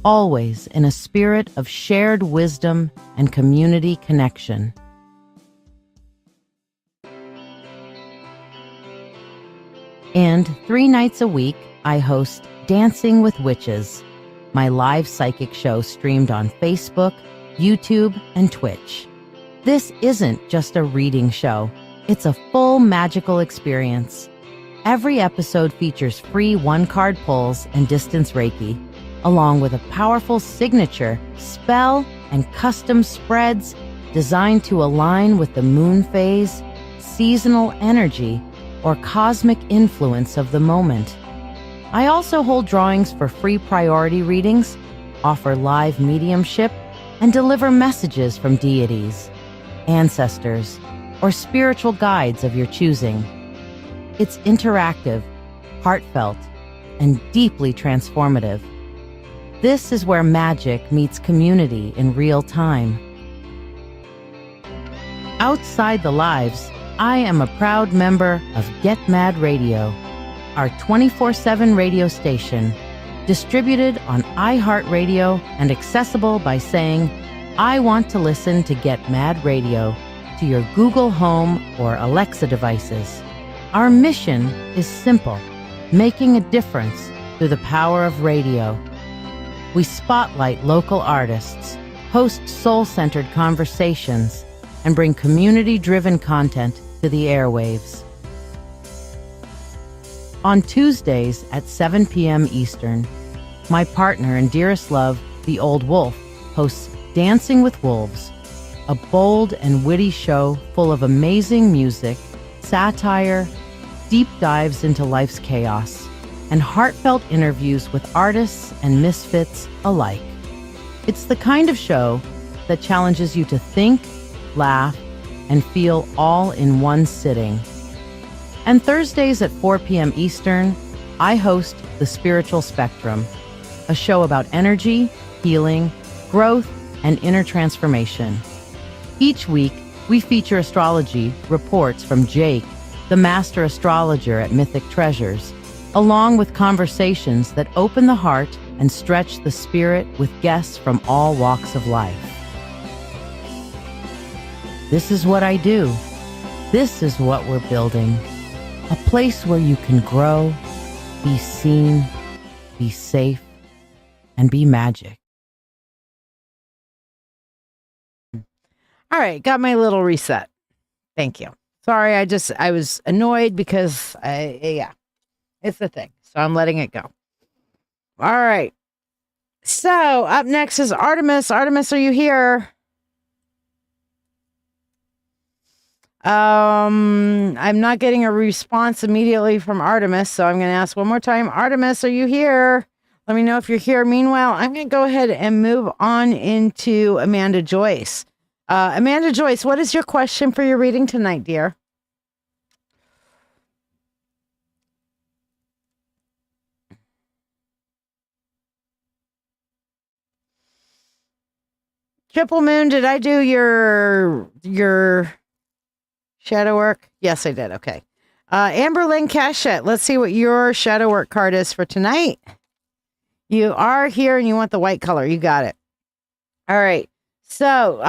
always in a spirit of shared wisdom and community connection. And 3 nights a week, I host Dancing with Witches, my live psychic show streamed on Facebook, YouTube, and Twitch. This isn't just a reading show. It's a full magical experience. Every episode features free one-card pulls and distance Reiki, along with a powerful signature, spell, and custom spreads designed to align with the moon phase, seasonal energy, or cosmic influence of the moment. I also hold drawings for free priority readings, offer live mediumship, and deliver messages from deities, ancestors, or spiritual guides of your choosing. It's interactive, heartfelt, and deeply transformative. This is where magic meets community in real time. Outside the lives, I am a proud member of Get Mad Radio, our 24/7 radio station, distributed on iHeartRadio and accessible by saying, "I want to listen to Get Mad Radio" to your Google Home or Alexa devices. Our mission is simple, making a difference through the power of radio. We spotlight local artists, host soul-centered conversations, and bring community-driven content to the airwaves. On Tuesdays at 7 p.m. Eastern, my partner and dearest love, the Old Wolf, hosts Dancing with Wolves, a bold and witty show full of amazing music, satire, deep dives into life's chaos, and heartfelt interviews with artists and misfits alike. It's the kind of show that challenges you to think, laugh, and feel all in one sitting. And Thursdays at 4 p.m. Eastern, I host The Spiritual Spectrum, a show about energy, healing, growth, and inner transformation. Each week, we feature astrology reports from Jake, the master astrologer at Mythic Treasures, along with conversations that open the heart and stretch the spirit with guests from all walks of life. This is what I do. This is what we're building. A place where you can grow, be seen, be safe, and be magic. All right, got my little reset. Thank you. Sorry, I was annoyed because it's the thing. So I'm letting it go. All right. So up next is Artemis. Artemis, are you here? I'm not getting a response immediately from Artemis, so I'm going to ask one more time. Artemis, are you here? Let me know if you're here. Meanwhile, I'm going to go ahead and move on into Amanda Joyce. Amanda Joyce, what is your question for your reading tonight, dear? Triple Moon, did I do your shadow work? Yes, I did. Okay. Amberlynn Cachette, let's see what your shadow work card is for tonight. You are here and you want the white color. You got it. All right. So,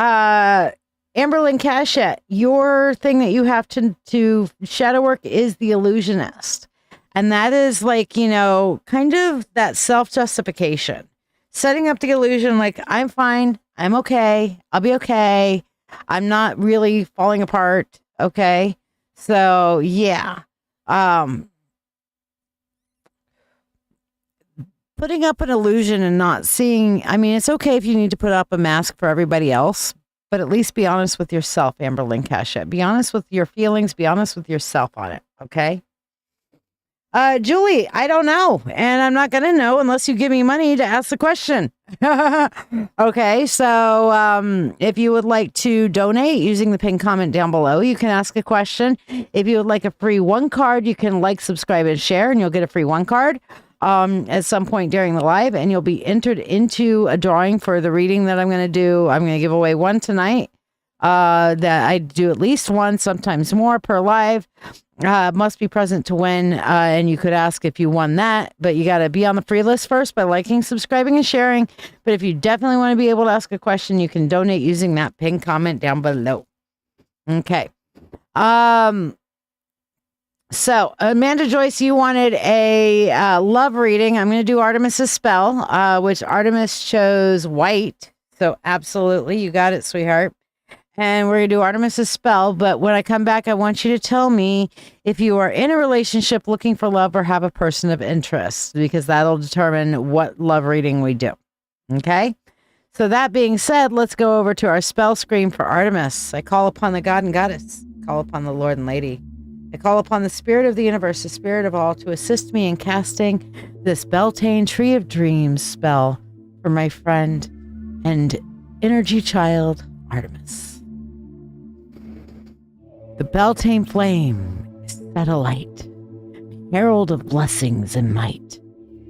Amberlynn Cachette, your thing that you have to shadow work is the illusionist. And that is like, kind of that self-justification. Setting up the illusion like, I'm fine. I'm okay. I'll be okay. I'm not really falling apart. Okay. So yeah. Putting up an illusion and not seeing, I mean, it's okay if you need to put up a mask for everybody else, but at least be honest with yourself, Amber Lynn Cashette. Be honest with your feelings. Be honest with yourself on it. Okay. Julie, I don't know. And I'm not going to know unless you give me money to ask the question. Okay. So, if you would like to donate using the pinned comment down below, you can ask a question. If you would like a free one card, you can like, subscribe, and share, and you'll get a free one card, at some point during the live, and you'll be entered into a drawing for the reading that I'm going to do. I'm going to give away one tonight, that I do at least one, sometimes more per live. Must be present to win, and you could ask if you won that, but you got to be on the free list first by liking, subscribing, and sharing. But if you definitely want to be able to ask a question, you can donate using that pinned comment down below. Okay. So Amanda Joyce, you wanted a love reading. I'm going to do Artemis's spell, which Artemis chose white. So absolutely, you got it, sweetheart. And we're going to do Artemis's spell. But when I come back, I want you to tell me if you are in a relationship looking for love or have a person of interest, because that'll determine what love reading we do. Okay? So that being said, let's go over to our spell screen for Artemis. I call upon the God and Goddess. I call upon the Lord and Lady. I call upon the spirit of the universe, the spirit of all, to assist me in casting this Beltane Tree of Dreams spell for my friend and energy child, Artemis. The Beltane flame is set alight, herald of blessings and might.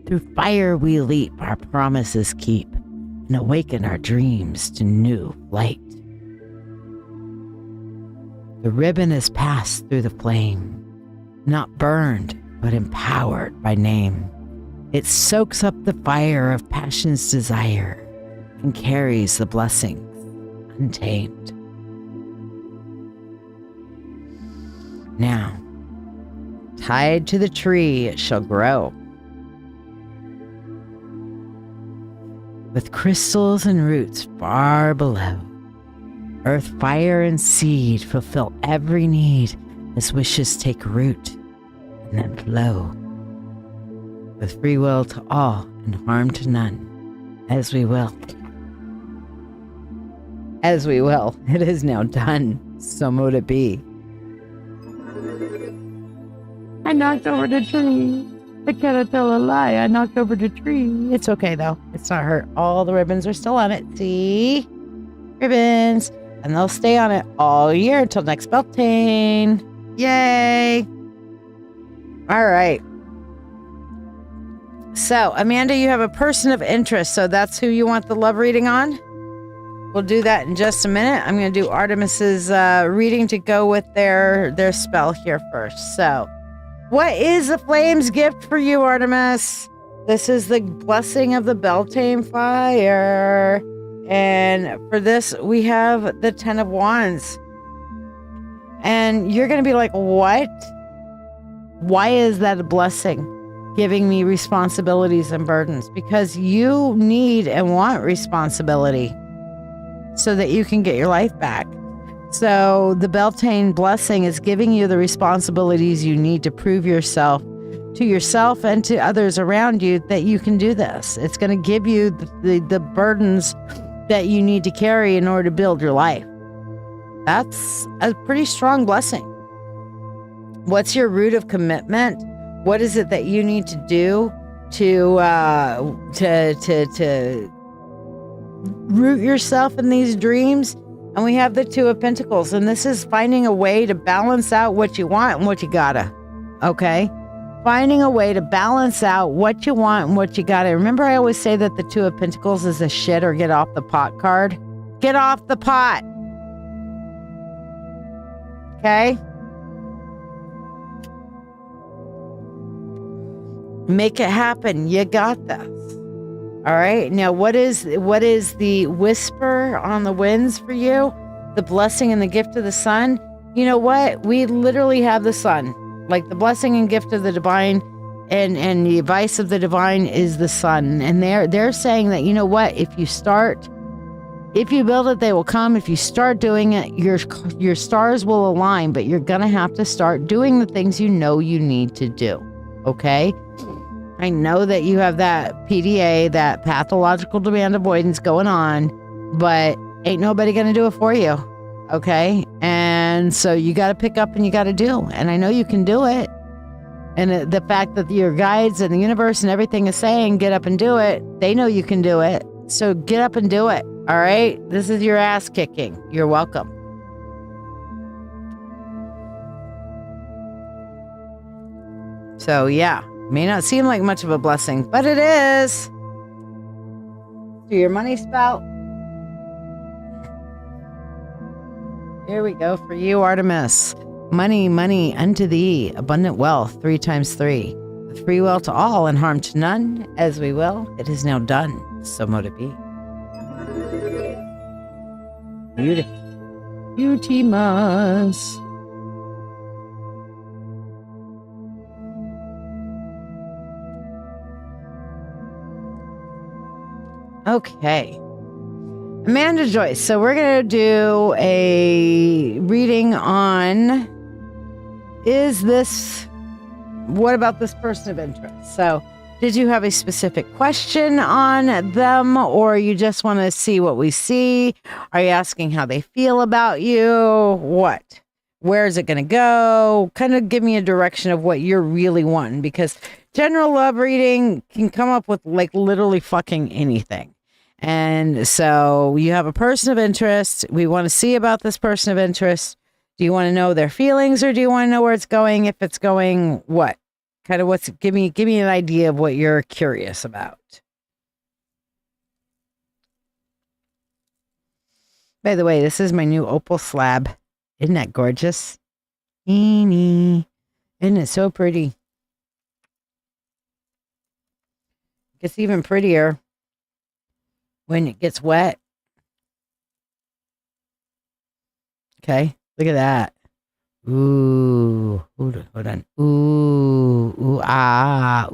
Through fire we leap, our promises keep, and awaken our dreams to new light. The ribbon is passed through the flame, not burned, but empowered by name. It soaks up the fire of passion's desire and carries the blessings untamed. Now, tied to the tree it shall grow, with crystals and roots far below. Earth, fire, and seed fulfill every need as wishes take root and then flow. With free will to all and harm to none, as we will. As we will. It is now done. So mote it be. I knocked over the tree. I cannot tell a lie. I knocked over the tree. It's okay, though. It's not hurt. All the ribbons are still on it. See? Ribbons. And they'll stay on it all year until next Beltane. Yay. All right. So, Amanda, you have a person of interest. So that's who you want the love reading on? We'll do that in just a minute. I'm going to do Artemis's reading to go with their spell here first. So, what is the flame's gift for you, Artemis? This is the blessing of the Beltane fire. And for this, we have the 10 of Wands. And you're going to be like, what? Why is that a blessing? Giving me responsibilities and burdens. Because you need and want responsibility so that you can get your life back. So the Beltane blessing is giving you the responsibilities you need to prove yourself to yourself and to others around you that you can do this. It's going to give you the burdens that you need to carry in order to build your life. That's a pretty strong blessing. What's your root of commitment? What is it that you need to do to root yourself in these dreams? And we have the 2 of Pentacles, and this is finding a way to balance out what you want and what you gotta. Okay? Finding a way to balance out what you want and what you gotta. Remember, I always say that the 2 of Pentacles is a shit or get off the pot card. Get off the pot. Okay? Make it happen. You got this. All right. Now, what is the whisper on the winds for you? The blessing and the gift of the sun. You know what? We literally have the sun. Like the blessing and gift of the divine and the advice of the divine is the sun. And they're saying that, you know what? If you start If you build it, they will come. If you start doing it, your stars will align, but you're going to have to start doing the things you know you need to do. Okay? I know that you have that PDA, that pathological demand avoidance going on, but ain't nobody going to do it for you. Okay? And so you got to pick up and you got to do. And I know you can do it. And the fact that your guides and the universe and everything is saying, get up and do it, they know you can do it. So get up and do it. All right? This is your ass kicking. You're welcome. So yeah, may not seem like much of a blessing, but it is. Do your money spout. Here we go for you, Artemis. Money, money unto thee, abundant wealth, 3 times 3. With free will to all and harm to none, as we will, it is now done. So mote it be. Beauty-mas. Okay. Amanda Joyce. So we're going to do a reading on, what about this person of interest? So did you have a specific question on them, or you just want to see what we see? Are you asking how they feel about you? What? Where is it going to go? Kind of give me a direction of what you're really wanting, because general love reading can come up with like literally fucking anything. And so you have a person of interest. We want to see about this person of interest. Do you want to know their feelings, or do you want to know where it's going? If it's going, what? Kind of give me an idea of what you're curious about. By the way, this is my new opal slab. Isn't that gorgeous? Isn't it so pretty? It's even prettier when it gets wet. Okay, look at that. Ooh, hold on. Ooh, ah.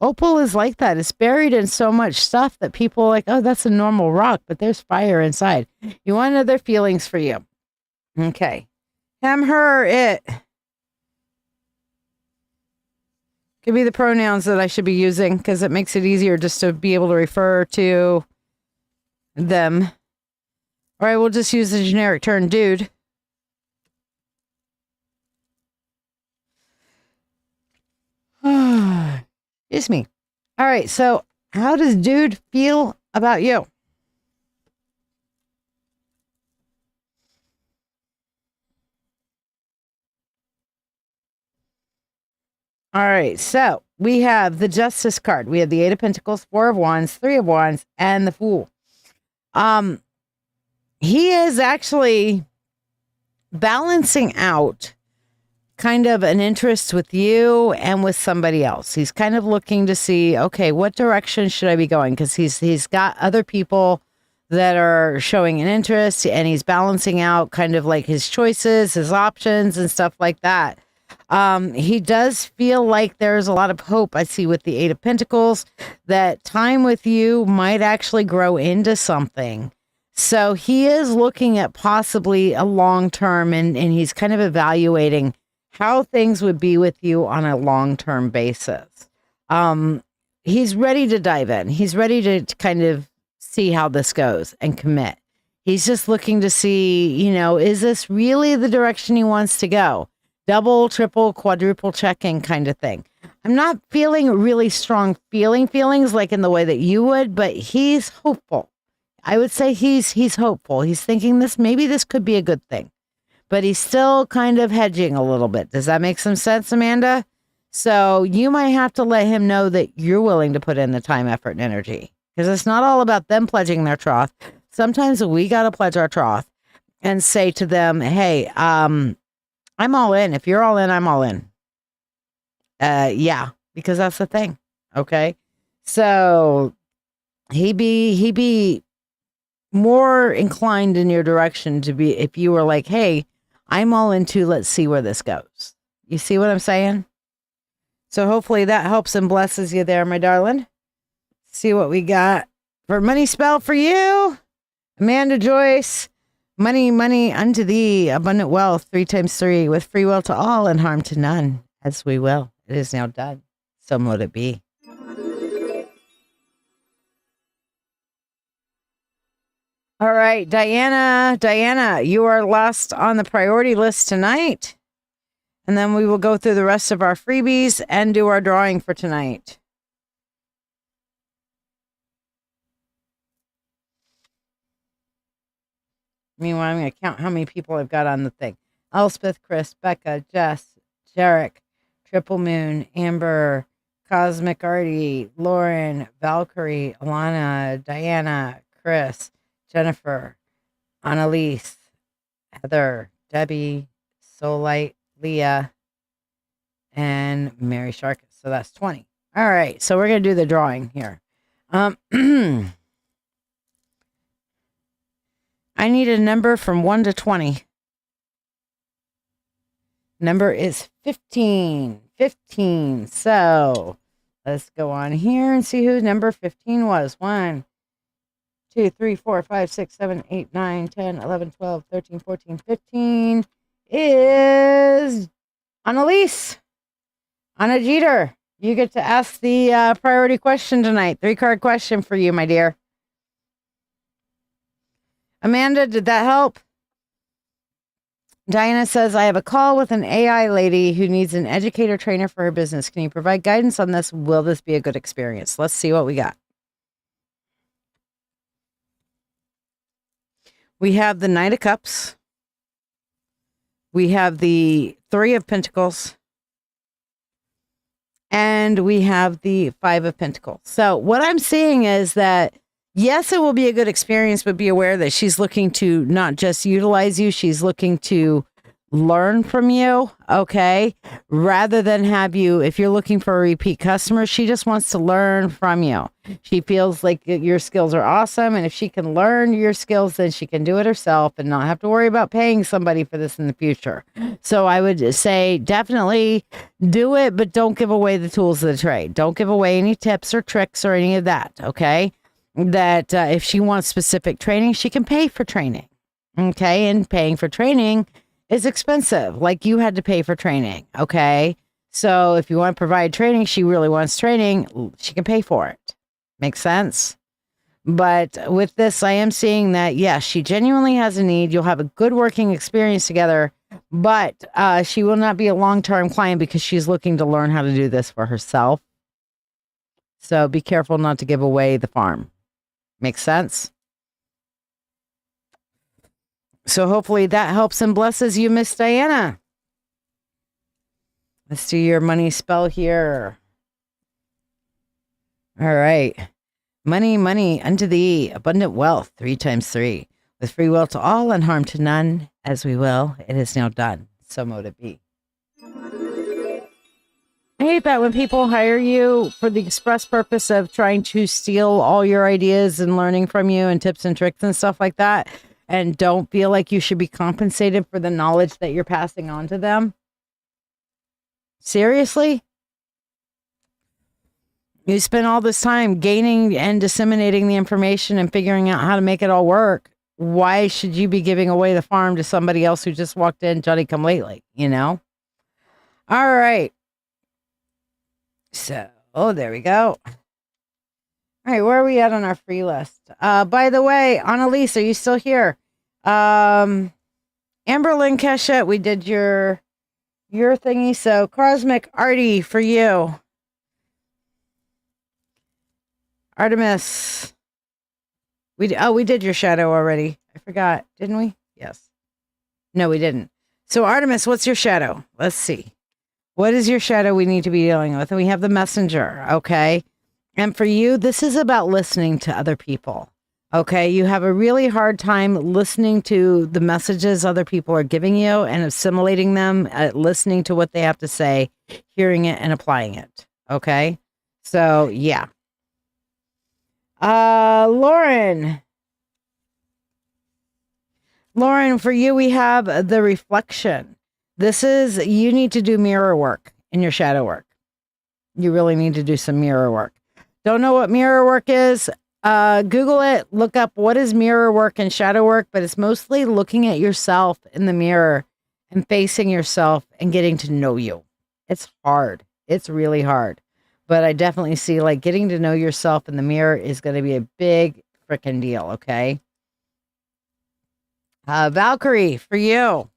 Opal is like that. It's buried in so much stuff that people are like, oh, that's a normal rock, but there's fire inside. You want to know their feelings for you. Okay. Him, her, it. Could be the pronouns that I should be using, because it makes it easier just to be able to refer to them. Or I will just use the generic term dude. Excuse me. All right, so how does dude feel about you? All right, so we have the Justice card. We have the 8 of Pentacles, 4 of Wands, 3 of Wands, and the Fool. He is actually balancing out kind of an interest with you and with somebody else. He's kind of looking to see, okay, what direction should I be going? Because he's got other people that are showing an interest, and he's balancing out kind of like his choices, his options, and stuff like that. He does feel like there's a lot of hope, I see, with the 8 of Pentacles, that time with you might actually grow into something. So he is looking at possibly a long term, and he's kind of evaluating how things would be with you on a long-term basis. He's ready to dive in. He's ready to kind of see how this goes and commit. He's just looking to see, is this really the direction he wants to go? Double, triple, quadruple checking kind of thing. I'm not feeling really strong feelings like in the way that you would, but he's hopeful. I would say he's hopeful. He's thinking maybe this could be a good thing. But he's still kind of hedging a little bit. Does that make some sense, Amanda? So you might have to let him know that you're willing to put in the time, effort, and energy. Because it's not all about them pledging their troth. Sometimes we got to pledge our troth and say to them, hey, I'm all in. If you're all in, I'm all in. Yeah, because that's the thing. Okay. So he be more inclined in your direction to be, if you were like, hey, I'm all into, let's see where this goes. You see what I'm saying? So hopefully that helps and blesses you there, my darling. See what we got For money spell for you, Amanda Joyce. Money, money unto thee, abundant wealth, 3 times 3, with free will to all and harm to none, as we will. It is now done. So mote it be. All right, Diana, you are last on the priority list tonight. And then we will go through the rest of our freebies and do our drawing for tonight. Meanwhile, I'm going to count how many people I've got on the thing. Elspeth, Chris, Becca, Jess, Jarek, Triple Moon, Amber, Cosmic Artie, Lauren, Valkyrie, Alana, Diana, Chris, Jennifer, Annalise, Heather, Debbie, Soullight, Leah, and Mary Sharkus. So that's 20. All right. So we're going to do the drawing here. I need a number from 1 to 20. Number is 15. 15. So let's go on here and see who number 15 was. 1, 2, 3, 4, 5, 6, 7, 8, 9, 10, 11, 12, 13, 14, 15 is Annalise. Anna Jeter. You get to ask the priority question tonight. 3-card question for you, my dear. Amanda, did that help? Diana says, I have a call with an AI lady who needs an educator trainer for her business. Can you provide guidance on this? Will this be a good experience? Let's see what we got. We have the Knight of Cups. We have the 3 of Pentacles. And we have the 5 of Pentacles. So what I'm seeing is that yes, it will be a good experience, but be aware that she's looking to not just utilize you, she's looking to learn from you, okay? Rather than have you, if you're looking for a repeat customer, she just wants to learn from you. She feels like your skills are awesome, and if she can learn your skills, then she can do it herself and not have to worry about paying somebody for this in the future. So I would say definitely do it, but don't give away the tools of the trade. Don't give away any tips or tricks or any of that, okay? That if she wants specific training, she can pay for training. Okay. And paying for training is expensive. Like you had to pay for training. Okay. So if you want to provide training, she really wants training, she can pay for it. Makes sense. But with this, I am seeing that, yes, she genuinely has a need. You'll have a good working experience together, but she will not be a long-term client because she's looking to learn how to do this for herself. So be careful not to give away the farm. Makes sense? So hopefully that helps and blesses you, Miss Diana. Let's do your money spell here. All right. Money, money unto thee, abundant wealth, 3 times 3, with free will to all and harm to none, as we will. It is now done. So mote it be. I hate that when people hire you for the express purpose of trying to steal all your ideas and learning from you and tips and tricks and stuff like that, and don't feel like you should be compensated for the knowledge that you're passing on to them. Seriously? You spend all this time gaining and disseminating the information and figuring out how to make it all work. Why should you be giving away the farm to somebody else who just walked in, Johnny come lately, you know? All right. So, there we go. All right, where are we at on our free list? By the way, Annalise, are you still here? Amberlynn Cachette, we did your thingy. So, Cosmic Artie for you. Artemis. We did your shadow already. I forgot, didn't we? Yes. No, we didn't. So, Artemis, what's your shadow? Let's see. What is your shadow we need to be dealing with? And we have the messenger, okay? And for you, this is about listening to other people, okay? You have a really hard time listening to the messages other people are giving you and assimilating them, listening to what they have to say, hearing it and applying it, okay? So, yeah. Lauren, for you, we have the reflection. This is, you need to do mirror work in your shadow work. You really need to do some mirror work. Don't know what mirror work is? Google it, look up what is mirror work and shadow work, but it's mostly looking at yourself in the mirror and facing yourself and getting to know you. It's hard. It's really hard. But I definitely see like getting to know yourself in the mirror is going to be a big freaking deal. Okay. Valkyrie, for you.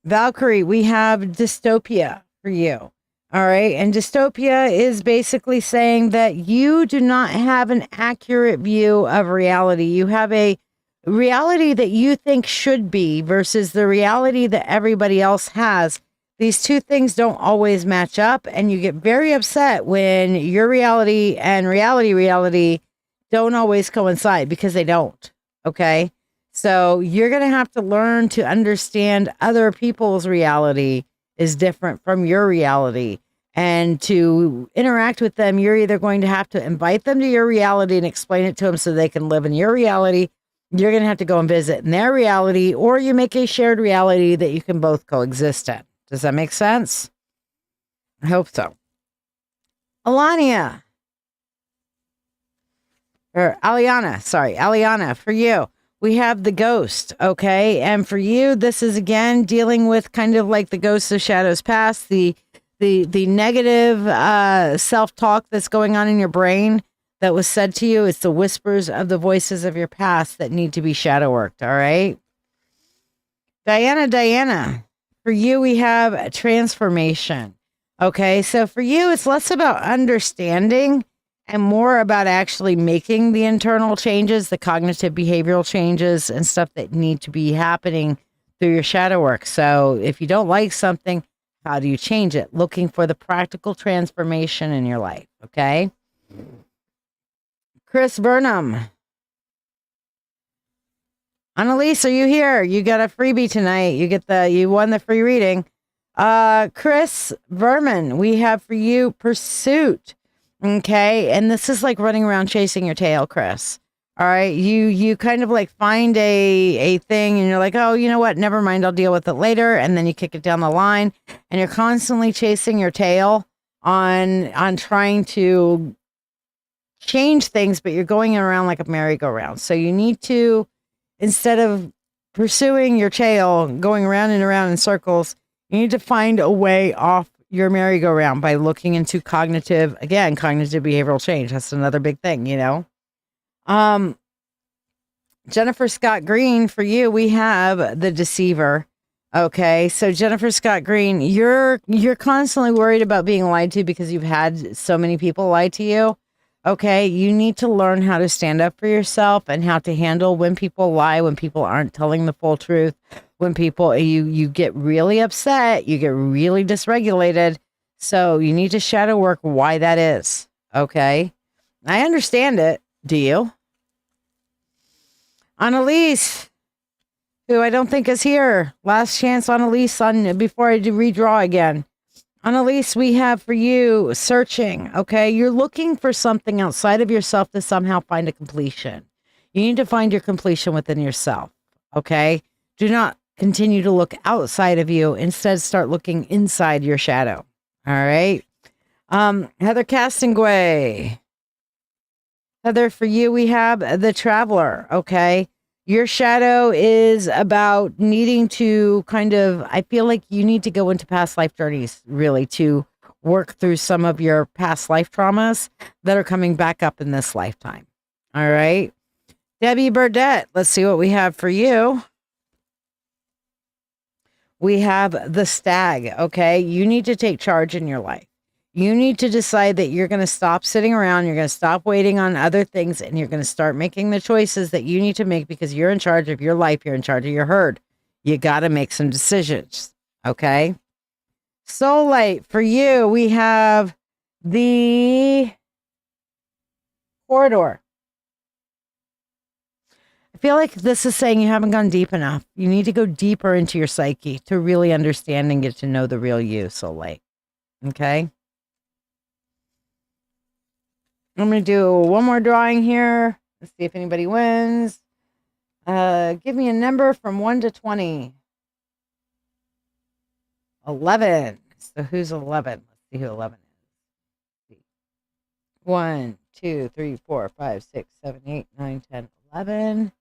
Valkyrie, we have dystopia for you. All right. And dystopia is basically saying that you do not have an accurate view of reality. You have a reality that you think should be versus the reality that everybody else has. These two things don't always match up, and you get very upset when your reality and reality don't always coincide because they don't. Okay. So you're going to have to learn to understand other people's reality is different from your reality. And to interact with them, you're either going to have to invite them to your reality and explain it to them so they can live in your reality. You're going to have to go and visit in their reality, or you make a shared reality that you can both coexist in. Does that make sense? I hope so. Aliana, for you. We have the ghost, okay? And for you, this is again dealing with kind of like the ghosts of shadows past, the negative self-talk that's going on in your brain that was said to you. It's the whispers of the voices of your past that need to be shadow worked, all right? Diana, for you, we have a transformation, okay? So for you, it's less about understanding and more about actually making the internal changes, the cognitive behavioral changes and stuff that need to be happening through your shadow work. So if you don't like something, how do you change it? Looking for the practical transformation in your life, okay? Chris Burnham. Annalise, are you here? You got a freebie tonight. You won the free reading. Chris Verman, we have for you Pursuit. Okay. And this is like running around chasing your tail, Chris. All right. You kind of like find a thing and you're like, oh, you know what? Never mind. I'll deal with it later. And then you kick it down the line and you're constantly chasing your tail on trying to change things, but you're going around like a merry-go-round. So you need to, instead of pursuing your tail, going around and around in circles, you need to find a way off your merry-go-round by looking into cognitive behavioral change. That's another big thing, you know? Jennifer Scott Green, for you, we have the deceiver. Okay. So Jennifer Scott Green, you're constantly worried about being lied to because you've had so many people lie to you. Okay. You need to learn how to stand up for yourself and how to handle when people lie, when people aren't telling the full truth, when people, you get really upset, you get really dysregulated. So you need to shadow work why that is. Okay. I understand it. Do you? Annalise, who I don't think is here. Last chance, Annalise, before I do redraw again. Annalise, we have for you searching. Okay. You're looking for something outside of yourself to somehow find a completion. You need to find your completion within yourself. Okay. Do not continue to look outside of you. Instead, start looking inside your shadow. All right. Heather Castonguay. Heather, for you, we have the traveler. Okay. Your shadow is about needing to I feel like you need to go into past life journeys really to work through some of your past life traumas that are coming back up in this lifetime. All right. Debbie Burdett, let's see what we have for you. We have the stag. Okay. You need to take charge in your life. You need to decide that you're going to stop sitting around. You're going to stop waiting on other things and you're going to start making the choices that you need to make because you're in charge of your life. You're in charge of your herd. You got to make some decisions. Okay. Soul Light, for you, we have the corridor. I feel like this is saying you haven't gone deep enough. You need to go deeper into your psyche to really understand and get to know the real you, Soul Light. Okay. I'm going to do one more drawing here. Let's see if anybody wins. Give me a number from 1 to 20. 11. So who's 11? Let's see who 11 is. 1, 2, 3, 4, 5, 6, 7, 8, 9, 10, 11.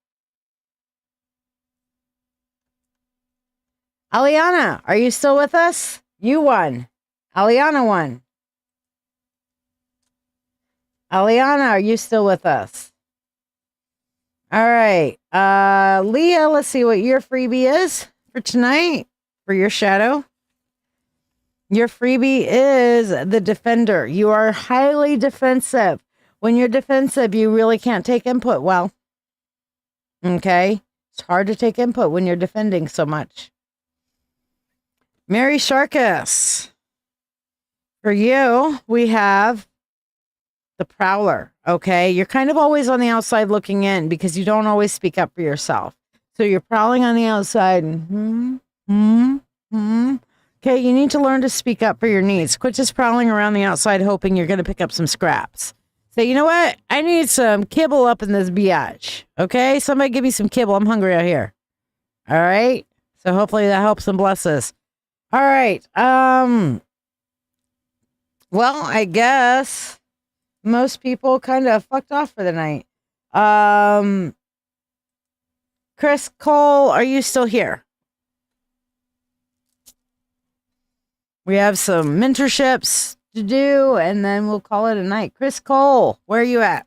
Aliana, are you still with us? You won. Aliana won. Aliana, are you still with us? All right. Leah, let's see what your freebie is for tonight for your shadow. Your freebie is the defender. You are highly defensive. When you're defensive, you really can't take input well. Okay? It's hard to take input when you're defending so much. Mary Sharkus. For you, we have the Prowler. Okay? You're kind of always on the outside looking in because you don't always speak up for yourself. So you're prowling on the outside and Okay, you need to learn to speak up for your needs. Quit just prowling around the outside hoping you're going to pick up some scraps. Say, you know what? I need some kibble up in this biatch. Okay, somebody give me some kibble. I'm hungry out here. All right? So hopefully that helps and blesses. All right. Well, I guess most people kind of fucked off for the night. Chris Cole, are you still here? We have some mentorships to do, and then we'll call it a night. Chris Cole, where are you at?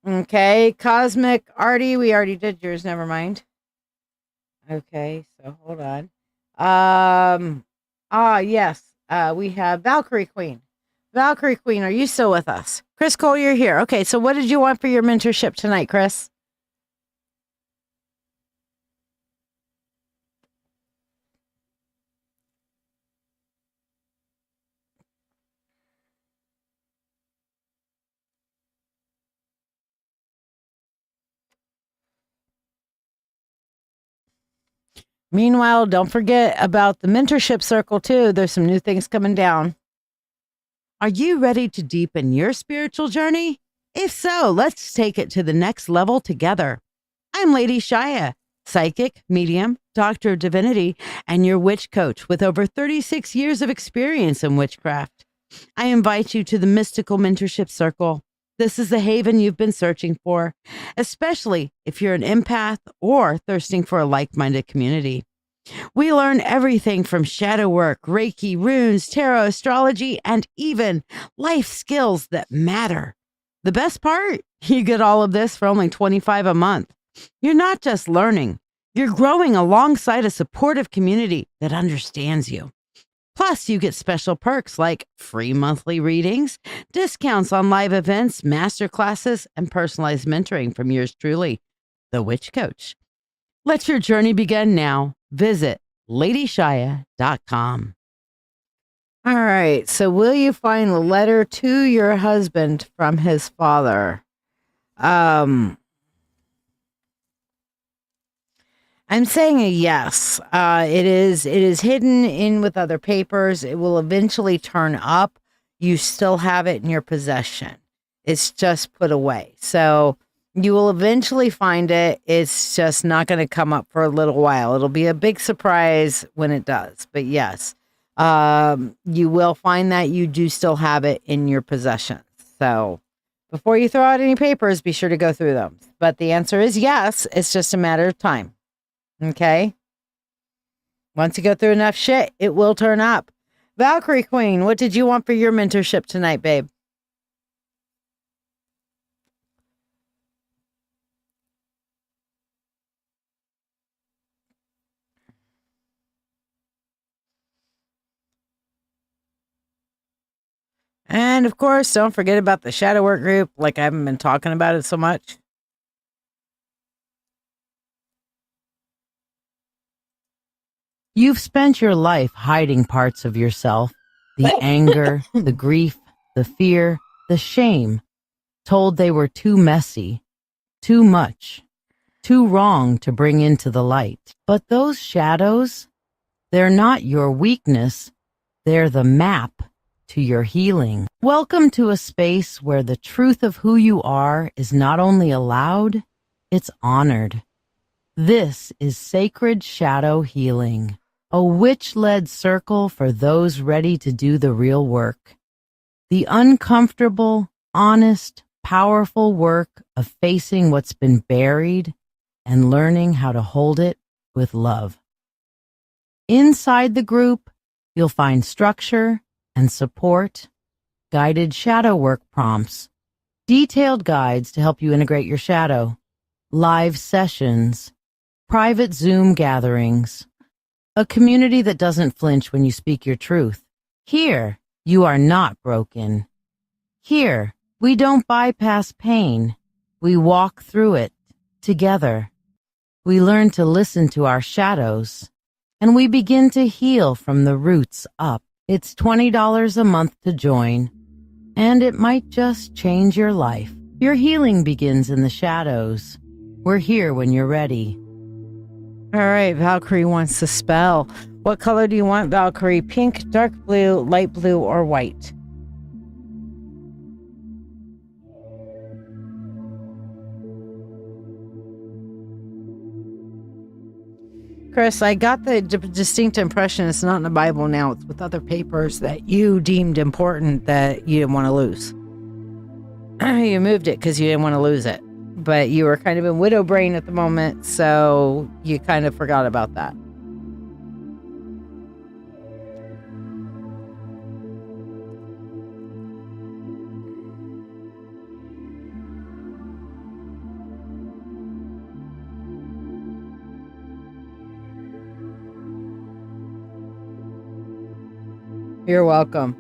Okay, Cosmic Artie, we already did yours, never mind. Okay, so hold on. Yes, we have Valkyrie Queen. Valkyrie Queen, are you still with us? Chris Cole, you're here. Okay, so what did you want for your mentorship tonight, Chris? Meanwhile, don't forget about the mentorship circle, too. There's some new things coming down. Are you ready to deepen your spiritual journey? If so, let's take it to the next level together. I'm Lady Shiya, psychic, medium, doctor of divinity, and your witch coach with over 36 years of experience in witchcraft. I invite you to the Mystical Mentorship Circle. This is the haven you've been searching for, especially if you're an empath or thirsting for a like-minded community. We learn everything from shadow work, Reiki, runes, tarot, astrology, and even life skills that matter. The best part? You get all of this for only $25 a month. You're not just learning, you're growing alongside a supportive community that understands you. Plus, you get special perks like free monthly readings, discounts on live events, master classes, and personalized mentoring from yours truly, the Witch Coach. Let your journey begin now. Visit LadyShiya.com. All right, so will you find the letter to your husband from his father? I'm saying a yes. It is hidden in with other papers. It will eventually turn up. You still have it in your possession. It's just put away. So you will eventually find it. It's just not going to come up for a little while. It'll be a big surprise when it does. But yes, you will find that you do still have it in your possession. So before you throw out any papers, be sure to go through them. But the answer is yes. It's just a matter of time. Okay. Once you go through enough shit, it will turn up. Valkyrie Queen, what did you want for your mentorship tonight, babe? And of course, don't forget about the shadow work group, like I haven't been talking about it so much. You've spent your life hiding parts of yourself, the anger, the grief, the fear, the shame, told they were too messy, too much, too wrong to bring into the light. But those shadows, they're not your weakness, they're the map to your healing. Welcome to a space where the truth of who you are is not only allowed, it's honored. This is Sacred Shadow Healing, a witch-led circle for those ready to do the real work. The uncomfortable, honest, powerful work of facing what's been buried and learning how to hold it with love. Inside the group, you'll find structure and support, guided shadow work prompts, detailed guides to help you integrate your shadow, live sessions, private Zoom gatherings, a community that doesn't flinch when you speak your truth. Here, you are not broken. Here, we don't bypass pain. We walk through it together. We learn to listen to our shadows, and we begin to heal from the roots up. It's $20 a month to join, and it might just change your life. Your healing begins in the shadows. We're here when you're ready. All right, Valkyrie wants to spell. What color do you want, Valkyrie? Pink, dark blue, light blue, or white? Chris, I got the distinct impression it's not in the Bible now. It's with other papers that you deemed important that you didn't want to lose. You moved it because you didn't want to lose it. But you were kind of in widow brain at the moment, so you kind of forgot about that. You're welcome.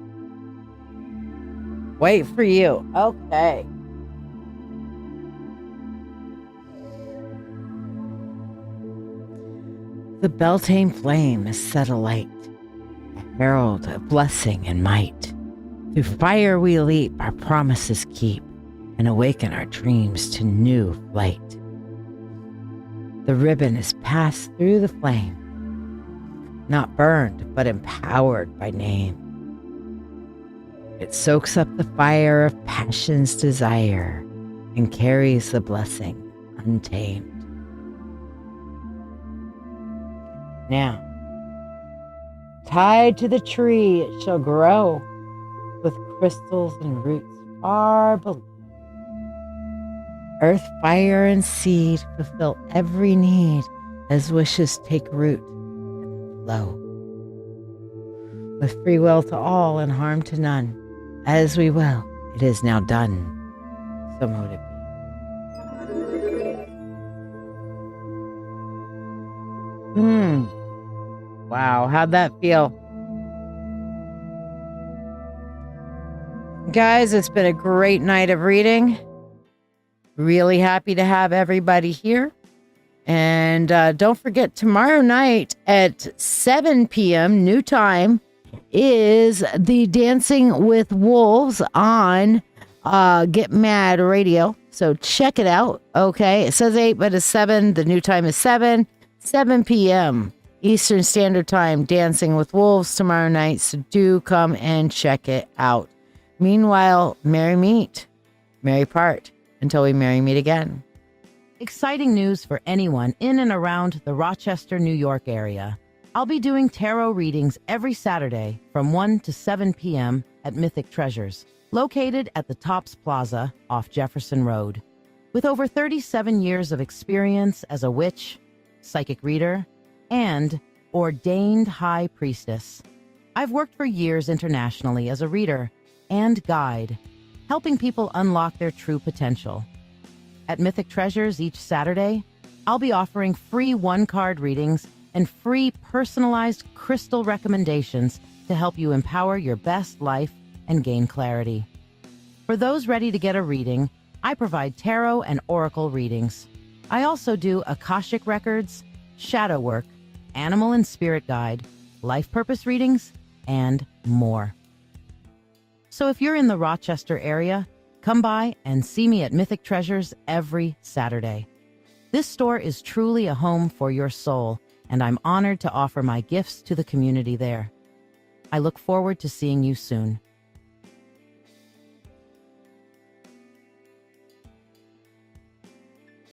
Wait for you. Okay. The Beltane flame is set alight, a herald of blessing and might. Through fire we leap, our promises keep, and awaken our dreams to new flight. The ribbon is passed through the flame, not burned, but empowered by name. It soaks up the fire of passion's desire and carries the blessing untamed. Now, tied to the tree it shall grow, with crystals and roots far below. Earth, fire, and seed fulfill every need as wishes take root and flow. With free will to all and harm to none, as we will, it is now done. So mote it be. Wow, how'd that feel? Guys, it's been a great night of reading. Really happy to have everybody here. And don't forget, tomorrow night at 7 p.m. new time is the Dancing with Wolves on Get Mad Radio. So check it out. Okay, it says 8, but it's 7. The new time is 7 p.m. Eastern Standard Time, Dancing with Wolves tomorrow night. So do come and check it out. Meanwhile, merry meet, merry part, until we merry meet again. Exciting news for anyone in and around the Rochester, New York area. I'll be doing tarot readings every Saturday from 1 to 7 p.m. at Mythic Treasures, located at the Tops Plaza off Jefferson Road. With over 37 years of experience as a witch, psychic reader, and ordained high priestess, I've worked for years internationally as a reader and guide, helping people unlock their true potential. At Mythic Treasures each Saturday, I'll be offering free one-card readings and free personalized crystal recommendations to help you empower your best life and gain clarity. For those ready to get a reading, I provide tarot and oracle readings. I also do Akashic records, shadow work, animal and spirit guide, life purpose readings, and more. So if you're in the Rochester area, come by and see me at Mythic Treasures every Saturday. This store is truly a home for your soul, and I'm honored to offer my gifts to the community there. I look forward to seeing you soon.